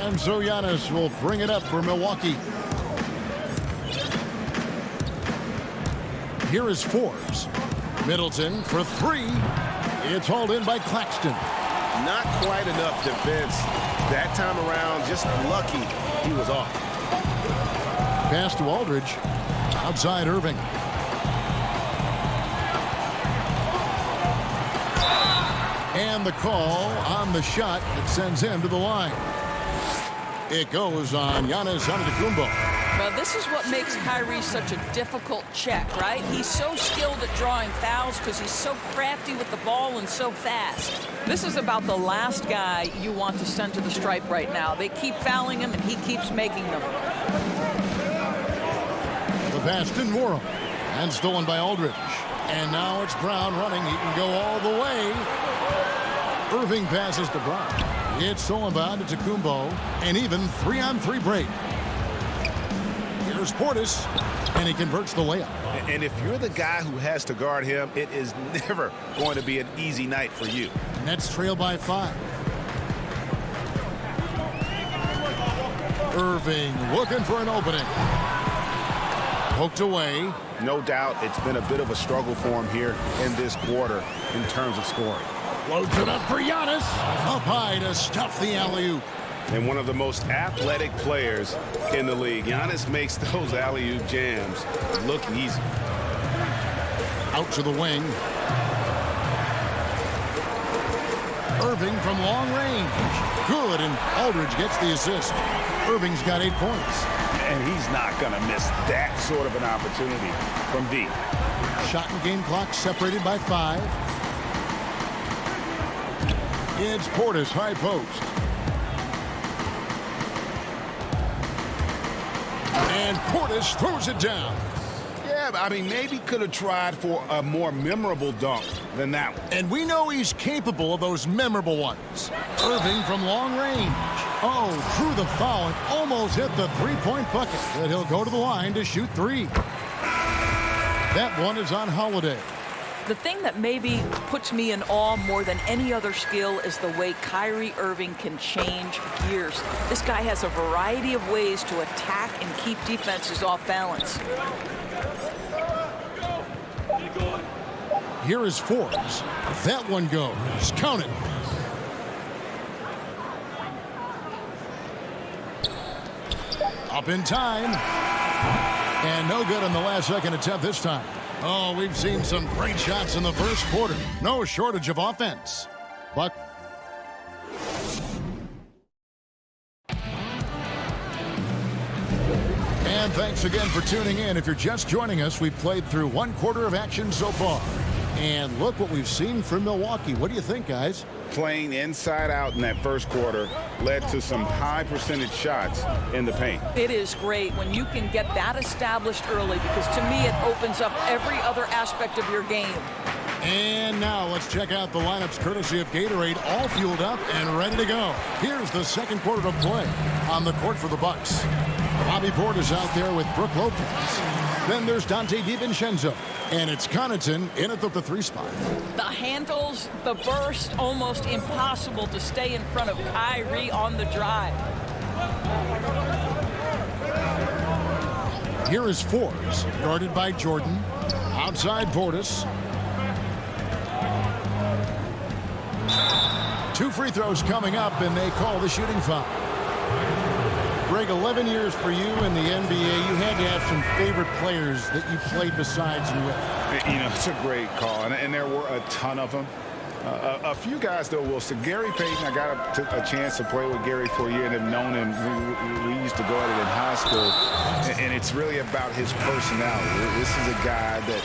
And so Giannis will bring it up for Milwaukee. Here is Forbes. Middleton for 3. It's hauled in by Claxton. Not quite enough defense that time around. Just lucky he was off. Pass to Aldridge. Outside Irving. And the call on the shot that sends him to the line. It goes on Giannis Antetokounmpo. Well, this is what makes Kyrie such a difficult check, right? He's so skilled at drawing fouls because he's so crafty with the ball and so fast. This is about the last guy you want to send to the stripe right now. They keep fouling him, and he keeps making them. The pass to Norham. And stolen by Aldridge. And now it's Brown running. He can go all the way. Irving passes to Brown. It's stolen by Antetokounmpo. And even 3-on-3 break. Here's Portis, and he converts the layup. And if you're the guy who has to guard him, it is never going to be an easy night for you. Nets trail by 5. Irving looking for an opening. Poked away. No doubt it's been a bit of a struggle for him here in this quarter in terms of scoring. Loads it up for Giannis. Up high to stuff the alley-oop. And one of the most athletic players in the league. Giannis makes those alley-oop jams look easy. Out to the wing. Irving from long range. Good, and Aldridge gets the assist. Irving's got 8 points. And he's not going to miss that sort of an opportunity from deep. Shot and game clock separated by 5. It's Portis, high post. And Portis throws it down. Yeah, I mean, maybe could have tried for a more memorable dunk than that one. And we know he's capable of those memorable ones. Irving from long range. Oh, through the foul and almost hit the three-point bucket. But he'll go to the line to shoot 3. That one is on Holiday. The thing that maybe puts me in awe more than any other skill is the way Kyrie Irving can change gears. This guy has a variety of ways to attack and keep defenses off balance. Here is Forbes. That one goes. Count it. Up in time. And no good on the last second attempt this time. Oh, we've seen some great shots in the first quarter. No shortage of offense. Buck. And thanks again for tuning in. If you're just joining us, we've played through 1 quarter of action so far. And look what we've seen from Milwaukee. What do you think, guys? playing inside out in that first quarter led to some high percentage shots in the paint. It is great when you can get that established early, because to me it opens up every other aspect of your game. And now let's check out the lineups courtesy of Gatorade, all fueled up and ready to go. Here's the second quarter to play. On the court for the Bucks, Bobby Portis out there with Brook Lopez. Then there's Dante DiVincenzo, and it's Connaughton in at the 3 spot. The handles, the burst, almost impossible to stay in front of Kyrie on the drive. Here is Forbes, guarded by Jordan. Outside Portis. 2 free throws coming up, and they call the shooting foul. Greg, 11 years for you in the NBA. You had to have some favorite players that you played besides and with. You know, it's a great call, and there were a ton of them. A few guys, though, will say Gary Payton. I got a chance to play with Gary for a year and have known him. We used to go at it in high school, and it's really about his personality. This is a guy that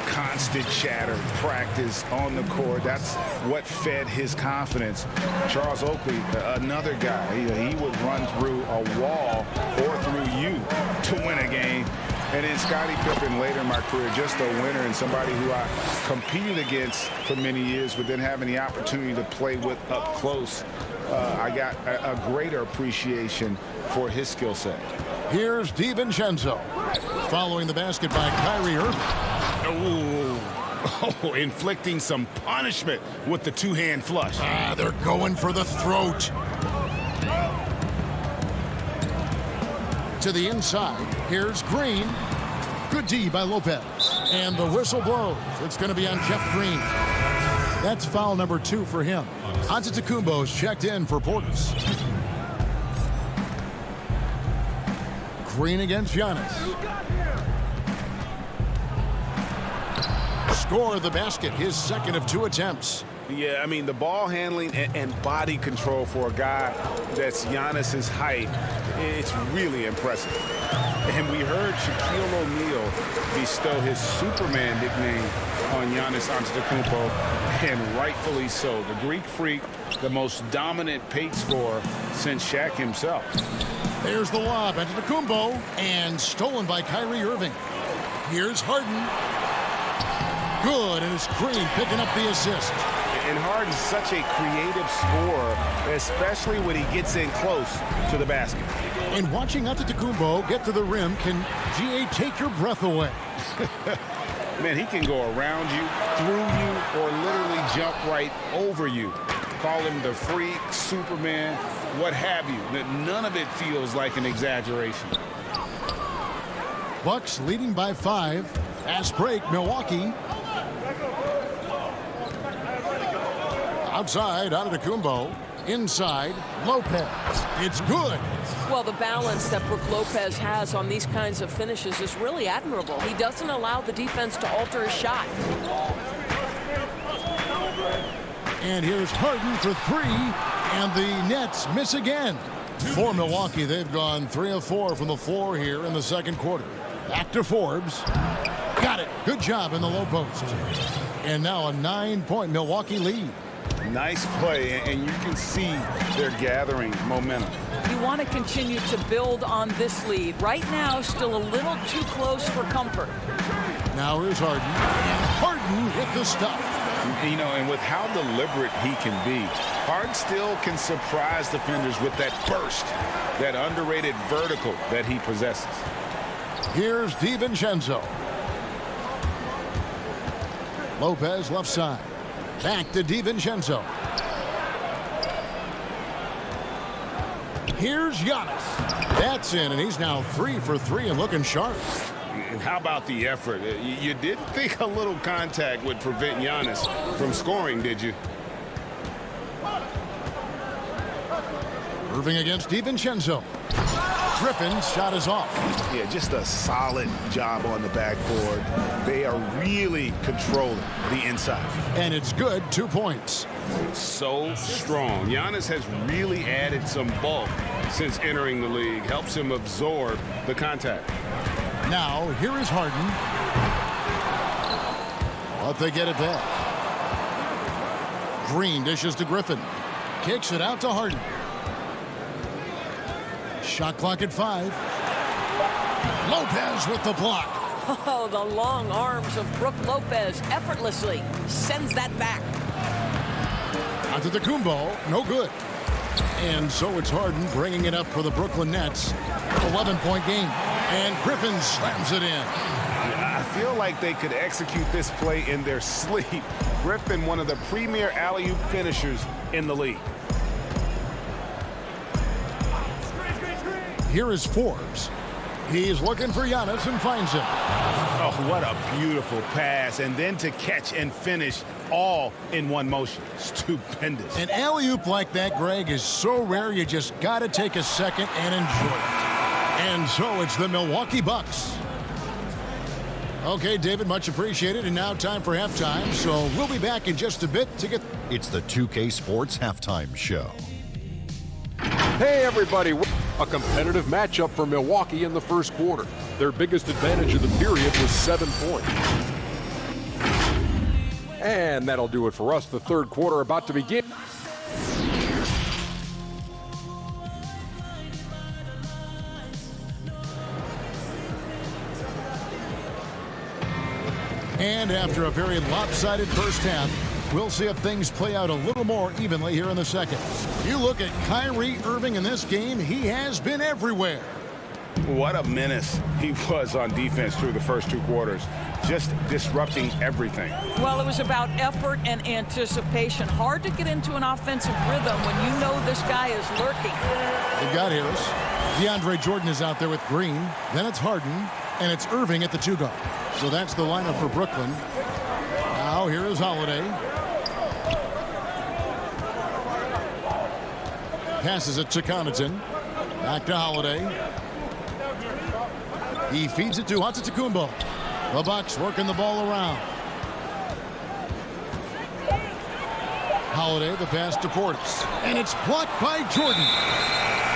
constant chatter, practice on the court. That's what fed his confidence. Charles Oakley, another guy, he would run through a wall or through you to win a game. And then Scottie Pippen, later in my career, just a winner and somebody who I competed against for many years, but then having the opportunity to play with up close, I got a greater appreciation for his skill set. Here's DiVincenzo, following the basket by Kyrie Irving. Oh, inflicting some punishment with the two-hand flush. They're going for the throat. To the inside. Here's Green. Good D by Lopez. And the whistle blows. It's going to be on Jeff Green. That's foul number 2 for him. Antetokounmpo's checked in for Portis. Green against Giannis. Score the basket, his second of 2 attempts. Yeah, I mean, the ball handling and body control for a guy that's Giannis's height, it's really impressive. And we heard Shaquille O'Neal bestow his Superman nickname on Giannis Antetokounmpo, and rightfully so. The Greek Freak, the most dominant paint scorer since Shaq himself. There's the lob, Antetokounmpo, and stolen by Kyrie Irving. Here's Harden. Good, and it's Green picking up the assist. And Harden's such a creative scorer, especially when he gets in close to the basket. And watching Antetokounmpo get to the rim can, GA, take your breath away. Man, he can go around you, through you, or literally jump right over you. Call him the Freak, Superman, what have you. None of it feels like an exaggeration. Bucks leading by 5. Fast break, Milwaukee. Outside, Antetokounmpo. Inside, Lopez. It's good. Well, the balance that Brook Lopez has on these kinds of finishes is really admirable. He doesn't allow the defense to alter his shot. And here's Harden for 3, and the Nets miss again. For Milwaukee, they've gone 3 of 4 from the floor here in the second quarter. Back to Forbes. Got it. Good job in the low post. And now a 9-point Milwaukee lead. Nice play, and you can see they're gathering momentum. You want to continue to build on this lead. Right now, still a little too close for comfort. Now here's Harden. And Harden hit the stuff. You know, and with how deliberate he can be, Harden still can surprise defenders with that burst, that underrated vertical that he possesses. Here's DiVincenzo. Lopez left side. Back to DiVincenzo. Here's Giannis. That's in, and he's now 3 for 3 and looking sharp. And how about the effort? You didn't think a little contact would prevent Giannis from scoring, did you? Irving against DiVincenzo. Griffin's shot is off. Yeah, just a solid job on the backboard. They are really controlling the inside. And it's good, 2 points. So strong. Giannis has really added some bulk since entering the league. Helps him absorb the contact. Now, here is Harden. But they get it back. Green dishes to Griffin. Kicks it out to Harden. Shot clock at 5. Lopez with the block. Oh, the long arms of Brook Lopez effortlessly sends that back. Antetokounmpo, no good. And so it's Harden bringing it up for the Brooklyn Nets. 11-point game. And Griffin slams it in. I feel like they could execute this play in their sleep. Griffin, one of the premier alley-oop finishers in the league. Here is Forbes. He's looking for Giannis and finds him. Oh, what a beautiful pass. And then to catch and finish all in one motion. Stupendous. An alley-oop like that, Greg, is so rare you just got to take a second and enjoy it. And so it's the Milwaukee Bucks. Okay, David, much appreciated. And now time for halftime. So we'll be back in just a bit to get... It's the 2K Sports Halftime Show. Hey, everybody. A competitive matchup for Milwaukee in the first quarter. Their biggest advantage of the period was 7 points. And that'll do it for us. The third quarter about to begin. And after a very lopsided first half, we'll see if things play out a little more evenly here in the second. You look at Kyrie Irving in this game, he has been everywhere. What a menace he was on defense through the first 2 quarters. Just disrupting everything. Well, it was about effort and anticipation. Hard to get into an offensive rhythm when you know this guy is lurking. They've got Harris. DeAndre Jordan is out there with Green. Then it's Harden, and it's Irving at the 2 guard. So that's the lineup for Brooklyn. Now here is Holiday. Passes it to Connaughton. Back to Holiday. He feeds it to Antetokounmpo. The Bucks working the ball around. Holiday, the pass to Portis. And it's blocked by Jordan.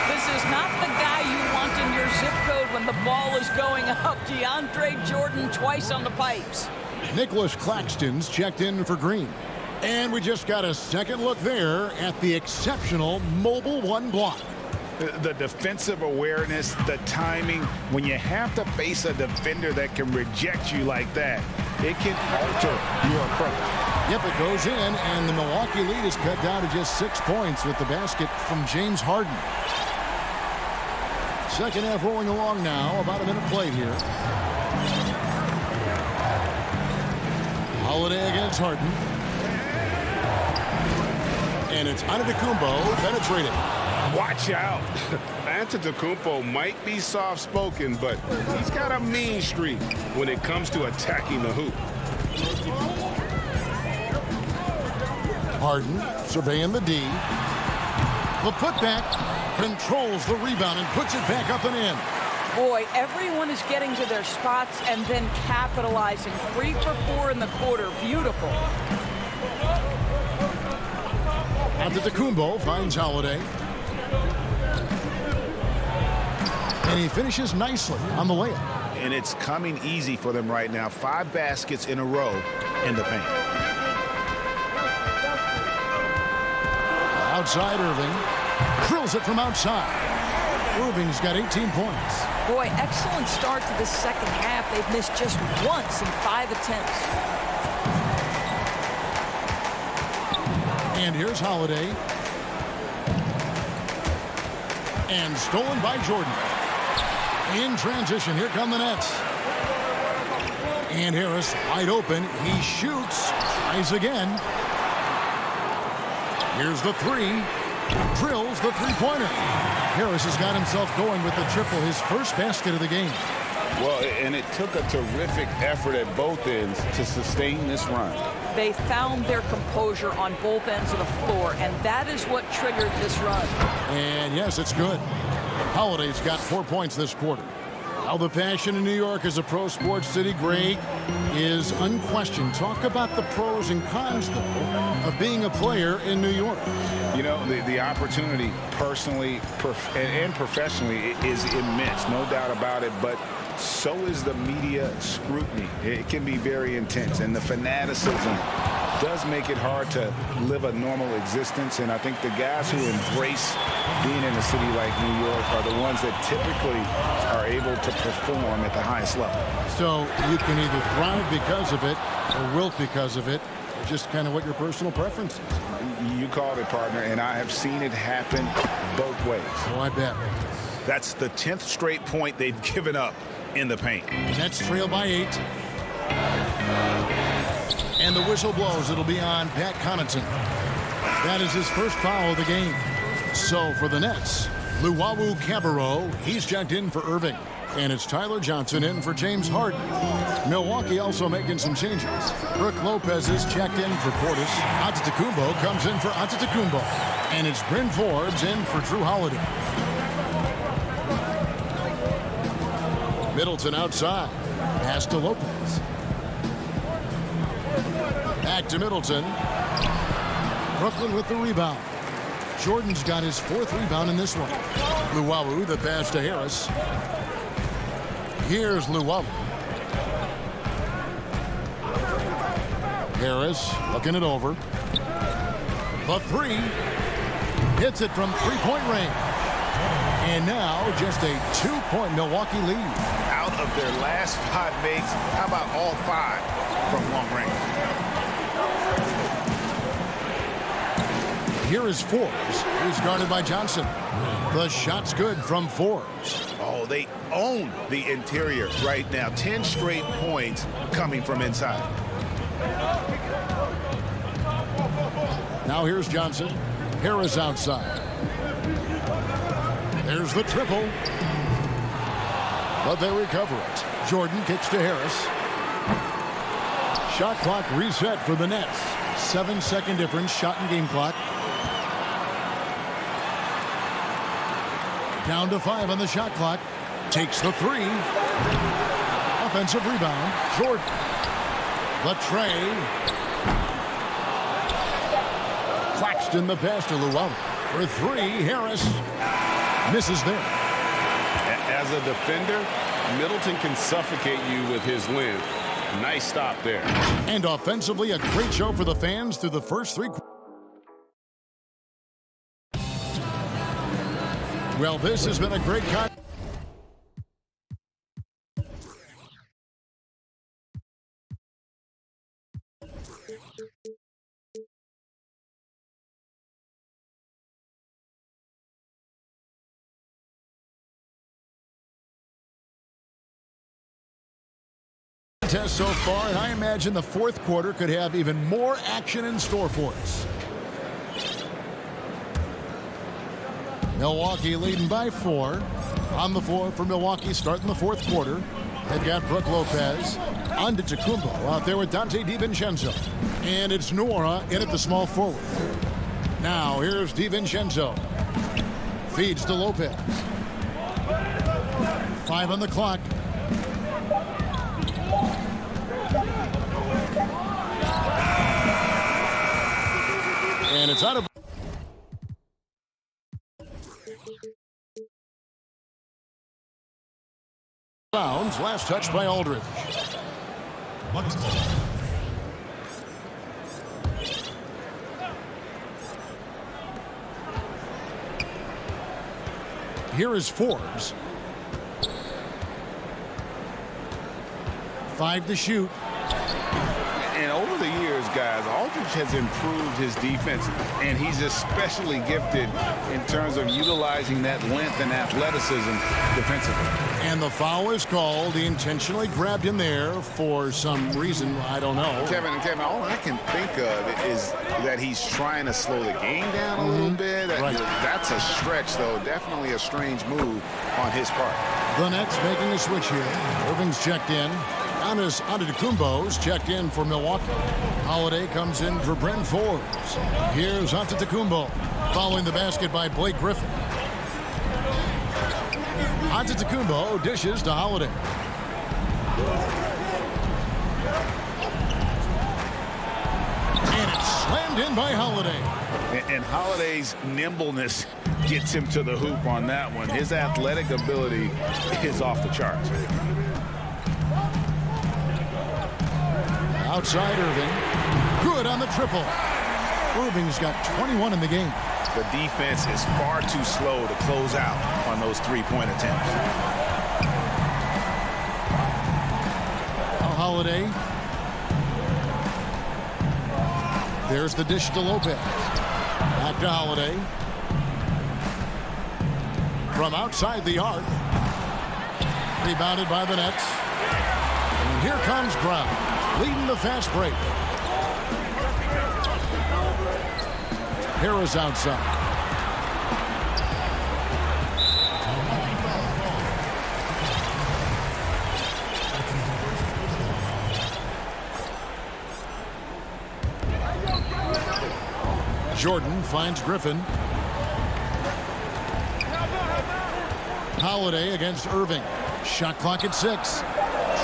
This is not the guy you want in your zip code when the ball is going up. DeAndre Jordan twice on the pipes. Nicholas Claxton's checked in for Green. And we just got a second look there at the exceptional mobile 1 block. The defensive awareness, the timing, when you have to face a defender that can reject you like that, it can alter your approach. Yep, it goes in, and the Milwaukee lead is cut down to just 6 points with the basket from James Harden. Second half rolling along now, about a minute played here. Holiday against Harden. And it's Antetokounmpo penetrating. Watch out. Antetokounmpo might be soft-spoken, but he's got a mean streak when it comes to attacking the hoop. Harden surveying the D. The putback controls the rebound and puts it back up and in. Boy, everyone is getting to their spots and then capitalizing. 3 for 4 in the quarter. Beautiful. Antetokounmpo finds Holiday. And he finishes nicely on the layup. And it's coming easy for them right now. 5 baskets in a row in the paint. Outside Irving. Drills it from outside. Irving's got 18 points. Boy, excellent start to the second half. They've missed just once in 5 attempts. And here's Holiday. And stolen by Jordan. In transition, here come the Nets. And Harris wide open. He shoots. Tries again. Here's the 3. Drills the 3-pointer. Harris has got himself going with the triple, his first basket of the game. Well, and it took a terrific effort at both ends to sustain this run. They found their composure on both ends of the floor, and that is what triggered this run. And yes, it's good. Holiday's got 4 points this quarter. How the passion in New York as a pro sports city, Greg, is unquestioned. Talk about the pros and cons, though, of being a player in New York. You know, the opportunity personally and professionally is immense, no doubt about it, but so is the media scrutiny. It can be very intense, and the fanaticism does make it hard to live a normal existence. And I think the guys who embrace being in a city like New York are the ones that typically are able to perform at the highest level. So you can either thrive because of it or wilt because of it. Just kind of what your personal preference is. You called it, partner, and I have seen it happen both ways. Oh, I bet. That's the 10th straight point they've given up in the paint. The Nets trail by 8. And the whistle blows. It'll be on Pat Connaughton. That is his first foul of the game. So for the Nets, Luwawu Cabarrot, he's checked in for Irving. And it's Tyler Johnson in for James Harden. Milwaukee also making some changes. Brook Lopez is checked in for Portis. Antetokounmpo comes in for Antetokounmpo. And it's Bryn Forbes in for Drew Holiday. Middleton outside. Pass to Lopez. Back to Middleton. Brooklyn with the rebound. Jordan's got his 4th rebound in this one. Luwawu, the pass to Harris. Here's Luwawu. Harris looking it over. The 3. Hits it from three-point range. And now just a 2-point Milwaukee lead. Out of their last 5 makes, how about all 5 from long range? Here is Forbes. He's guarded by Johnson. The shot's good from Forbes. Oh, they own the interior right now. 10 straight points coming from inside. Now here's Johnson. Harris outside. There's the triple. But they recover it. Jordan kicks to Harris. Shot clock reset for the Nets. 7-second difference, shot and game clock. Down to 5 on the shot clock. Takes the 3. Offensive rebound. Jordan. The tray. Claxton the pass to Luwawu. For 3, Harris. Misses there. As a defender, Middleton can suffocate you with his length. Nice stop there. And offensively, a great show for the fans through the first 3 quarters. Well, this has been a great cut. Test so far, and I imagine the 4th quarter could have even more action in store for us. Milwaukee leading by 4. On the floor for Milwaukee starting the 4th quarter. They've got Brook Lopez. Antetokounmpo out there with Dante DiVincenzo. And it's Nwora in at the small forward. Now here's DiVincenzo. Feeds to Lopez. 5 on the clock. And it's out of bounds. Last touch by Aldridge. Here is Forbes. 5 to shoot. And over the years, guys, Aldridge has improved his defense, and he's especially gifted in terms of utilizing that length and athleticism defensively. And the foul is called. He intentionally grabbed him there for some reason. I don't know. Kevin, all I can think of is that he's trying to slow the game down a little bit. That's a stretch, though. Definitely a strange move on his part. The Nets making a switch here. Irving's checked in. Giannis Antetokounmpo's checked in for Milwaukee. Holiday comes in for Bryn Forbes. Here's Antetokounmpo following the basket by Blake Griffin. Antetokounmpo dishes to Holiday. And it's slammed in by Holiday. And Holiday's nimbleness gets him to the hoop on that one. His athletic ability is off the charts. Outside Irving. Good on the triple. Irving's got 21 in the game. The defense is far too slow to close out on those three-point attempts. Holiday. There's the dish to Lopez. Back to Holiday. From outside the arc. Rebounded by the Nets. And here comes Brown, leading the fast break. Harris outside. Jordan finds Griffin. Holiday against Irving. Shot clock at 6.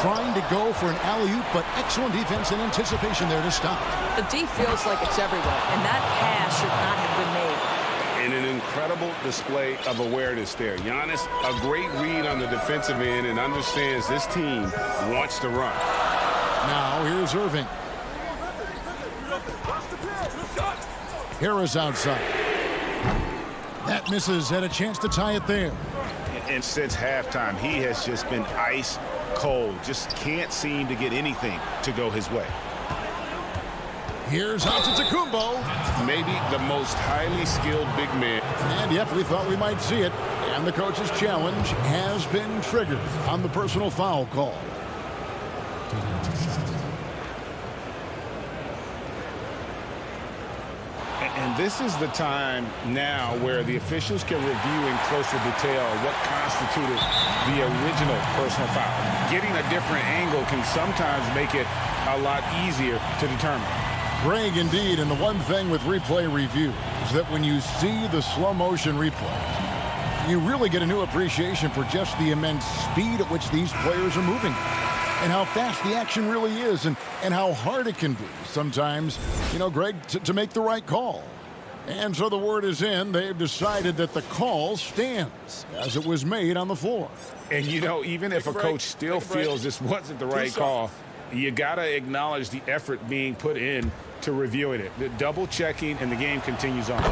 Trying to go for an alley-oop, but excellent defense and anticipation there to stop. The D feels like it's everywhere, and that pass should not have been made. And an incredible display of awareness there. Giannis, a great read on the defensive end and understands this team wants to run. Now here's Irving. Harris outside. That misses. Had a chance to tie it there. And since halftime, he has just been ice cold. Just can't seem to get anything to go his way. Here's Antetokounmpo. Maybe the most highly skilled big man. And yep, we thought we might see it. And the coach's challenge has been triggered on the personal foul call. And this is the time now where the officials can review in closer detail what constituted the original personal foul. Getting a different angle can sometimes make it a lot easier to determine. Greg, indeed, and the one thing with replay review is that when you see the slow motion replays, you really get a new appreciation for just the immense speed at which these players are moving and how fast the action really is and how hard it can be sometimes, you know, Greg, to make the right call. And so the word is in. They've decided that the call stands as it was made on the floor. And, you know, even if a coach still feels this wasn't the right call, you got to acknowledge the effort being put in to reviewing it. The double checking, and the game continues on.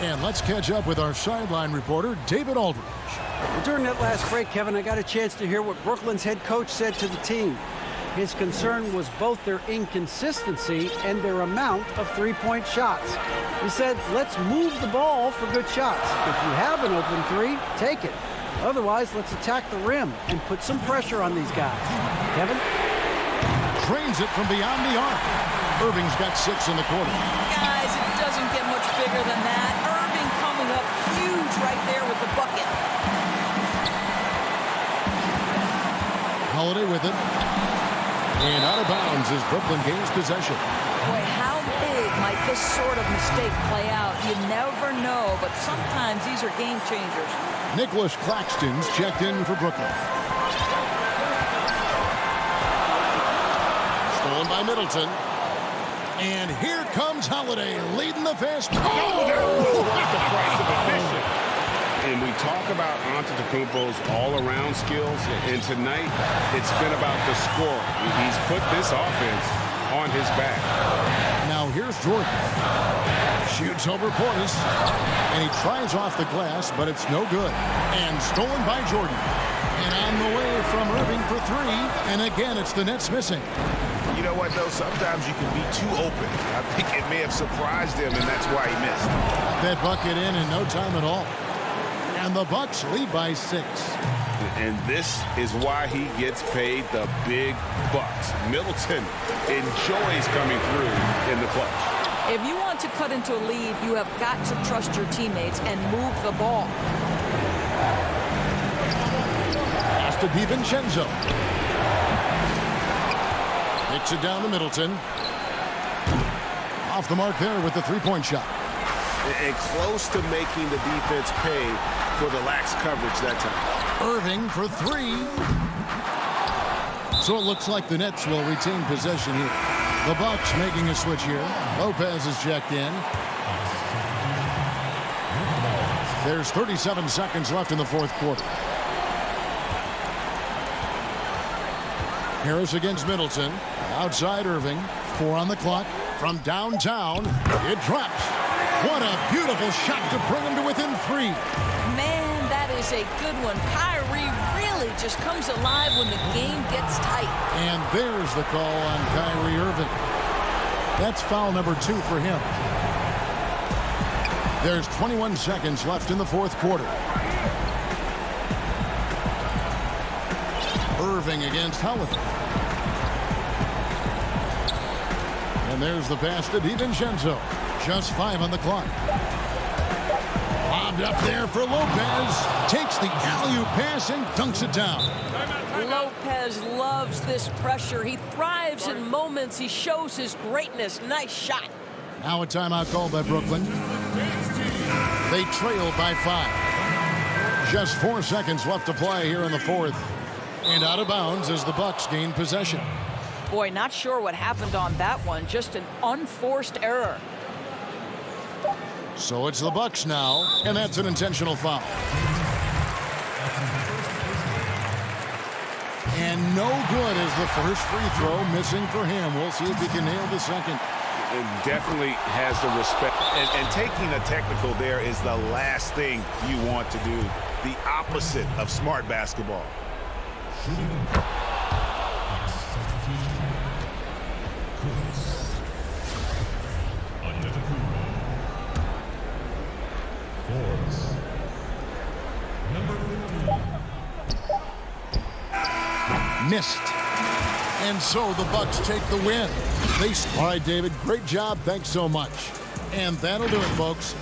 And let's catch up with our sideline reporter, David Aldridge. Well, during that last break, Kevin, I got a chance to hear what Brooklyn's head coach said to the team. His concern was both their inconsistency and their amount of three-point shots. He said, let's move the ball for good shots. If you have an open three, take it. Otherwise, let's attack the rim and put some pressure on these guys. Kevin? Trains it from beyond the arc. Irving's got 6 in the quarter. Guys, it doesn't get much bigger than that. Irving coming up huge right there with the bucket. Holiday with it. And out of bounds as Brooklyn gains possession. Boy, how big might this sort of mistake play out? You never know, but sometimes these are game changers. Nicholas Claxton's checked in for Brooklyn. Stolen by Middleton. And here comes Holiday leading the fast. Oh, that's the price of admission. And we talk about Antetokounmpo's all-around skills, and tonight it's been about the score. He's put this offense on his back. Now here's Jordan. Shoots over Portis, and he tries off the glass, but it's no good. And stolen by Jordan. And on the way from Irving for 3, and again it's the Nets missing. You know what, though? Sometimes you can be too open. I think it may have surprised him, and that's why he missed. That bucket in no time at all. And the Bucks lead by 6. And this is why he gets paid the big bucks. Middleton enjoys coming through in the clutch. If you want to cut into a lead, you have got to trust your teammates and move the ball. Pass to DiVincenzo. Kicks it down to Middleton. Off the mark there with the three-point shot. And close to making the defense pay for the lax coverage that time. Irving for 3. So it looks like the Nets will retain possession here. The Bucks making a switch here. Lopez is checked in. There's 37 seconds left in the fourth quarter. Harris against Middleton. Outside Irving. 4 on the clock. From downtown, it drops. What a beautiful shot to bring him to within 3. Man, that is a good one. Kyrie really just comes alive when the game gets tight. And there's the call on Kyrie Irving. That's foul number 2 for him. There's 21 seconds left in the fourth quarter. Irving against Holiday. And there's the pass to DiVincenzo. Just 5 on the clock. Lobbed up there for Lopez. Takes the alley-oop pass and dunks it down. Lopez loves this pressure. He thrives in moments. He shows his greatness. Nice shot. Now a timeout called by Brooklyn. They trail by 5. Just 4 seconds left to play here in the fourth. And out of bounds as the Bucks gain possession. Boy, not sure what happened on that one. Just an unforced error. So it's the Bucks now, and that's an intentional foul. And no good as the first free throw missing for him. We'll see if he can nail the second. It definitely has the respect. And taking a technical there is the last thing you want to do. The opposite of smart basketball. Missed. And so the Bucks take the win. All right, David, great job. Thanks so much. And that'll do it, folks.